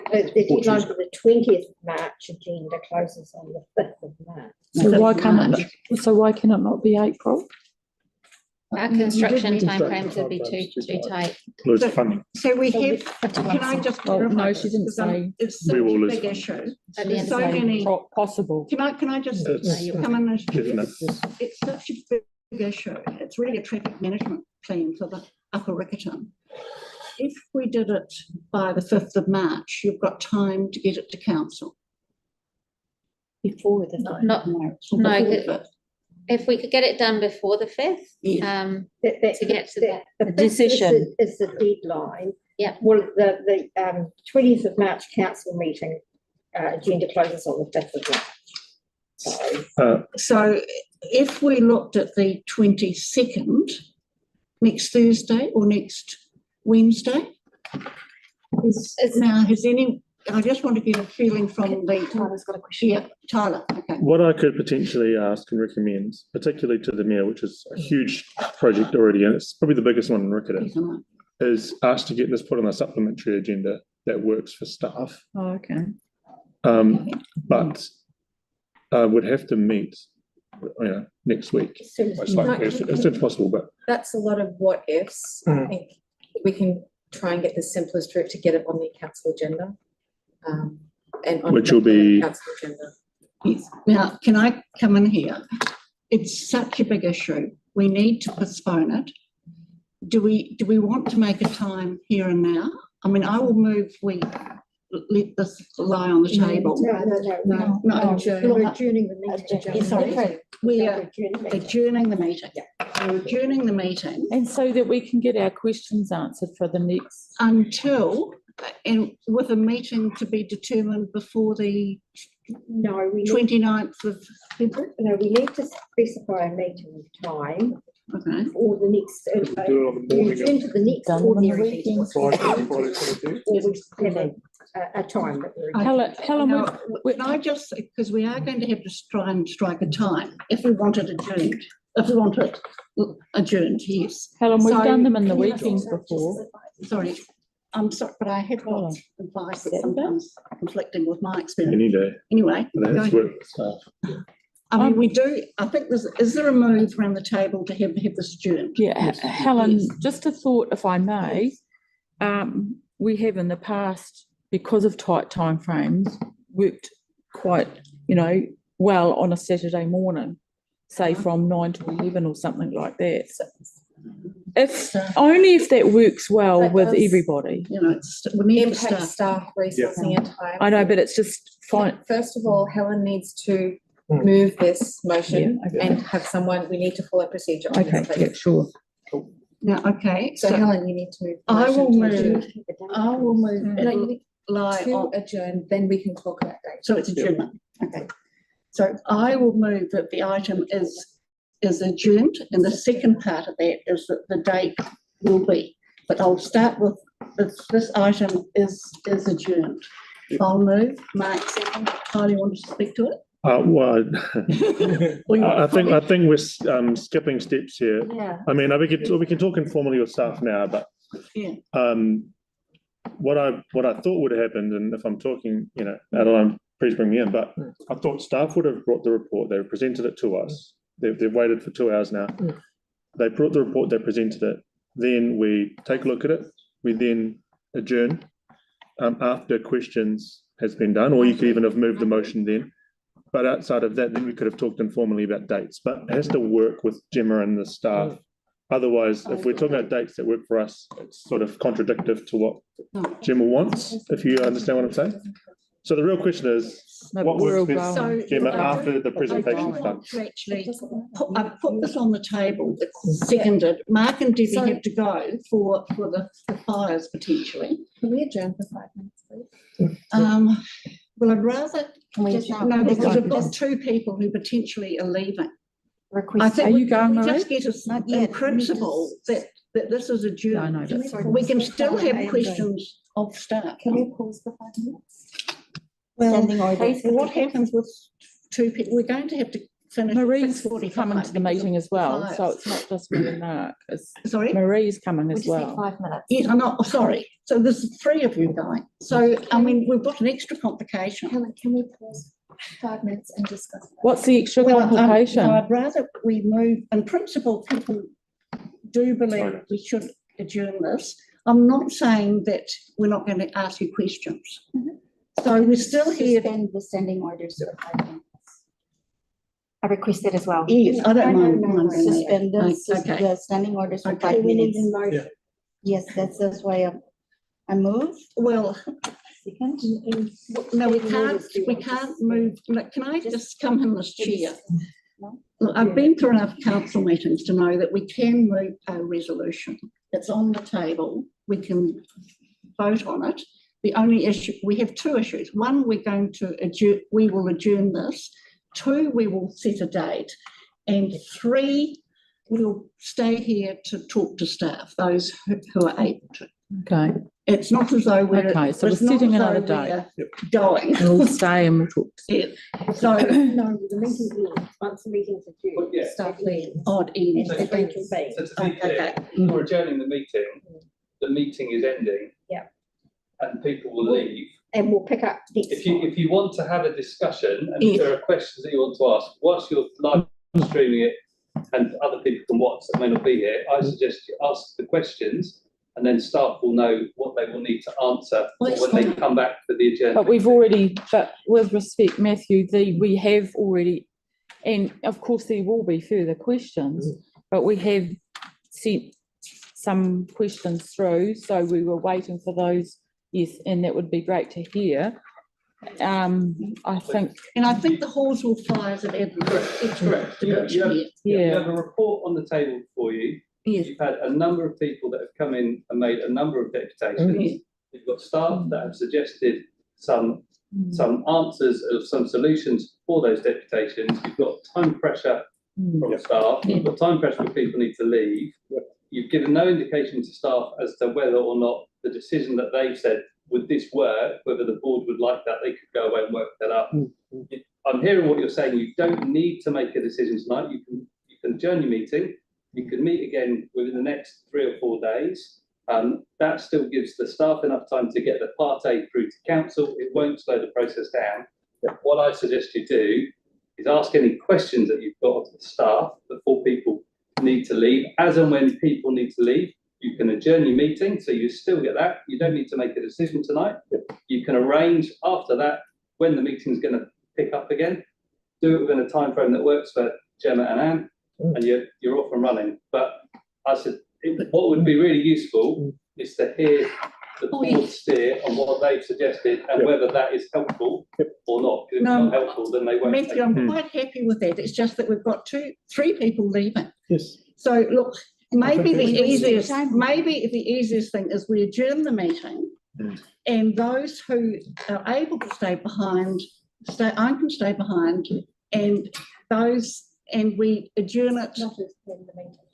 deadline for the 20th of March agenda closes on the 5th of March. So why can it not be April? Our construction timeframes would be too tight. Lose funding. So we have, can I just clarify? No, she didn't say. It's such a big issue. There's so many. Possible. Can I just come in? It's such a big issue. It's really a traffic management plan for the Upper Riccarton. If we did it by the 5th of March, you've got time to get it to council. Before the No, if we could get it done before the 5th, to get to the decision is the deadline. Yeah. Well, the 20th of March council meeting agenda closes on the 5th of March. So if we looked at the 22nd, next Thursday or next Wednesday, I just want to get a feeling from Tyler's got a question. Yeah, Tyler, okay. What I could potentially ask and recommend, particularly to the mayor, which is a huge project already, and it's probably the biggest one in Riccarton, is ask to get this put on a supplementary agenda that works for staff. Oh, okay. But would have to meet next week, most likely, as soon as possible. But that's a lot of what ifs. I think we can try and get the simplest route to get it on the council agenda. And on which will be council agenda. Yes. Now, can I come in here? It's such a big issue. We need to postpone it. Do we want to make a time here and now? I mean, I will move. We let this lie on the table. No. We're adjourning the meeting. Sorry, we are adjourning the meeting. We're adjourning the meeting, and so that we can get our questions answered for the next until. And with a meeting to be determined before the 29th of February? No, we need to specify a meeting time. Okay. Or the next, into the next ordinary meeting. Or we have a time that we're. Helen, can I just, because we are going to have to try and strike a time if we want it adjourned. If we want it adjourned, yes. Helen, we've done them in the weekends before. Sorry. I'm sorry, but I have got advice that's sometimes conflicting with my experience. Any day. Anyway, They have to go work with staff. I mean, we do, I think is there a move around the table to have this adjourned? Yeah, Helen, just a thought, if I may. We have in the past, because of tight timeframes, worked quite, well on a Saturday morning, say from 9 to 11 or something like that. So only if that works well That with does, everybody. We need impact staff resourcing and time. I know, but it's just fine. First of all, Helen needs to move this motion and have someone, we need to follow procedure. on this, Okay, yeah, please. sure. Yeah, okay. So Helen, you need to move. the I motion will to move, adjourn. I will move, No, it'll you need lie to on, adjourn, then we can talk about that. so it's adjournment, okay. So I will move that the item is adjourned, and the second part of that is that the date will be. But I'll start with this item is adjourned. I'll move, Mark second, Kylie wants to speak to it? Well, I think we're skipping steps here. Yeah. I mean, we can talk informally with staff now, but Yeah. what I thought would have happened, and if I'm talking, Adeline, please bring me in, but I thought staff would have brought the report, they presented it to us. They've waited for 2 hours now. They brought the report, they presented it. Then we take a look at it. We then adjourn after questions has been done, or you could even have moved the motion then. But outside of that, then we could have talked informally about dates, but it has to work with Gemma and the staff. Otherwise, if we're talking about dates that work for us, it's sort of contradictory to what Gemma wants, if you understand what I'm saying. So the real question is, what works best, Gemma, after the presentation's done? Actually, I put this on the table, it's seconded. Mark and Debbie have to go for the fires potentially. Can we adjourn for 5 minutes, please? Well, I'd rather, Just not- no, because I've got 2 people who potentially are leaving. I think Are you we going, Marie? just get us in principle that this is adjourned. We can still have questions of staff. Can we pause for 5 minutes? Well, Standing orders. what happens with 2 people? We're going to have to finish. Marie's 6:45 coming to the because meeting of as well, fires. so it's not just me and Mark. Sorry? Marie's coming as We just need well. 5 minutes. Yes, I'm not, sorry. So there's 3 of you going. So, I mean, we've got an extra complication. Helen, can we pause 5 minutes and discuss that? What's the extra Well, complication? I'd rather we move, in principle, people do believe we should adjourn this. I'm not saying that we're not going to ask you questions. So we're still here. Suspend the standing orders for 5 minutes. I request that as well. Yes, I don't mind. Suspend Okay. the standing orders for Okay. 5 minutes. Yeah. Yes, that's why I move. Well, Second. no, we can't move. Look, can I just come in this chair? Look, I've been through enough council meetings to know that we can move a resolution. It's on the table. We can vote on it. The only issue, we have 2 issues. One, we're going to adjourn, we will adjourn this. 2, we will set a date. And 3, we'll stay here to talk to staff, those who are able to. Okay. It's not as though we're. Okay, so we're it's not setting as another though date. we're Going. We'll stay and we'll talk. Yeah. So. No, the meeting ends, once the meeting's adjourned, Yeah. staff leaves. Odd ends. So to be clear, we're adjourning the meeting is ending. Yeah. And people will leave. And we'll pick up next If you want to have a discussion and Yeah. if there are questions that you want to ask, whilst you're live streaming it and other people can watch that may not be here, I suggest you ask the questions and then staff will know what they will need to answer when they come back for the agenda. But with respect, Matthew, we have already, and of course there will be further questions, but we have sent some questions through, so we were waiting for those. Yes, and that would be great to hear. I think. And I think the Halswell fires have added extra dimension here. You have a report on the table for you. Yes. You've had a number of people that have come in and made a number of deputations. You've got staff that have suggested some answers of some solutions for those deputations. You've got time pressure from staff. You've got time pressure for people who need to leave. You've given no indication to staff as to whether or not the decision that they've said, would this work, whether the board would like that, they could go away and work that up. I'm hearing what you're saying. You don't need to make a decision tonight. You can adjourn your meeting. You can meet again within the next 3 or 4 days. That still gives the staff enough time to get the Part A through to council. It won't slow the process down. What I suggest you do is ask any questions that you've got of the staff before people need to leave. As and when people need to leave, you can adjourn your meeting, so you still get that. You don't need to make a decision tonight. You can arrange after that when the meeting is going to pick up again. Do it within a time frame that works for Gemma and Anne, and you're off and running. But I said, what would be really useful is to hear the board steer on what they've suggested and whether that is helpful or not. If it's not helpful, then they won't. Matthew, I'm quite happy with that. It's just that we've got three people leaving. Yes. So look, maybe the easiest thing is we adjourn the meeting, and those who are able to stay behind, I can stay behind, and we adjourn it.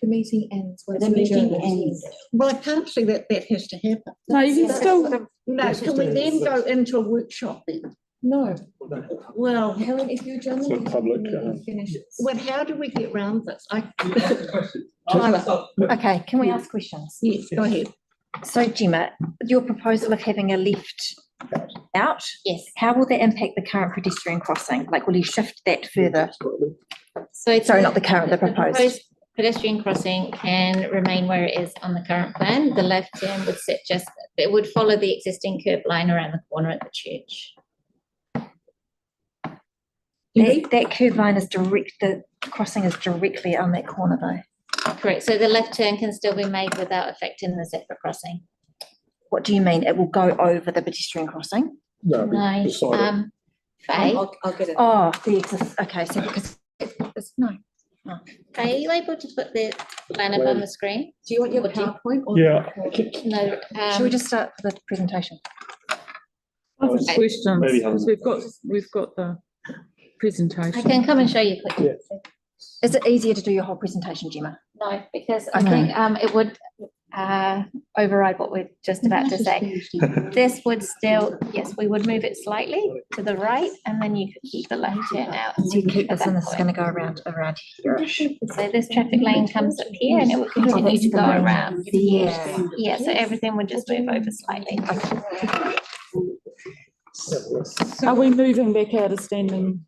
The meeting ends. The meeting ends. Well, I can't see that has to happen. No, you can still. No, can we then go into a workshop then? No. Well, Helen, if you adjourn the So public, meeting, finish. well, how do we get round this? Okay, can we ask questions? Yes, go ahead. So Gemma, your proposal of having a lift out? Yes. How will that impact the current pedestrian crossing? Like, will you shift that further? So it's Sorry, not the current, the proposed. Pedestrian crossing can remain where it is on the current plan. The left turn would sit it would follow the existing curb line around the corner at the church. That curb line is the crossing is directly on that corner though. Correct. So the left turn can still be made without affecting the zebra crossing. What do you mean? It will go over the pedestrian crossing? No, Faye. I'll get it. Oh, okay, so because it's no. Oh. Faye, are you able to put the plan up on the screen? Do you want your PowerPoint or? Yeah. No. Should we just start the presentation? I have Okay. questions, Maybe because we've got the presentation. I can come and show you quickly. Is it easier to do your whole presentation, Gemma? No, because I Okay. think it would override what we're just about to say. This would still, yes, we would move it slightly to the right, and then you could keep the left turn out. So you keep this and this is going to go around here. So this traffic lane comes up here and it will continue to go around. Yeah. Yeah, so everything would just move over slightly. Are we moving back out of standing?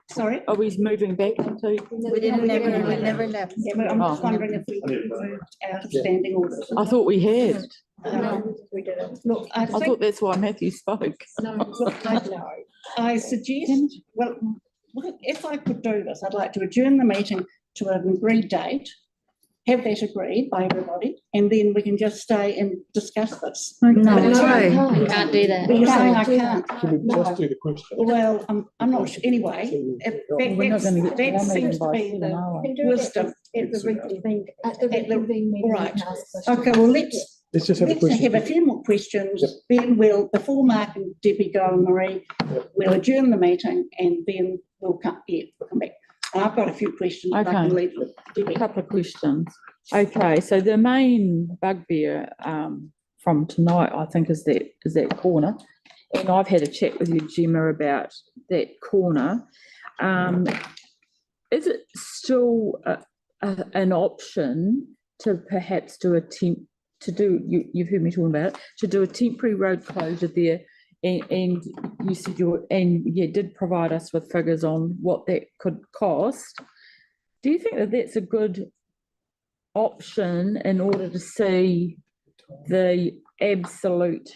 Sorry? Are we moving back into? We never left. Yeah, but I'm just Oh. wondering if we moved out of standing order. I thought we had. No, we didn't. Look, I I think, thought that's why Matthew spoke. no, look, I suggest, well, if I could do this, I'd like to adjourn the meeting to an agreed date, have that agreed by everybody, and then we can just stay and discuss this. You can't do that. But you're saying I can't. Can we just do the question? Well, I'm not sure, anyway, We're not going to get to that our meeting seems to by be 7, the are we? wisdom. At the reconvene, meeting. Right. you can ask questions. Okay, well, let's just have a question. have a few more questions, then before Mark and Debbie go and Marie, we'll adjourn the meeting and then we'll come back. And I've got a few questions, but I can Okay. leave with Debbie. A couple of questions. Okay, so the main bugbear from tonight, I think, is that corner. And I've had a chat with you, Gemma, about that corner. Is it still an option to perhaps you've heard me talking about it, to do a temporary road closure there? And you said did provide us with figures on what that could cost. Do you think that that's a good option in order to see the absolute?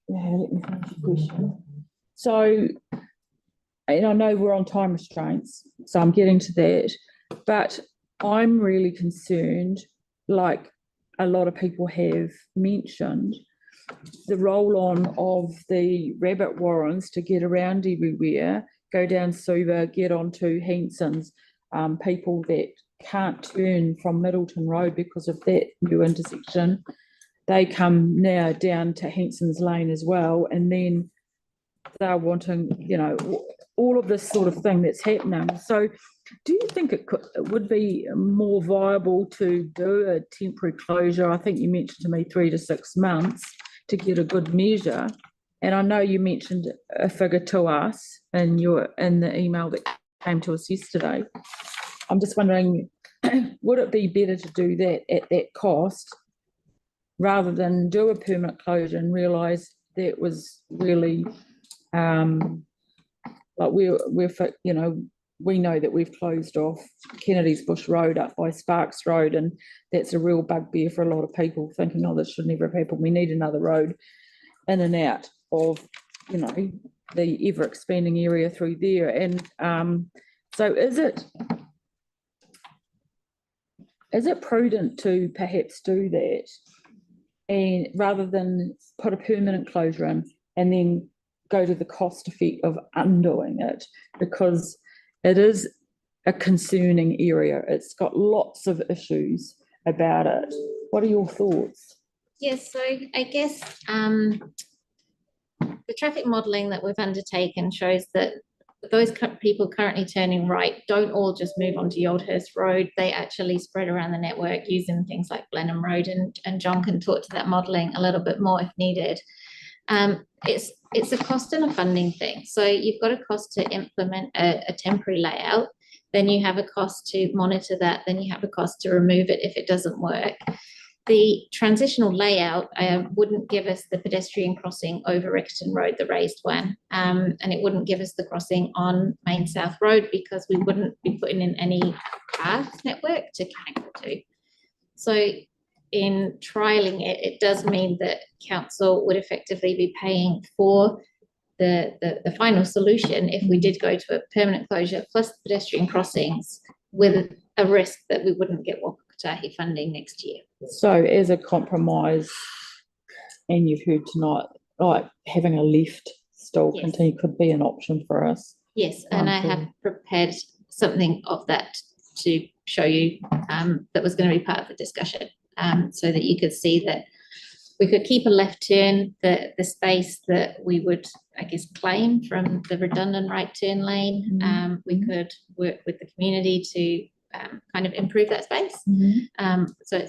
Let me finish the question. So, and I know we're on time restraints, so I'm getting to that, but I'm really concerned, like a lot of people have mentioned, the roll-on of the rabbit warrens to get around everywhere, go down Suva, get onto Hanson's, people that can't turn from Middleton Road because of that new intersection, they come now down to Hanson's Lane as well, and then they're wanting, all of this sort of thing that's happening. So do you think it would be more viable to do a temporary closure? I think you mentioned to me 3 to 6 months to get a good measure. And I know you mentioned a figure to us in the email that came to us yesterday. I'm just wondering, would it be better to do that at that cost rather than do a permanent closure and realise that was really, like we know that we've closed off Kennedy's Bush Road up by Sparks Road, and that's a real bugbear for a lot of people, thinking, oh, this should never have happened. We need another road in and out of, the ever expanding area through there. And so is it prudent to perhaps do that, and rather than put a permanent closure in and then go to the cost effect of undoing it, because it is a concerning area. It's got lots of issues about it. What are your thoughts? Yes, so I guess the traffic modelling that we've undertaken shows that those people currently turning right don't all just move onto Yoldhurst Road. They actually spread around the network using things like Blenheim Road, and John can talk to that modelling a little bit more if needed. It's a cost and a funding thing. So you've got a cost to implement a temporary layout, then you have a cost to monitor that, then you have a cost to remove it if it doesn't work. The transitional layout wouldn't give us the pedestrian crossing over Riccarton Road, the raised one, and it wouldn't give us the crossing on Main South Road because we wouldn't be putting in any path network to connect the two. So in trialling it, it does mean that council would effectively be paying for the final solution if we did go to a permanent closure plus pedestrian crossings, with a risk that we wouldn't get Wapakatahi funding next year. So as a compromise, and you've heard tonight, like having a left still continue could be an option for us. Yes, and I have prepared something of that to show you that was going to be part of the discussion, so that you could see that we could keep a left turn, the space that we would, I guess, claim from the redundant right turn lane. We could work with the community to kind of improve that space. So,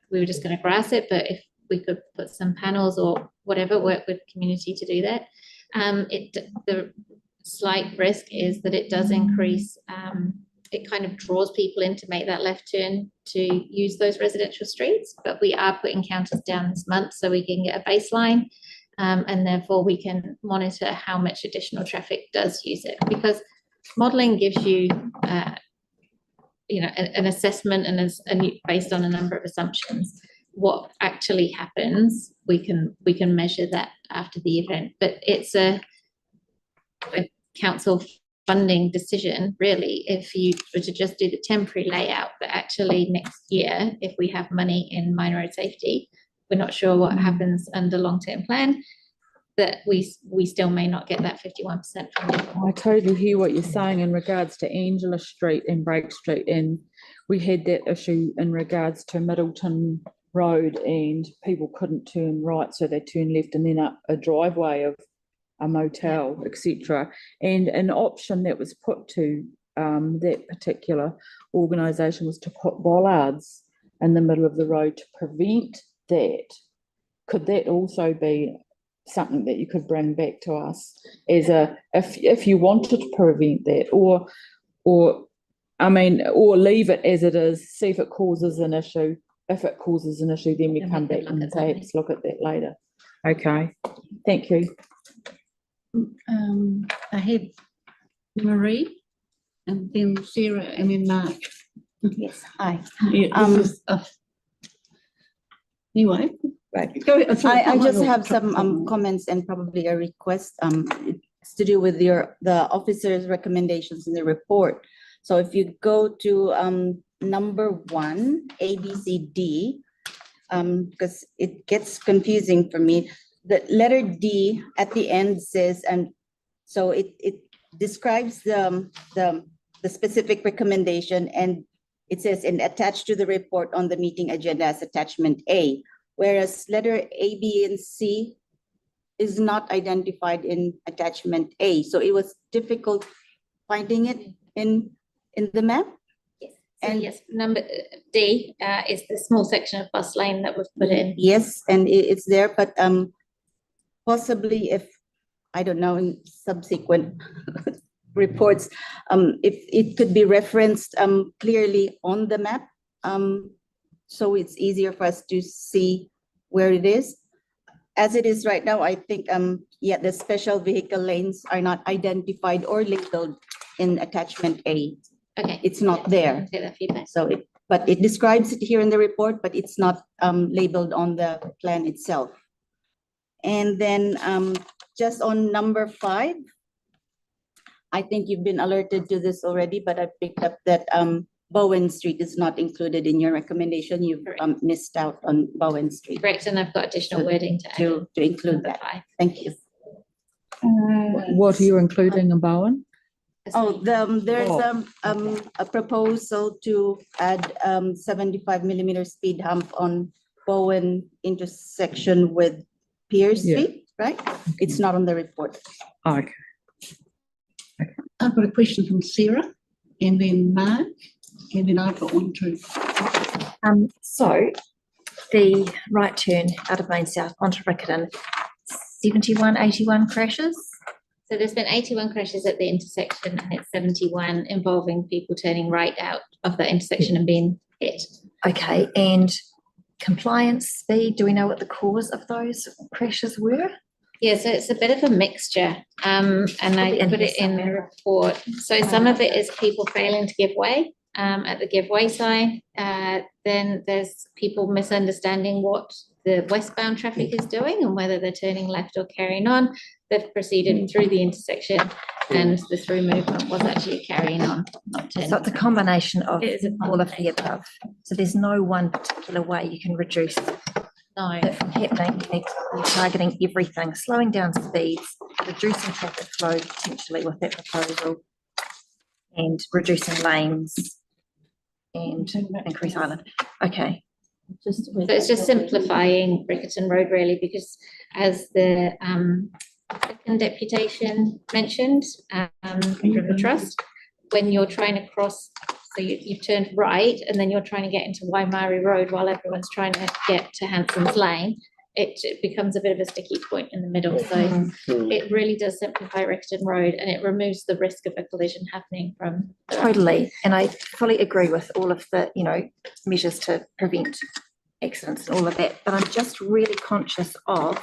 we were just going to grass it, but if we could put some panels or whatever, work with the community to do that. The slight risk is that it does increase, it kind of draws people in to make that left turn to use those residential streets, but we are putting counters down this month so we can get a baseline, and therefore we can monitor how much additional traffic does use it, because modelling gives you an assessment and based on a number of assumptions. What actually happens, we can measure that after the event, but it's a council funding decision, really, if you were to just do the temporary layout, but actually next year, if we have money in minor road safety, we're not sure what happens under long-term plan, that we still may not get that 51% funding. I totally hear what you're saying in regards to Angela Street and Brake Street, and we had that issue in regards to Middleton Road, and people couldn't turn right, so they turned left and then up a driveway of a motel, etc. And an option that was put to that particular organisation was to put bollards in the middle of the road to prevent that. Could that also be something that you could bring back to us as if you wanted to prevent that, or leave it as it is, see if it causes an issue. If it causes an issue, then we come back and perhaps look at that later. Okay, thank you. I had Marie, and then Sarah, and then Mark. Yes, hi. Anyway, right. I just have some comments and probably a request. It's to do with the officer's recommendations in the report. So if you go to number 1, A, B, C, D, because it gets confusing for me. The letter D at the end says, and so it describes the specific recommendation, and it says, and attached to the report on the meeting agenda as attachment A, whereas letter A, B, and C is not identified in attachment A. So it was difficult finding it in the map. Yes. So and yes, number D is the small section of bus lane that we've put in. Yes, and it's there, but possibly if, I don't know, in subsequent reports, if it could be referenced clearly on the map, so it's easier for us to see where it is. As it is right now, I think, yeah, the special vehicle lanes are not identified or labeled in attachment A. Okay. It's not there. Take that feedback. So but it describes it here in the report, but it's not labeled on the plan itself. And then just on number 5, I think you've been alerted to this already, but I picked up that Bowen Street is not included in your recommendation. You've missed out on Bowen Street. Correct, and I've got additional wording to include that. Thank you. What are you including in Bowen? Oh, there's a proposal to add 75mm speed hump on Bowen intersection with Pierce Yeah. Street, right? It's not on the report. Okay. I've got a question from Sarah, and then Mark, and then I've got one too. So the right turn out of Main South onto Riccarton, 71, 81 crashes. So there's been 81 crashes at the intersection, and it's 71 involving people turning right out of the intersection and being hit. Okay, and compliance speed, do we know what the cause of those crashes were? Yeah, so it's a bit of a mixture, and I put it in the report. So some of it is people failing to give way at the give way sign. Then there's people misunderstanding what the westbound traffic is doing and whether they're turning left or carrying on. They've proceeded through the intersection, and the through movement was actually carrying on, not turning. So it's a combination of It is a all of the above. So there's no one particular way you can reduce that from happening. You're targeting everything, slowing down speeds, reducing traffic flow potentially with that proposal, and reducing lanes and increase island. Okay. So it's just simplifying Riccarton Road really, because as the second deputation mentioned from the trust, when you're trying to cross, so you've turned right and then you're trying to get into Waimari Road while everyone's trying to get to Hanson's Lane, it becomes a bit of a sticky point in the middle. So it really does simplify Riccarton Road, and it removes the risk of a collision happening from Totally, and I fully agree with all of the, measures to prevent accidents and all of that, but I'm just really conscious of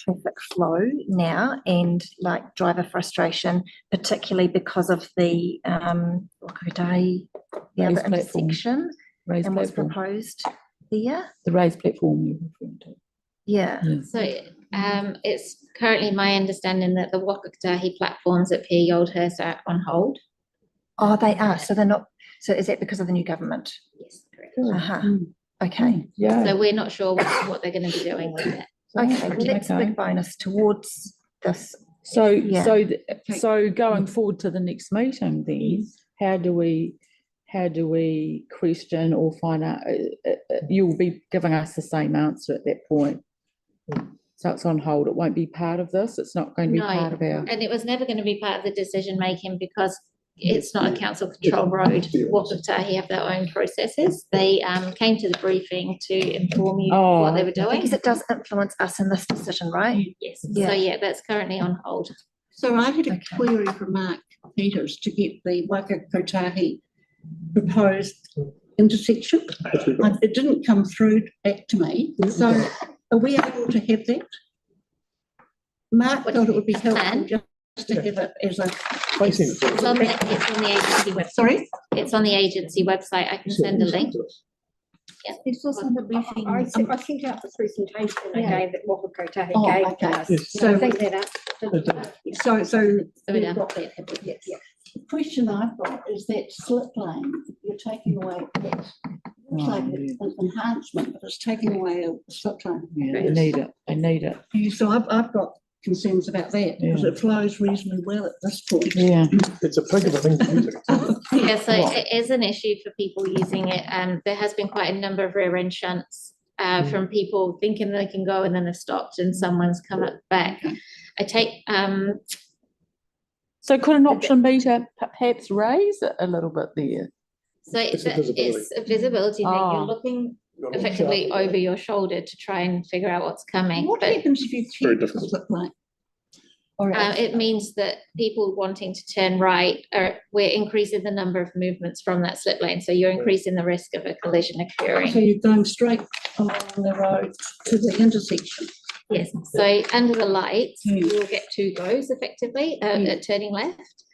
traffic flow now and like driver frustration, particularly because of the Waipuna, the other intersection and what's proposed there. The raised platform you're referring to. Yeah. So it's currently my understanding that the Waipuna platforms at Pier Yoldhurst are on hold. Oh, they are. So they're not. So is that because of the new government? Yes, correct. Okay. Yeah. So we're not sure what they're going to be doing with it. Okay. Well, that's a big bonus towards this. So going forward to the next meeting, then how do we question or find out? You'll be giving us the same answer at that point. So it's on hold. It won't be part of this. It's not going to be part of our. And it was never going to be part of the decision making because it's not a council control road. Waipuna have their own processes. They came to the briefing to inform you what they were doing. Because it does influence us in this decision, right? Yes. Yeah. So yeah, that's currently on hold. So I had a query from Mark Peters to get the Waipuna proposed intersection. It didn't come through back to me. So are we able to have that? Mark thought it would be helpful just to have it as a. It's on the agency website. Sorry? It's on the agency website. I can send a link. Yeah. This was on the briefing. I sent out the presentation again that Waipuna gave to us. So I think that So we don't. Yes. The question I've got is that slip lane, you're taking away that. Looks like it's an enhancement, but it's taking away a slip lane. Yeah, they need it. They need it. So I've got concerns about that because it flows reasonably well at this point. Yeah. It's a pretty good thing to use it. Yeah, so it is an issue for people using it. There has been quite a number of rear end shunts from people thinking they can go and then they've stopped and someone's come up back. I take So could an option be to perhaps raise it a little bit there? so it's a visibility thing. You're looking effectively over your shoulder to try and figure out what's coming. What happens if you keep the slip lane? It means that people wanting to turn right, we're increasing the number of movements from that slip lane. So you're increasing the risk of a collision occurring. So you're going straight along the road to the intersection. Yes, so under the lights, you will get 2 goes effectively at turning left,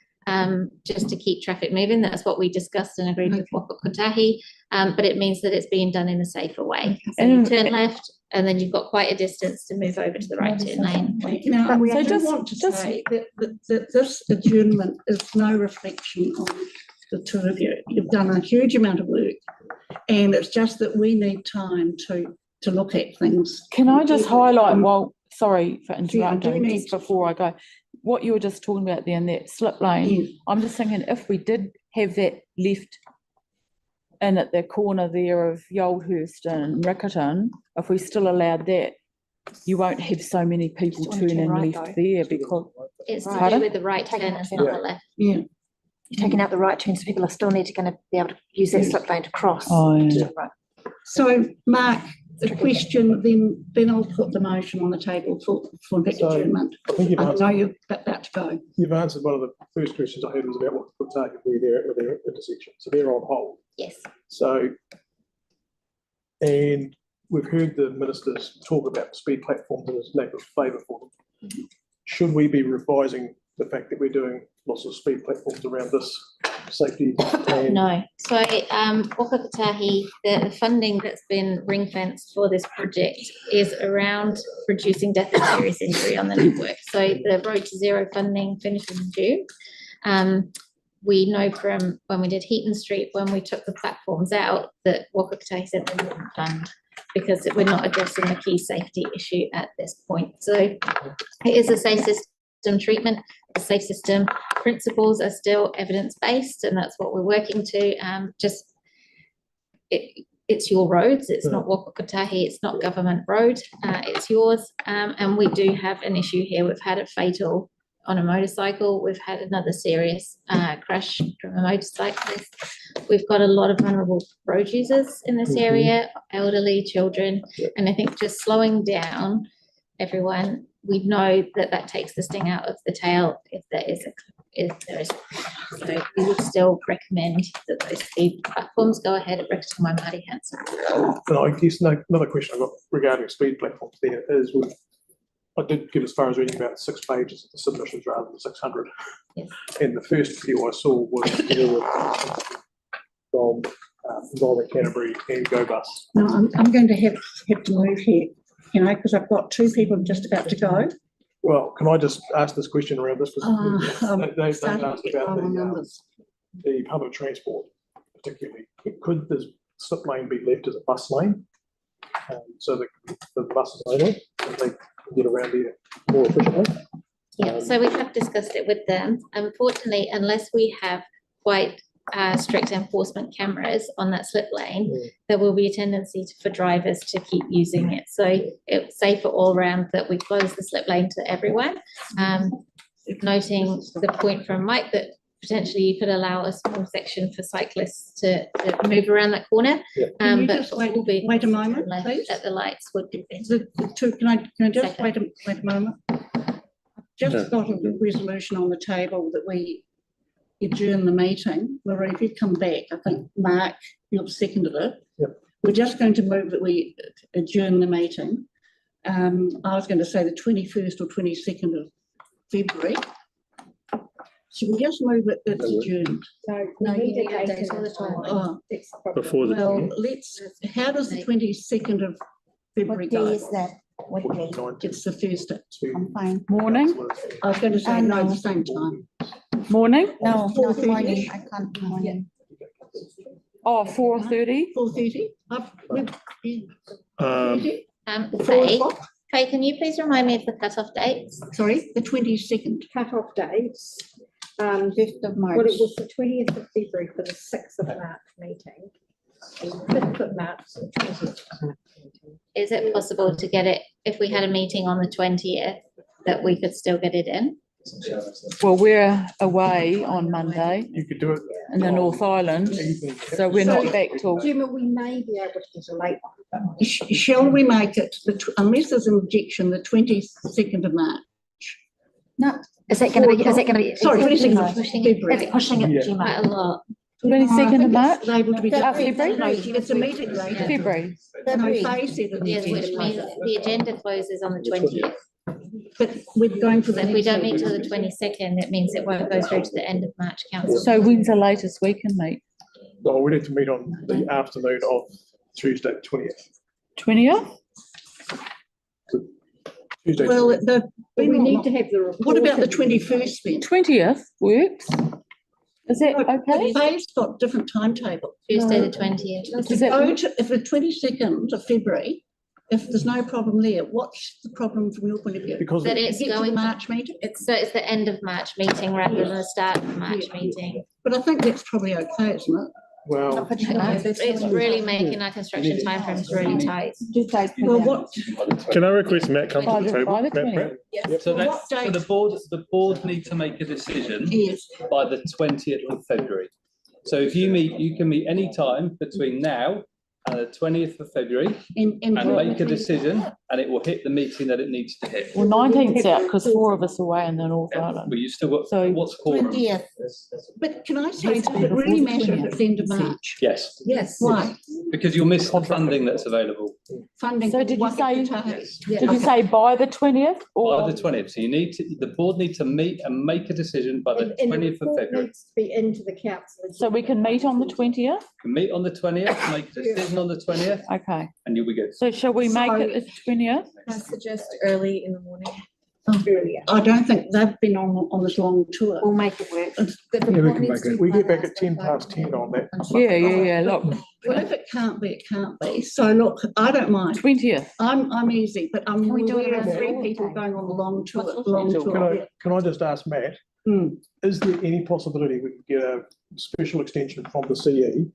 just to keep traffic moving. That's what we discussed and agreed with Waka Kotahi, but it means that it's being done in a safer way. So you turn left, and then you've got quite a distance to move over to the right turn lane. Now, I want to say that this adjournment is no reflection on the two of you. You've done a huge amount of work, and it's just that we need time to look at things. Can I just highlight, sorry for interrupting, just before I go, what you were just talking about there in that slip lane, I'm just thinking if we did have that left in at the corner there of Yoldhurst and Riccarton, if we still allowed that, you won't have so many people turning left there because... It's to do with the right turn, it's not the left. Yeah. You're taking out the right turn, so people are still going to be able to use that slip lane to cross. So, Mark, the question, then I'll put the motion on the table for that adjournment. I know you've got that to go. You've answered one of the first questions I had was about what the target where they're at their intersection. So they're on hold. Yes. So, and we've heard the ministers talk about speed platforms and his lack of favour for them. Should we be revising the fact that we're doing lots of speed platforms around this safety? No. So Waka Kotahi, the funding that's been ring fenced for this project is around reducing death and serious injury on the network. So the Road to Zero funding finishes in June. We know from when we did Heaton Street, when we took the platforms out, that Waka Kotahi said they wouldn't fund because we're not addressing the key safety issue at this point. So it is a safe system treatment. The safe system principles are still evidence-based, and that's what we're working to. It's your roads, it's not Waka Kotahi, it's not government road, it's yours. And we do have an issue here. We've had a fatal on a motorcycle. We've had another serious crash from a motorcyclist. We've got a lot of vulnerable road users in this area, elderly, children, and I think just slowing down everyone, we know that takes the sting out of the tail if there is. So we would still recommend that those speed platforms go ahead at Riccarton Waimari Hanson. And I guess another question I've got regarding speed platforms there is I did get as far as reading about 6 pages of the submissions rather than 600. Yes. And the first few I saw was from Environment Canterbury and Go Bus. No, I'm going to have to move here, because I've got 2 people just about to go. Well, can I just ask this question around this? They've asked about the public transport, particularly. Could the slip lane be left as a bus lane? So the buses only, and they can get around here more efficiently? Yeah, so we have discussed it with them. Unfortunately, unless we have quite strict enforcement cameras on that slip lane, there will be a tendency for drivers to keep using it. So it's safer all round that we close the slip lane to everyone. Noting the point from Mike that potentially you could allow a small section for cyclists to move around that corner. Can you but just wait a moment, please? At the lights would be Can I just wait a moment? Just got a resolution on the table that we adjourn the meeting. Marie, if you come back, I think Mark, you've seconded it. Yep. We're just going to move that we adjourn the meeting. I was going to say the 21st or 22nd of February. Should we just move it? It's adjourned. No, you need a date all the time. Before the. Well, how does the 22nd of February go? What day is that? What day? It's the Thursday. I'm fine. Morning? I was going to say no, the same time. Morning? No, not 4:30? morning. I can't do morning. Oh, 4:30? 4:30? Faye, can you please remind me of the cut-off dates? Sorry, the 22nd. Cut-off dates. 5th of March. Well, it was the 20th of February for the 6th of March meeting. And the 5th of March, the 20th. Is it possible to get it, if we had a meeting on the 20th, that we could still get it in? Well, we're away on Monday. You could do it in the North Island, so we're not back till. Gemma, we may be able to get a late one. Shall we make it, unless there's an objection, the 22nd of March? No, is that going to be, is that going to be? Sorry, 22nd of Pushing February. It's pushing it, Yeah. Gemma. Quite a lot. 22nd of March? Able to be done. February? No, it's a meeting later. February. No, Faye said it. Yes, which means the agenda closes on the 20th. But we're going for So the. if we don't meet till the 22nd, it means it won't go through to the end of March council. So when's the latest we can meet? Well, we need to meet on the afternoon of Tuesday, 20th. 20th? Tuesday. Well, We need to have the report. What about the 21st then? 20th works. Is that okay? Faye's got different timetable. Tuesday the 20th. Does that work? If the 22nd of February, if there's no problem there, what's the problem from your point of view? Because That it's Get to the going March meeting? It's the end of March meeting rather than the start of March meeting. But I think that's probably okay, isn't it? Well, It's really making our construction timeframes really tight. Well, what, Can I request Matt come By to the the- table? by the Matt 20th. Pratt? So What that's, so date? the board need to make a decision yes, by the 20th of February. So if you meet, you can meet any time between now and the 20th of February and and make a decision, and it will hit the meeting that it needs to hit. Well, 19th's out because 4 of us are away in the North Island. But you still got, So- what's quorum? 20th. But can I say, does it really matter if it's end of March? Yes, Yes. Why? because you'll miss the funding that's available Funding. So did you say- Yes. Did you say by the 20th? by Or the 20th. So you need to, the board need to meet and make a decision by the 20th of February. Needs to be into the council. so we can meet on the 20th? Can meet on the 20th, make a decision on the 20th, Okay. and you'll be good. So shall we make it the 20th? I suggest early in the morning. I don't think they've been on this long tour. We'll make it work. yeah, we can make it. We get back at 10:10 on that. Yeah. Look, Well, if it can't be, it can't be. So look, I don't mind. 20th. I'm easy, but I'm Can we do it aware of on 3 Thursday? people going on the long tour, Can I just ask Matt, is there any possibility we could get a special extension from the CE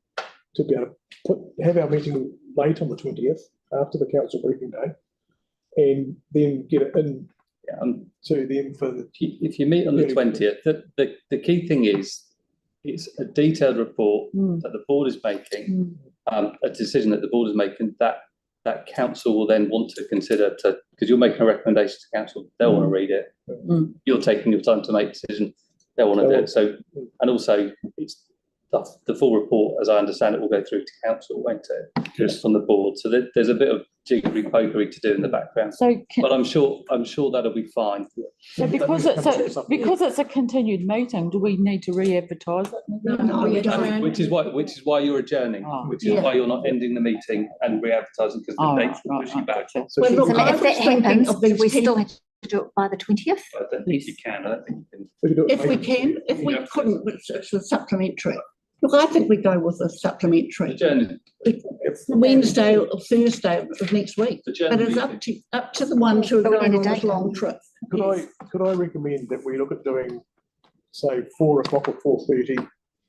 to be able to have our meeting late on the 20th after the council briefing day and then get it in to them for the. If you meet on the 20th, the key thing is, it's a detailed report that the board is making, a decision that the board is making that council will then want to consider because you're making a recommendation to council, they'll want to read it. You're taking your time to make a decision, they'll want to do it. So, and also it's the full report, as I understand it, will go through to council, won't it? Just on the board. So there's a bit of jiggery pokery to do in the background. So But I'm sure that'll be fine. So because it's a continued meeting, do we need to re-advertise it? No, we don't. Which is why you're adjourning, which is why you're not ending the meeting and re-advertising because the dates will push you back. Well, So look, I if was that thinking happens, of these we 10 still have to do it by the 20th? I don't think you can. I don't think you can. If we can, if we couldn't, it's a supplementary. Look, I think we go with a supplementary. Wednesday or Thursday of next week. But it's up to the ones who are going on this long trip. Could I recommend that we look at doing, say, 4 o'clock or 4:30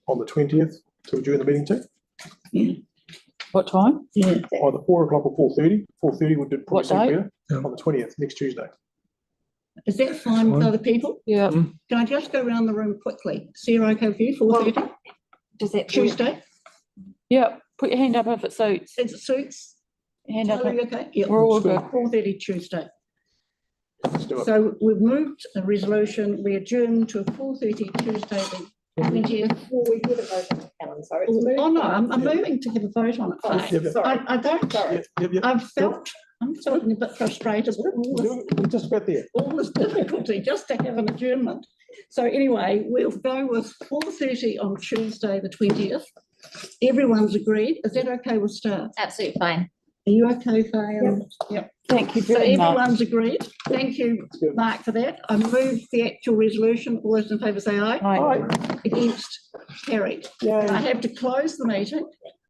on the 20th to adjourn the meeting to? Yeah. What time? Yeah. Either 4 o'clock or 4:30. 4:30 would do What probably date? better on the 20th, next Tuesday. Is that fine with other people? Yeah. Can I just go around the room quickly? Sarah, okay with you, 4:30? Does that Tuesday? Yeah, put your hand up if it suits. It suits? Hand up. Are you okay? Yeah. We're all good. 4:30 Tuesday. Let's do it. So we've moved a resolution, we adjourn to 4:30 Tuesday, the 20th. Before we get a vote on it, Helen, sorry. Oh, no, I'm moving to have a vote on it. I don't, I'm feeling a bit frustrated with all this, We're just about there. all this difficulty just to have an adjournment. So anyway, we'll go with 4:30 on Tuesday, the 20th. Everyone's agreed. Is that okay with staff? Absolutely fine. Are you okay, Faye? Yep. Thank you So very much. everyone's agreed. Thank you, Mark, for that. I move the actual resolution. All those in favour say aye. Aye. Against, carried. I have to close the meeting.